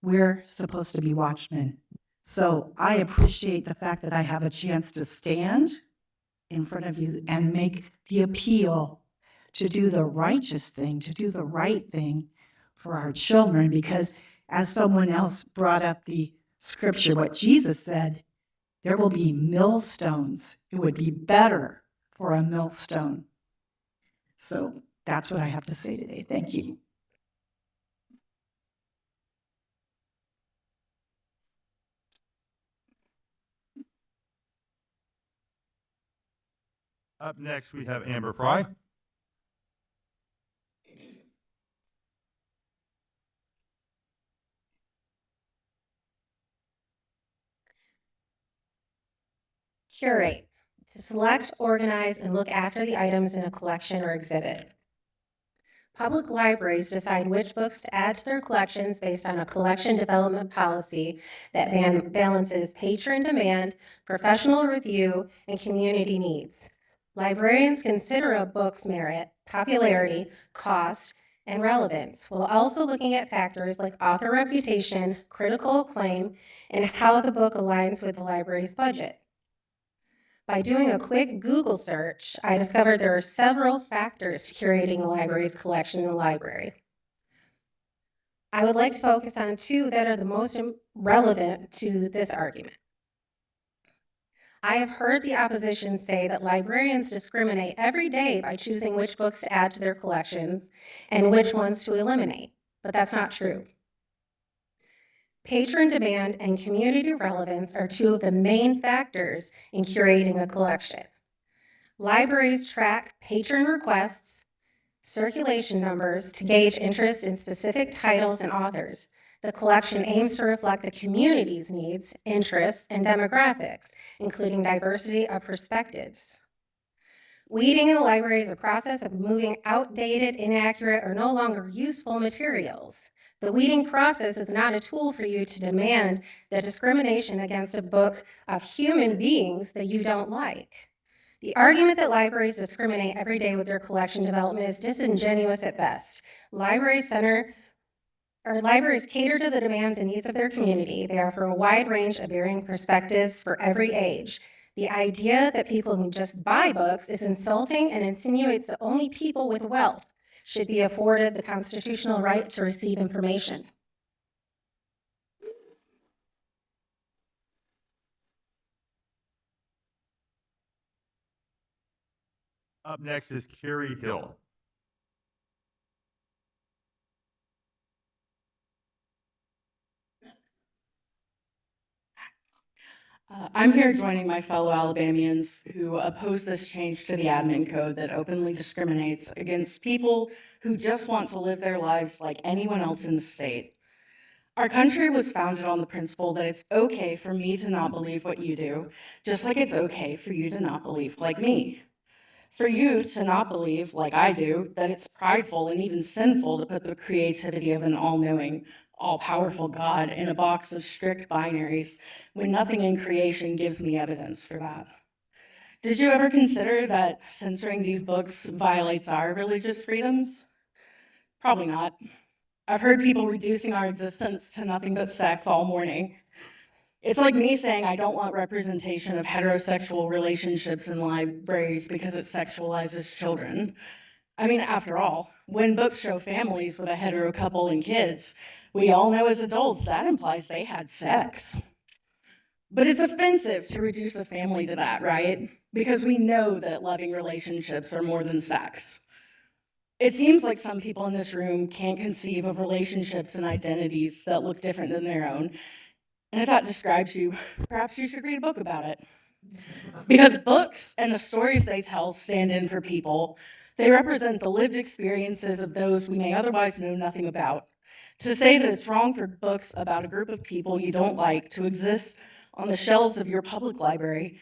we're supposed to be watchmen. So I appreciate the fact that I have a chance to stand in front of you and make the appeal to do the righteous thing, to do the right thing for our children, because as someone else brought up the scripture, what Jesus said, there will be millstones. It would be better for a millstone. So that's what I have to say today. Thank you. Up next, we have Amber Fry. Curate, to select, organize, and look after the items in a collection or exhibit. Public libraries decide which books to add to their collections based on a collection development policy that balances patron demand, professional review, and community needs. Librarians consider a book's merit, popularity, cost, and relevance, while also looking at factors like author reputation, critical acclaim, and how the book aligns with the library's budget. By doing a quick Google search, I discovered there are several factors to curating a library's collection in the library. I would like to focus on two that are the most relevant to this argument. I have heard the opposition say that librarians discriminate every day by choosing which books to add to their collections and which ones to eliminate, but that's not true. Patron demand and community relevance are two of the main factors in curating a collection. Libraries track patron requests, circulation numbers to gauge interest in specific titles and authors. The collection aims to reflect the community's needs, interests, and demographics, including diversity of perspectives. Weeding in the library is a process of removing outdated, inaccurate, or no longer useful materials. The weeding process is not a tool for you to demand the discrimination against a book of human beings that you don't like. The argument that libraries discriminate every day with their collection development is disingenuous at best. Libraries cater to the demands and needs of their community. They offer a wide range of varying perspectives for every age. The idea that people who just buy books is insulting and insinuates that only people with wealth should be afforded the constitutional right to receive information. Up next is Carrie Hill. I'm here joining my fellow Alabamians who oppose this change to the admin code that openly discriminates against people who just want to live their lives like anyone else in the state. Our country was founded on the principle that it's okay for me to not believe what you do, just like it's okay for you to not believe like me. For you to not believe, like I do, that it's prideful and even sinful to put the creativity of an all-knowing, all-powerful God in a box of strict binaries when nothing in creation gives me evidence for that. Did you ever consider that censoring these books violates our religious freedoms? Probably not. I've heard people reducing our existence to nothing but sex all morning. It's like me saying I don't want representation of heterosexual relationships in libraries because it sexualizes children. I mean, after all, when books show families with a hetero couple and kids, we all know as adults that implies they had sex. But it's offensive to reduce a family to that, right? Because we know that loving relationships are more than sex. It seems like some people in this room can't conceive of relationships and identities that look different than their own. And if that describes you, perhaps you should read a book about it. Because books and the stories they tell stand in for people. They represent the lived experiences of those we may otherwise know nothing about. To say that it's wrong for books about a group of people you don't like to exist on the shelves of your public library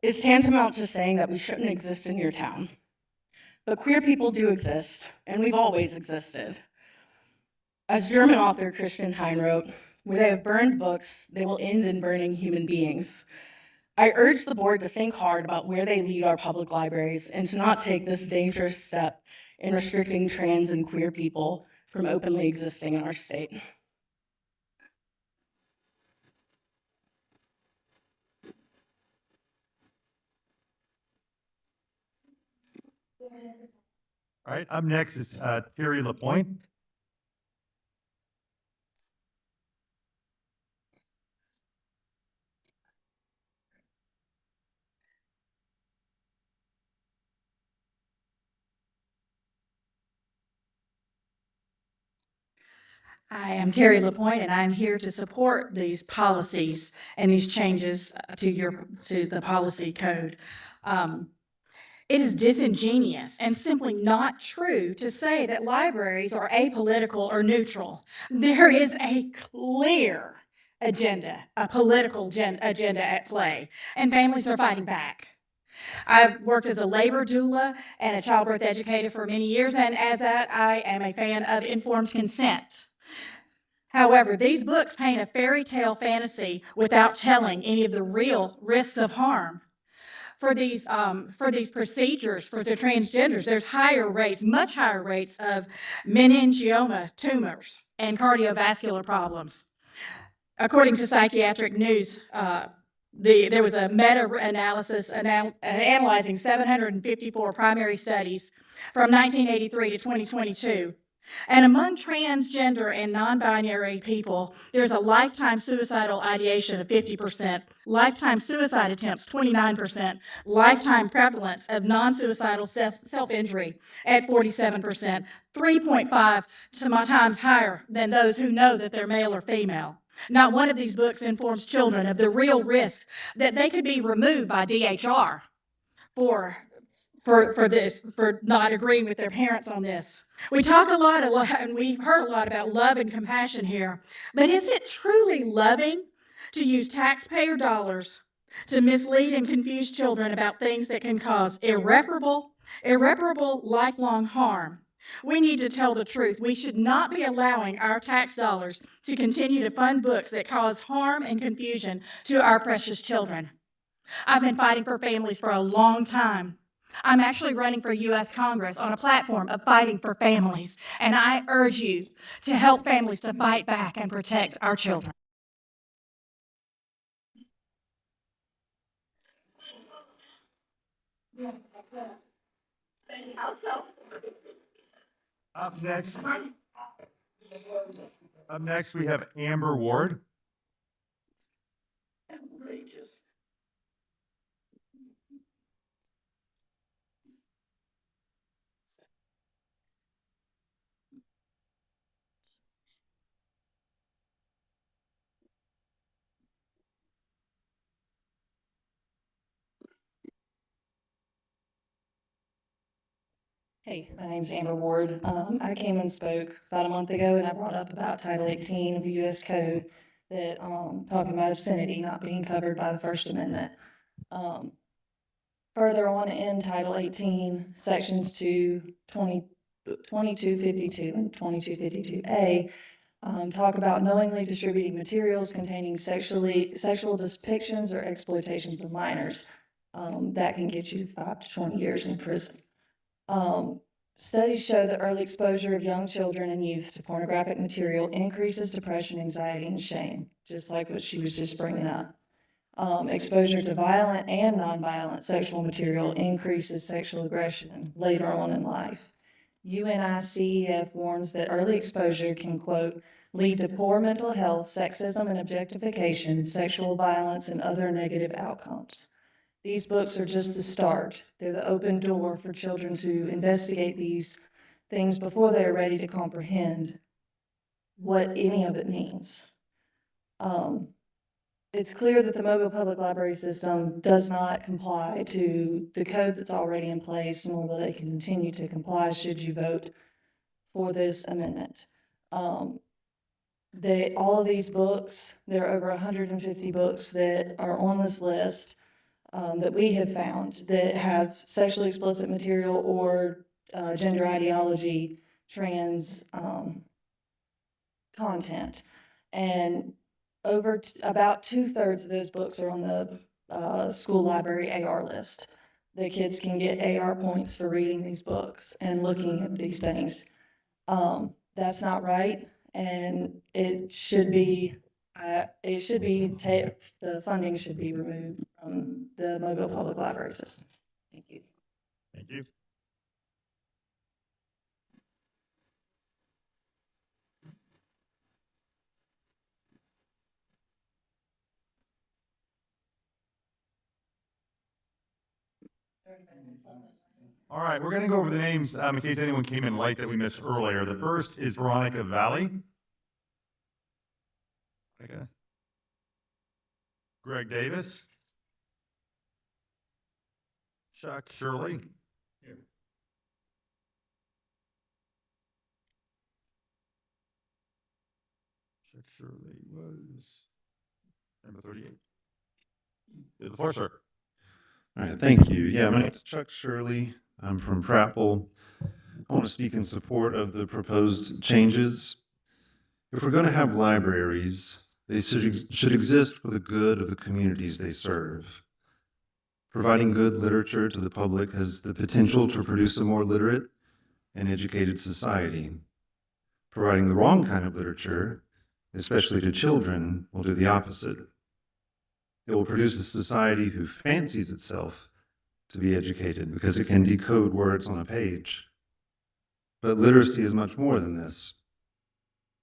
is tantamount to saying that we shouldn't exist in your town. But queer people do exist, and we've always existed. As German author Christian Hein wrote, where they have burned books, they will end in burning human beings. I urge the board to think hard about where they lead our public libraries and to not take this dangerous step in restricting trans and queer people from openly existing in our state. All right, up next is Terry Lapointe. I am Terry Lapointe, and I'm here to support these policies and these changes to the policy code. It is disingenuous and simply not true to say that libraries are apolitical or neutral. There is a clear agenda, a political agenda at play, and families are fighting back. I've worked as a labor doula and a childbirth educator for many years, and as that, I am a fan of informed consent. However, these books paint a fairy tale fantasy without telling any of the real risks of harm. For these procedures for the transgenders, there's higher rates, much higher rates of meningioma tumors and cardiovascular problems. According to Psychiatric News, there was a meta-analysis analyzing 754 primary studies from 1983 to 2022. And among transgender and non-binary people, there's a lifetime suicidal ideation of 50%, lifetime suicide attempts 29%, lifetime prevalence of non-suicidal self-injury at 47%, 3.5 times higher than those who know that they're male or female. Not one of these books informs children of the real risks that they could be removed by DHR for not agreeing with their parents on this. We talk a lot, and we've heard a lot about love and compassion here, but is it truly loving to use taxpayer dollars to mislead and confuse children about things that can cause irreparable lifelong harm? We need to tell the truth. We should not be allowing our tax dollars to continue to fund books that cause harm and confusion to our precious children. I've been fighting for families for a long time. I'm actually running for U.S. Congress on a platform of fighting for families, and I urge you to help families to fight back and protect our children. Up next, we have Amber Ward. Hey, my name's Amber Ward. I came and spoke about a month ago, and I brought up about Title 18 of the U.S. Code that talking about obscenity not being covered by the First Amendment. Further on in Title 18, Sections 2252 and 2252A talk about knowingly distributing materials containing sexual depictions or exploitations of minors. That can get you 5 to 20 years in prison. Studies show that early exposure of young children and youth to pornographic material increases depression, anxiety, and shame, just like what she was just bringing up. Exposure to violent and nonviolent sexual material increases sexual aggression later on in life. UNICEF warns that early exposure can, quote, lead to poor mental health, sexism and objectification, sexual violence, and other negative outcomes. These books are just the start. They're the open door for children to investigate these things before they are ready to comprehend what any of it means. It's clear that the Mobile Public Library System does not comply to the code that's already in place, nor will they continue to comply should you vote for this amendment. All of these books, there are over 150 books that are on this list. that we have found that have sexually explicit material or gender ideology, trans content. And about 2/3 of those books are on the school library AR list. The kids can get AR points for reading these books and looking at these things. That's not right, and it should be, the funding should be removed from the Mobile Public Library system. Thank you. Thank you. All right, we're going to go over the names in case anyone came in late that we missed earlier. The first is Veronica Valley. Okay. Greg Davis. Chuck Shirley. Here. Chuck Shirley was number 38. The floor, sir. All right, thank you. Yeah, my name is Chuck Shirley. I'm from Prattville. I want to speak in support of the proposed changes. If we're going to have libraries, they should exist for the good of the communities they serve. Providing good literature to the public has the potential to produce a more literate and educated society. Providing the wrong kind of literature, especially to children, will do the opposite. It will produce a society who fancies itself to be educated because it can decode words on a page. But literacy is much more than this.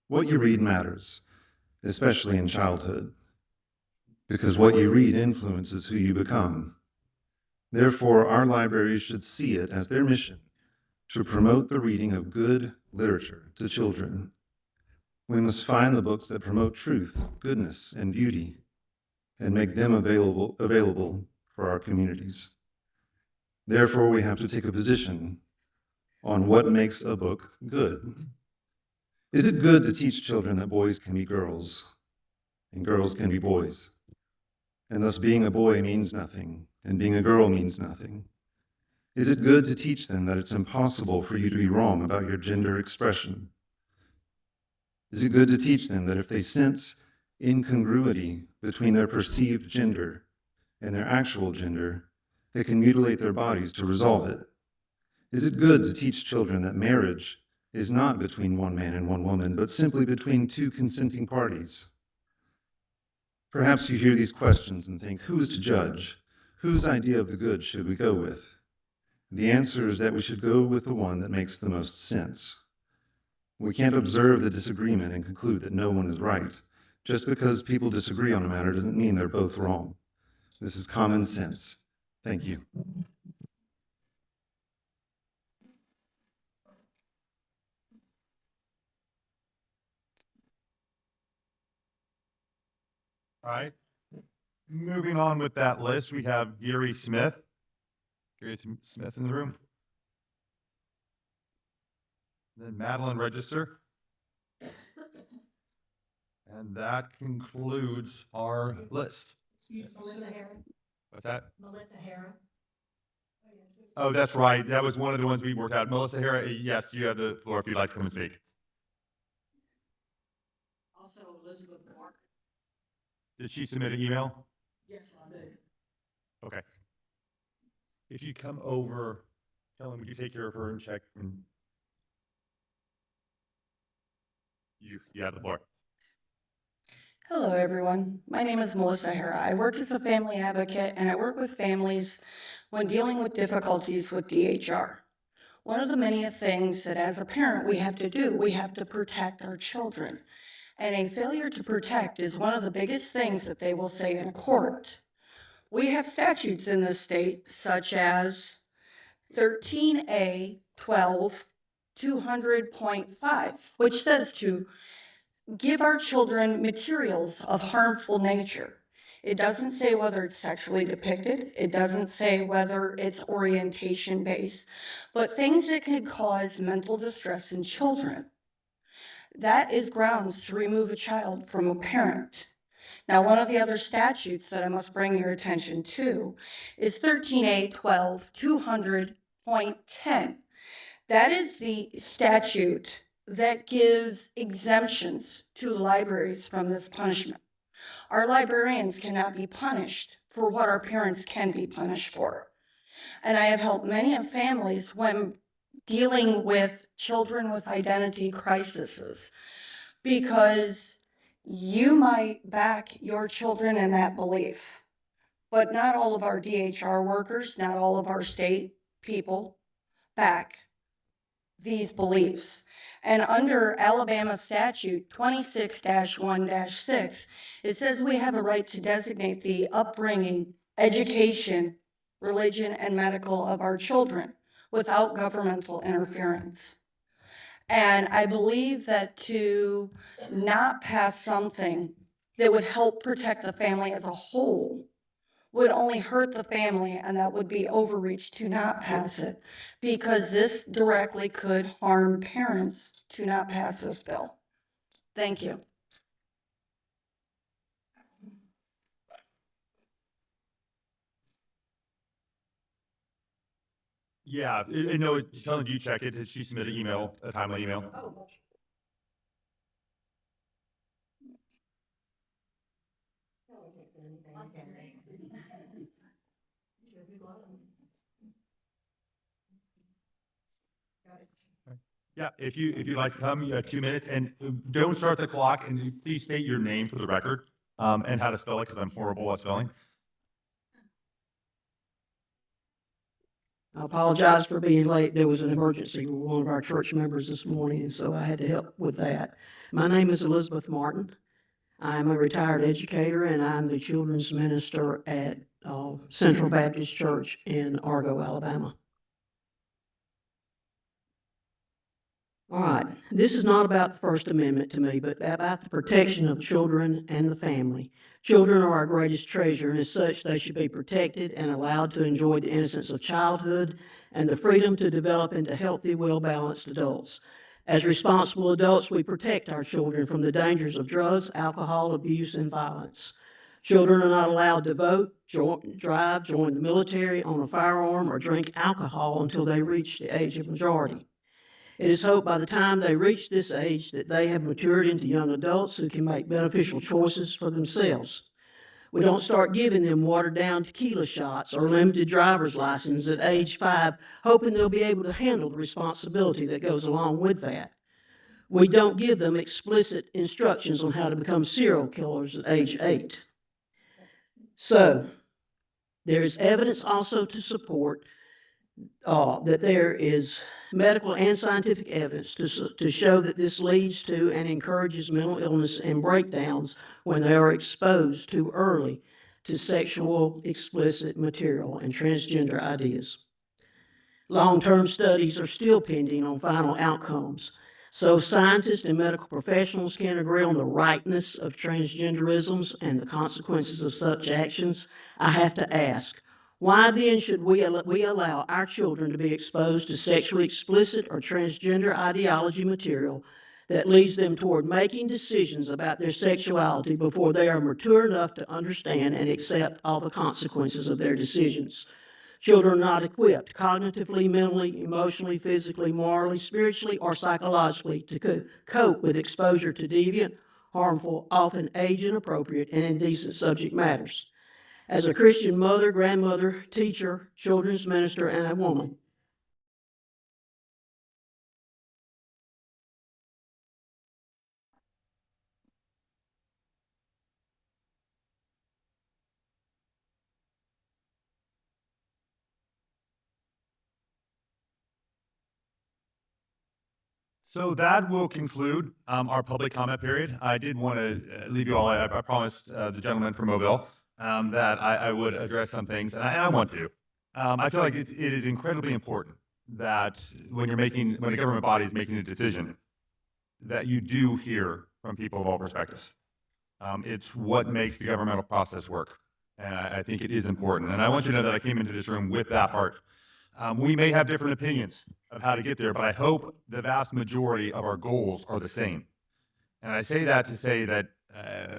What you read matters, especially in childhood, because what you read influences who you become. Therefore, our libraries should see it as their mission to promote the reading of good literature to children. We must find the books that promote truth, goodness, and beauty, and make them available for our communities. Therefore, we have to take a position on what makes a book good. Is it good to teach children that boys can be girls and girls can be boys, and thus being a boy means nothing and being a girl means nothing? Is it good to teach them that it's impossible for you to be wrong about your gender expression? Is it good to teach them that if they sense incongruity between their perceived gender and their actual gender, they can mutilate their bodies to resolve it? Is it good to teach children that marriage is not between one man and one woman, but simply between two consenting parties? Perhaps you hear these questions and think, who is to judge? Whose idea of the good should we go with? The answer is that we should go with the one that makes the most sense. We can't observe the disagreement and conclude that no one is right. Just because people disagree on a matter doesn't mean they're both wrong. This is common sense. Thank you. All right. Moving on with that list, we have Gary Smith. Gary Smith in the room. Then Madeline Register. And that concludes our list. Melissa Herron. What's that? Melissa Herron. Oh, that's right. That was one of the ones we worked out. Melissa Hara, yes, you have the floor if you'd like to come and speak. Also, Elizabeth Mark. Did she submit an email? Yes, I did. Okay. If you come over, tell them, would you take care of her and check? And you have the floor. Hello, everyone. My name is Melissa Hara. I work as a family advocate, and I work with families when dealing with difficulties with DHR. One of the many things that as a parent we have to do, we have to protect our children. And a failure to protect is one of the biggest things that they will say in court. We have statutes in this state such as 13A 12 200.5, which says to give our children materials of harmful nature. It doesn't say whether it's sexually depicted. It doesn't say whether it's orientation based, but things that can cause mental distress in children. That is grounds to remove a child from a parent. Now, one of the other statutes that I must bring your attention to is 13A12 200.10. That is the statute that gives exemptions to libraries from this punishment. Our librarians cannot be punished for what our parents can be punished for. And I have helped many of families when dealing with children with identity crises, because you might back your children in that belief, but not all of our DHR workers, not all of our state people back these beliefs. And under Alabama statute 26-1-6, it says we have a right to designate the upbringing, education, religion, and medical of our children without governmental interference. And I believe that to not pass something that would help protect the family as a whole would only hurt the family, and that would be overreach to not pass it, because this directly could harm parents to not pass this bill. Thank you. Yeah, no, tell you check it. She submitted an email, a timely email. Oh. Yeah, if you'd like to come, you have 2 minutes, and don't start the clock, and please state your name for the record, and how to spell it, because I'm horrible at spelling. I apologize for being late. There was an emergency with one of our church members this morning, and so I had to help with that. My name is Elizabeth Martin. I'm a retired educator, and I'm the children's minister at Central Baptist Church in Argo, Alabama. All right, this is not about the First Amendment to me, but about the protection of children and the family. Children are our greatest treasure, and as such, they should be protected and allowed to enjoy the innocence of childhood and the freedom to develop into healthy, well-balanced adults. As responsible adults, we protect our children from the dangers of drugs, alcohol, abuse, and violence. Children are not allowed to vote, drive, join the military, own a firearm, or drink alcohol until they reach the age of majority. It is hoped by the time they reach this age that they have matured into young adults who can make beneficial choices for themselves. We don't start giving them watered-down tequila shots or limited driver's license at age 5, hoping they'll be able to handle the responsibility that goes along with that. We don't give them explicit instructions on how to become serial killers at age 8. So, there is evidence also to support that there is medical and scientific evidence to show that this leads to and encourages mental illness and breakdowns when they are exposed too early to sexual explicit material and transgender ideas. Long-term studies are still pending on final outcomes, so scientists and medical professionals can agree on the rightness of transgenderisms and the consequences of such actions. I have to ask, why then should we allow our children to be exposed to sexually explicit or transgender ideology material that leads them toward making decisions about their sexuality before they are mature enough to understand and accept all the consequences of their decisions? Children are not equipped cognitively, mentally, emotionally, physically, morally, spiritually, or psychologically to cope with exposure to deviant, harmful, often age-inappropriate, and indecent subject matters. As a Christian mother, grandmother, teacher, children's minister, and a woman, So that will conclude our public comment period. I did want to leave you all, I promised the gentleman from Mobile that I would address some things, and I want to. I feel like it is incredibly important that when a government body is making a decision, that you do hear from people of all perspectives. It's what makes the governmental process work, and I think it is important. And I want you to know that I came into this room with that heart. We may have different opinions of how to get there, but I hope the vast majority of our goals are the same. And I say that to say that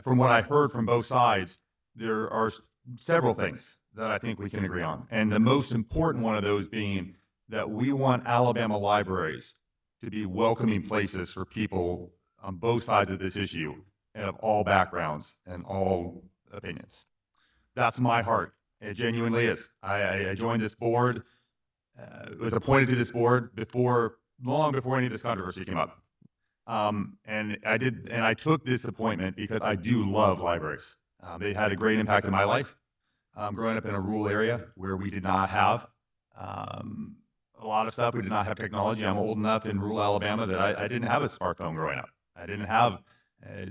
from what I heard from both sides, there are several things that I think we can agree on. And the most important one of those being that we want Alabama libraries to be welcoming places for people on both sides of this issue and of all backgrounds and all opinions. That's my heart. It genuinely is. I joined this board, was appointed to this board long before any of this controversy came up. And I took this appointment because I do love libraries. They had a great impact in my life. Growing up in a rural area where we did not have a lot of stuff, we did not have technology. I'm old enough in rural Alabama that I didn't have a smartphone growing up. I didn't have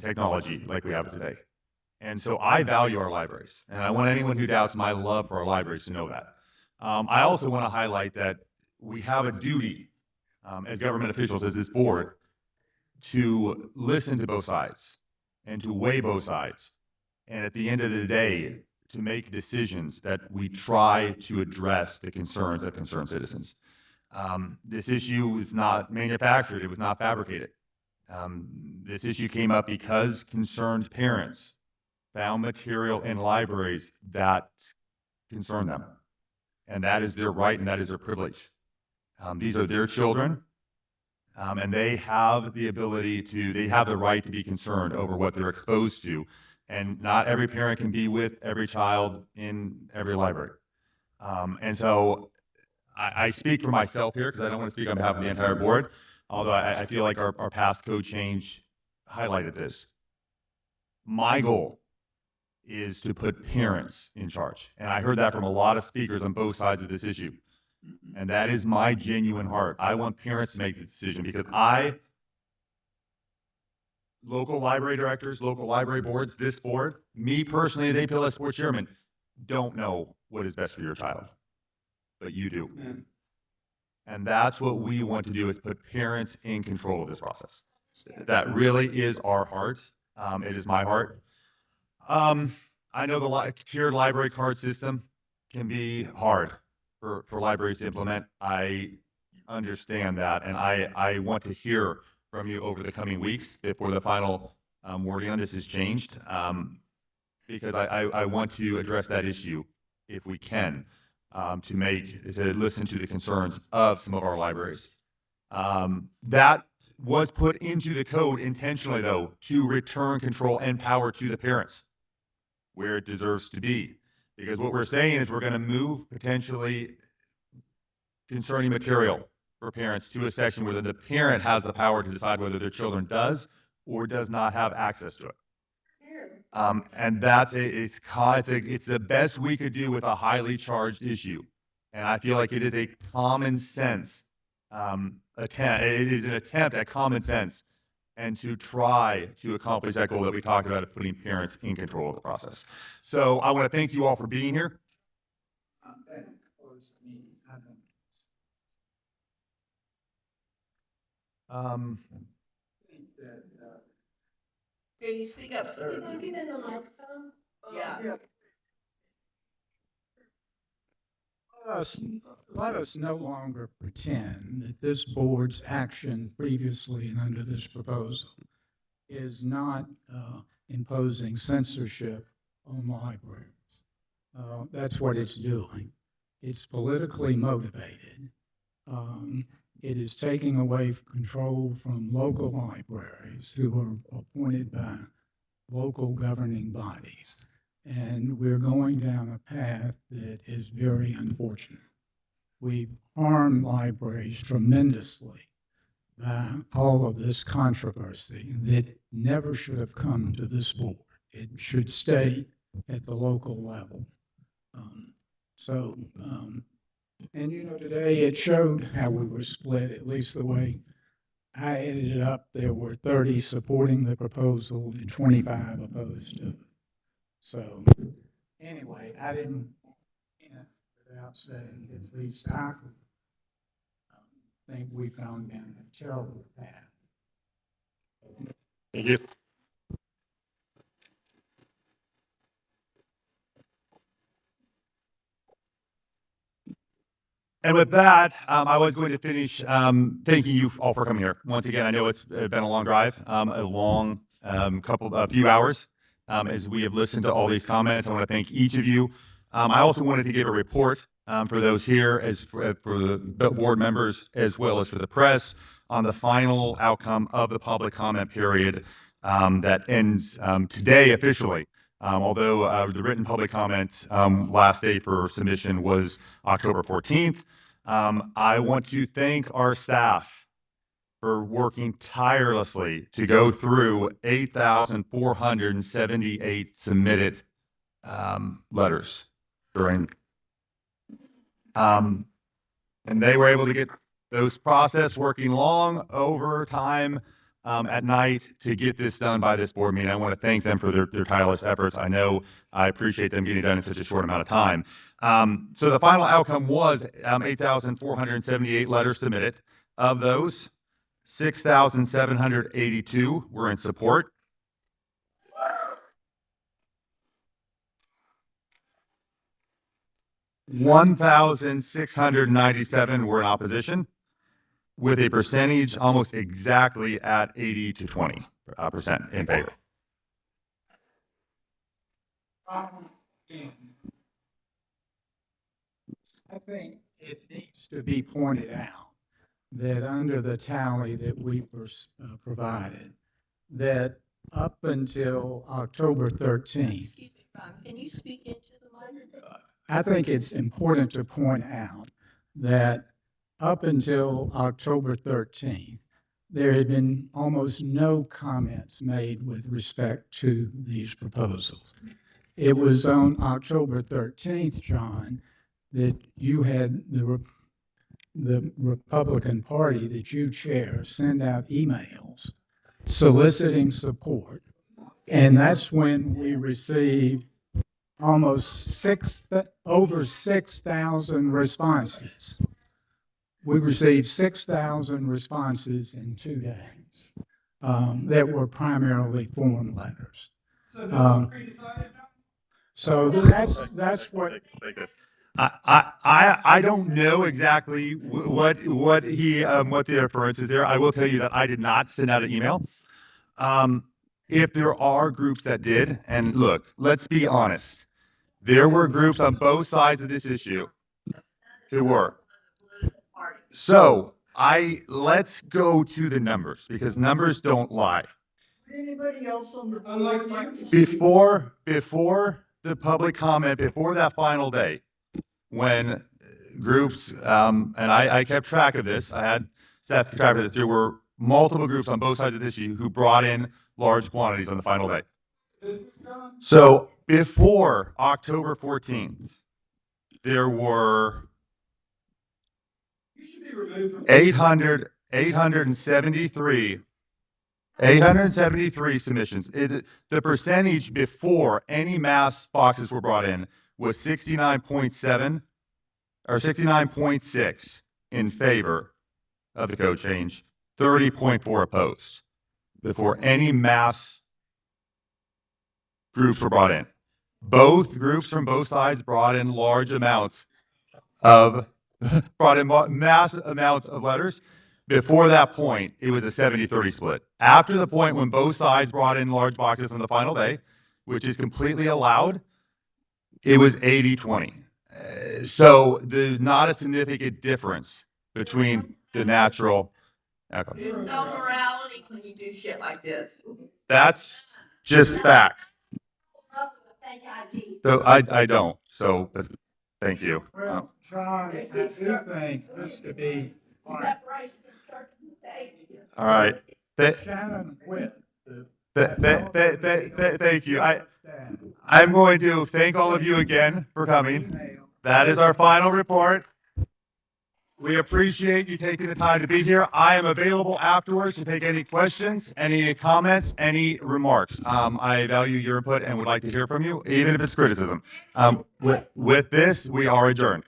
technology like we have today. And so I value our libraries, and I want anyone who doubts my love for our libraries to know that. I also want to highlight that we have a duty as government officials, as this board, to listen to both sides and to weigh both sides. And at the end of the day, to make decisions that we try to address the concerns that concern citizens. This issue was not manufactured, it was not fabricated. This issue came up because concerned parents found material in libraries that concern them. And that is their right and that is their privilege. These are their children, and they have the right to be concerned over what they're exposed to. And not every parent can be with every child in every library. And so I speak for myself here because I don't want to speak on behalf of the entire board, although I feel like our past code change highlighted this. My goal is to put parents in charge. And I heard that from a lot of speakers on both sides of this issue. And that is my genuine heart. I want parents to make the decision because local library directors, local library boards, this board, me personally as APLS board chairman, don't know what is best for your child, but you do. And that's what we want to do, is put parents in control of this process. That really is our heart. It is my heart. I know the tiered library card system can be hard for libraries to implement. I understand that, and I want to hear from you over the coming weeks before the final wording on this is changed, because I want to address that issue if we can, to listen to the concerns of some of our libraries. That was put into the code intentionally, though, to return control and power to the parents where it deserves to be. Because what we're saying is we're going to move potentially concerning material for parents to a section where the parent has the power to decide whether their children does or does not have access to it. And it's the best we could do with a highly charged issue. And I feel like it is a common sense attempt. It is an attempt at common sense and to try to accomplish that goal that we talked about of putting parents in control of the process. So I want to thank you all for being here. Can you speak up, sir? Did you get in the microphone? Yeah. Let us no longer pretend that this board's action previously and under this proposal is not imposing censorship on libraries. That's what it's doing. It's politically motivated. It is taking away control from local libraries who are appointed by local governing bodies. And we're going down a path that is very unfortunate. We've harmed libraries tremendously by all of this controversy that never should have come to this board. It should stay at the local level. And you know, today it showed how we were split, at least the way I added it up. There were 30 supporting the proposal and 25 opposed to it. So anyway, I didn't, without saying, at least I think we've gone down a terrible path. Thank you. And with that, I was going to finish thanking you all for coming here. Once again, I know it's been a long drive, a long a few hours as we have listened to all these comments. I want to thank each of you. I also wanted to give a report for those here, as for the board members, as well as for the press, on the final outcome of the public comment period that ends today officially. Although the written public comment last day for submission was October 14th. I want to thank our staff for working tirelessly to go through 8,478 submitted letters during, and they were able to get those processed, working long overtime at night to get this done by this board meeting. I want to thank them for their tireless efforts. I appreciate them getting it done in such a short amount of time. So the final outcome was 8,478 letters submitted. Of those, 6,782 were in support. 1,697 were in opposition, with a percentage almost exactly at 80 to 20% in favor. I think it needs to be pointed out that under the tally that we provided, that up until October 13th, Can you speak into the microphone? I think it's important to point out that up until October 13th, there had been almost no comments made with respect to these proposals. It was on October 13th, John, that you had the Republican Party that you chair send out emails soliciting support. And that's when we received almost over 6,000 responses. We received 6,000 responses in 2 days that were primarily form letters. So that's what. I don't know exactly what the reference is there. I will tell you that I did not send out an email. If there are groups that did, and look, let's be honest, there were groups on both sides of this issue who were. So let's go to the numbers, because numbers don't lie. Anybody else on the Before the public comment, before that final day, when groups, and I kept track of this, I had staff keep track of this, there were multiple groups on both sides of this issue who brought in large quantities on the final day. So before October 14th, there were 873 submissions. The percentage before any mass boxes were brought in was 69.7 or 69.6 in favor of the code change, 30.4 opposed before any mass groups were brought in. Both groups from both sides brought in large amounts of, mass amounts of letters. Before that point, it was a 70-30 split. After the point when both sides brought in large boxes on the final day, which is completely allowed, it was 80-20. So there's not a significant difference between the natural. There's no morality when you do shit like this. That's just fact. So I don't. So, but thank you. Well, John, I do think this to be. All right. Shannon quit. Thank you. I'm going to thank all of you again for coming. That is our final report. We appreciate you taking the time to be here. I am available afterwards to take any questions, any comments, any remarks. I value your input and would like to hear from you, even if it's criticism. With this, we are adjourned.